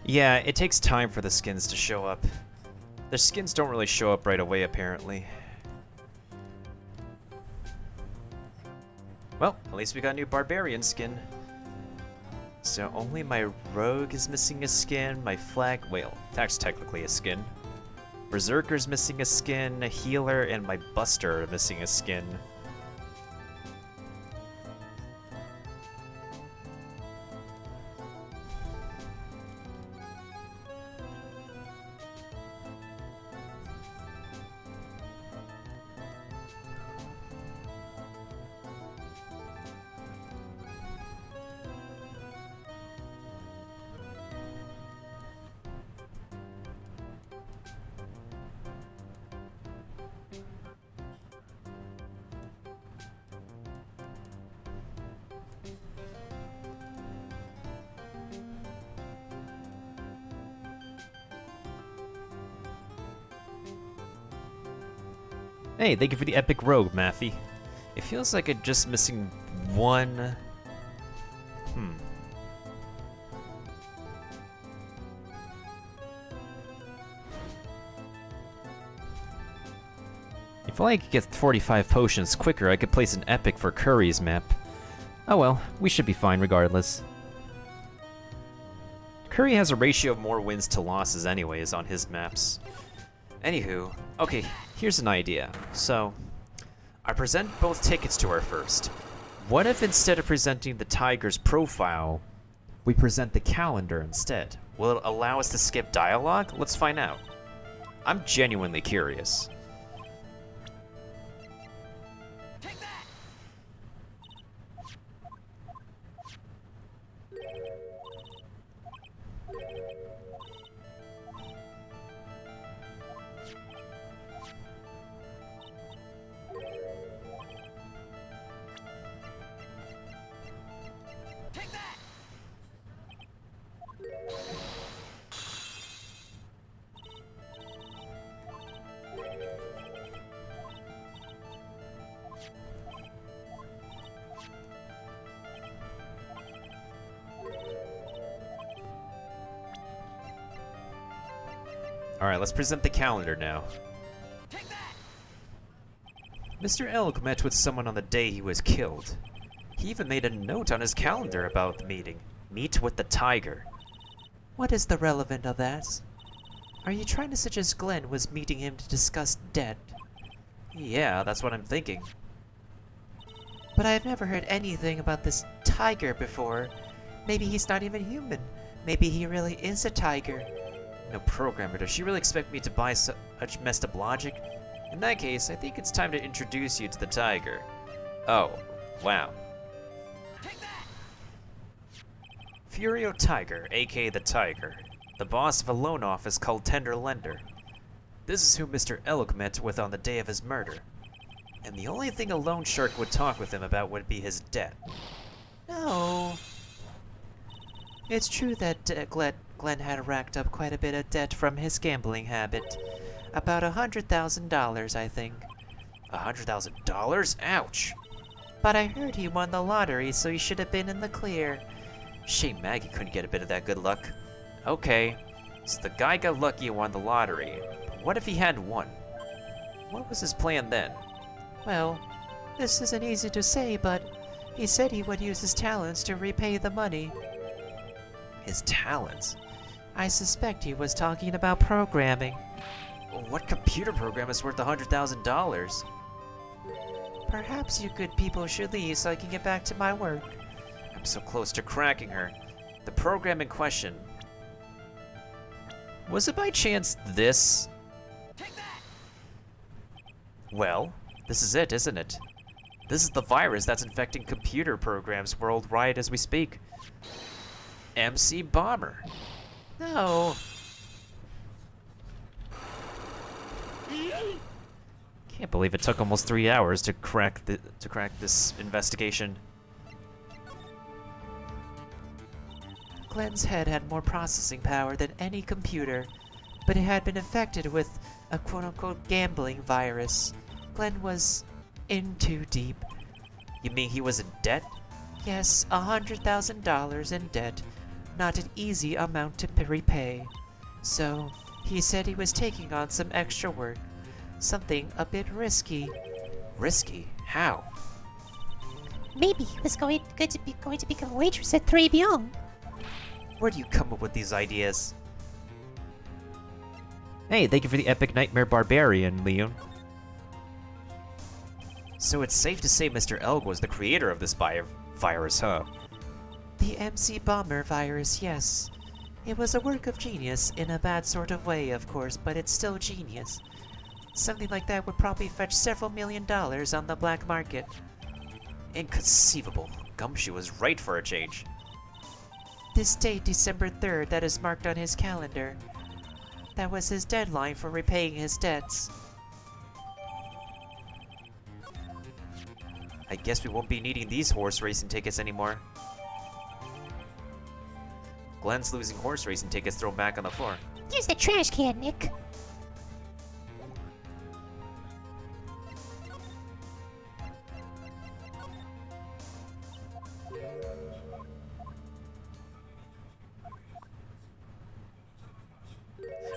Speaker 1: Yeah, it takes time for the skins to show up. The skins don't really show up right away, apparently. Well, at least we got a new barbarian skin. So only my rogue is missing a skin, my flag... well, that's technically a skin. Berserker's missing a skin, a healer, and my buster are missing a skin. Hey, thank you for the epic rogue, Maffy. It feels like I'm just missing one... If I could get 45 potions quicker, I could place an epic for Curry's map. Oh well, we should be fine regardless. Curry has a ratio of more wins to losses anyways on his maps. Anywho, okay, here's an idea. So, I present both tickets to her first. What if instead of presenting the tiger's profile, we present the calendar instead? Will it allow us to skip dialogue? Let's find out. I'm genuinely curious. Alright, let's present the calendar now. Mr. Elk met with someone on the day he was killed. He even made a note on his calendar about the meeting. Meet with the tiger.
Speaker 7: What is the relevant of that? Are you trying to suggest Glenn was meeting him to discuss debt?
Speaker 1: Yeah, that's what I'm thinking.
Speaker 7: But I've never heard anything about this tiger before. Maybe he's not even human. Maybe he really is a tiger.
Speaker 1: No programmer, does she really expect me to buy such messed up logic? In that case, I think it's time to introduce you to the tiger. Oh, wow. Furio Tiger, aka the Tiger, the boss of a loan office called Tender Lender. This is who Mr. Elk met with on the day of his murder. And the only thing a loan shark would talk with him about would be his debt.
Speaker 7: No. It's true that Glenn had racked up quite a bit of debt from his gambling habit. About $100,000, I think.
Speaker 1: $100,000? Ouch!
Speaker 7: But I heard he won the lottery, so he should have been in the clear.
Speaker 1: Shame Maggie couldn't get a bit of that good luck. Okay, so the guy got lucky and won the lottery. But what if he hadn't won? What was his plan then?
Speaker 7: Well, this isn't easy to say, but he said he would use his talents to repay the money.
Speaker 1: His talents?
Speaker 7: I suspect he was talking about programming.
Speaker 1: What computer program is worth $100,000?
Speaker 7: Perhaps you good people should leave so I can get back to my work.
Speaker 1: I'm so close to cracking her. The program in question. Was it by chance this? Well, this is it, isn't it? This is the virus that's infecting computer programs worldwide as we speak. MC Bomber.
Speaker 7: No.
Speaker 1: Can't believe it took almost 3 hours to crack this investigation.
Speaker 7: Glenn's head had more processing power than any computer, but it had been infected with a quote-unquote gambling virus. Glenn was in too deep.
Speaker 1: You mean he was in debt?
Speaker 7: Yes, $100,000 in debt. Not an easy amount to repay. So, he said he was taking on some extra work. Something a bit risky.
Speaker 1: Risky? How?
Speaker 2: Maybe he was going to become a waitress at 3 Beyond.
Speaker 1: Where do you come up with these ideas? Hey, thank you for the epic Nightmare Barbarian, Leon. So it's safe to say Mr. Elg was the creator of this virus, huh?
Speaker 7: The MC Bomber virus, yes. It was a work of genius, in a bad sort of way, of course, but it's still genius. Something like that would probably fetch several $1 million on the black market.
Speaker 1: Inconceivable. Gumshoe was right for a change.
Speaker 7: This date, December 3rd, that is marked on his calendar. That was his deadline for repaying his debts.
Speaker 1: I guess we won't be needing these horse racing tickets anymore. Glenn's losing horse racing tickets thrown back on the floor.
Speaker 2: Use the trash can, Nick.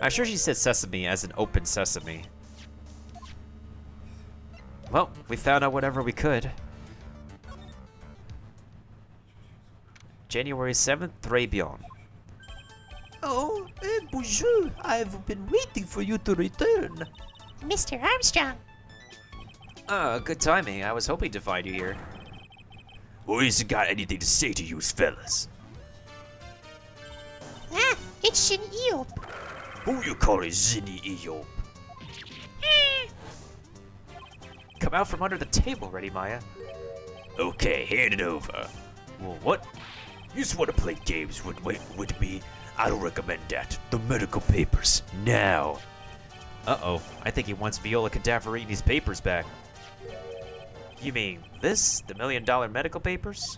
Speaker 1: I'm sure she said sesame as an open sesame. Well, we found out whatever we could. January 7th, Thrabion.
Speaker 7: Oh, bonjour. I've been waiting for you to return.
Speaker 2: Mr. Armstrong.
Speaker 1: Good timing. I was hoping to find you here.
Speaker 3: Who hasn't got anything to say to you fellas?
Speaker 2: Ah, it's an Eop.
Speaker 3: Who you calling Zinny Eeyop?
Speaker 1: Come out from under the table, ready, Maya.
Speaker 3: Okay, hand it over.
Speaker 1: Well, what?
Speaker 3: You just want to play games with me? I don't recommend that. The medical papers, now.
Speaker 1: Uh-oh. I think he wants Viola Cadaverini's papers back. You mean this? The $1 million medical papers?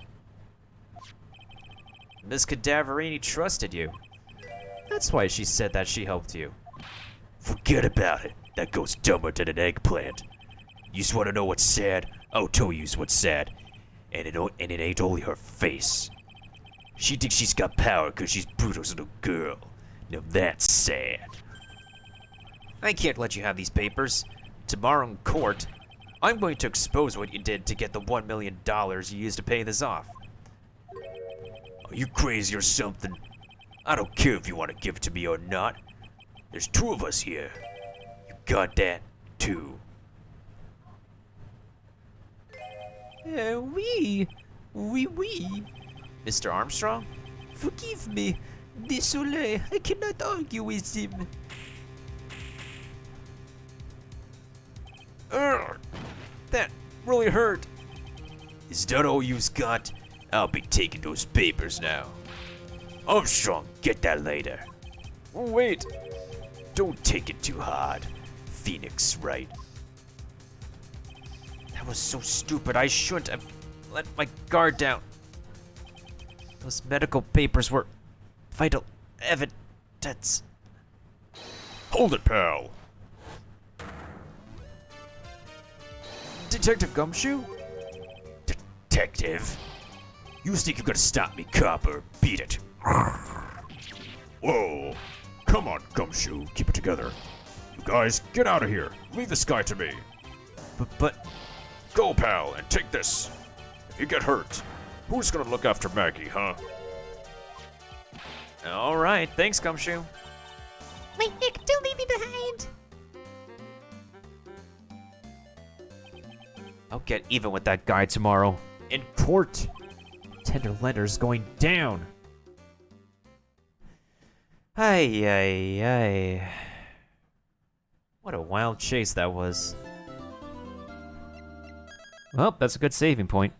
Speaker 1: Miss Cadaverini trusted you. That's why she said that she helped you.
Speaker 3: Forget about it. That goes dumber than an eggplant. You just want to know what's sad? I'll tell you what's sad. And it ain't only her face. She thinks she's got power because she's Bruto's little girl. Now that's sad.
Speaker 1: I can't let you have these papers. Tomorrow in court, I'm going to expose what you did to get the $1 million you used to pay this off.
Speaker 3: Are you crazy or something? I don't care if you want to give it to me or not. There's 2 of us here. You got that, too.
Speaker 7: Oui.
Speaker 1: Mr. Armstrong?
Speaker 7: Forgive me. Désolé, I cannot argue with him.
Speaker 1: Urgh, that really hurt.
Speaker 3: Is that all you've got? I'll be taking those papers now. Armstrong, get that later.
Speaker 1: Oh, wait.
Speaker 3: Don't take it too hard. Phoenix, right?
Speaker 1: That was so stupid. I shouldn't have let my guard down. Those medical papers were vital evidence.
Speaker 5: Hold it, pal.
Speaker 1: Detective Gumshoe?
Speaker 3: Detective? You think you're gonna stop me, copper? Beat it.
Speaker 5: Whoa. Come on, Gumshoe. Keep it together. You guys, get out of here. Leave this guy to me.
Speaker 1: But
Speaker 5: Go, pal, and take this. If you get hurt, who's gonna look after Maggie, huh?
Speaker 1: all right, thanks, Gumshoe.
Speaker 2: Wait, Nick, don't leave me behind.
Speaker 1: I'll get even with that guy tomorrow. In court. Tender lender's going down. Ay. What a wild chase that was. Well, that's a good saving point.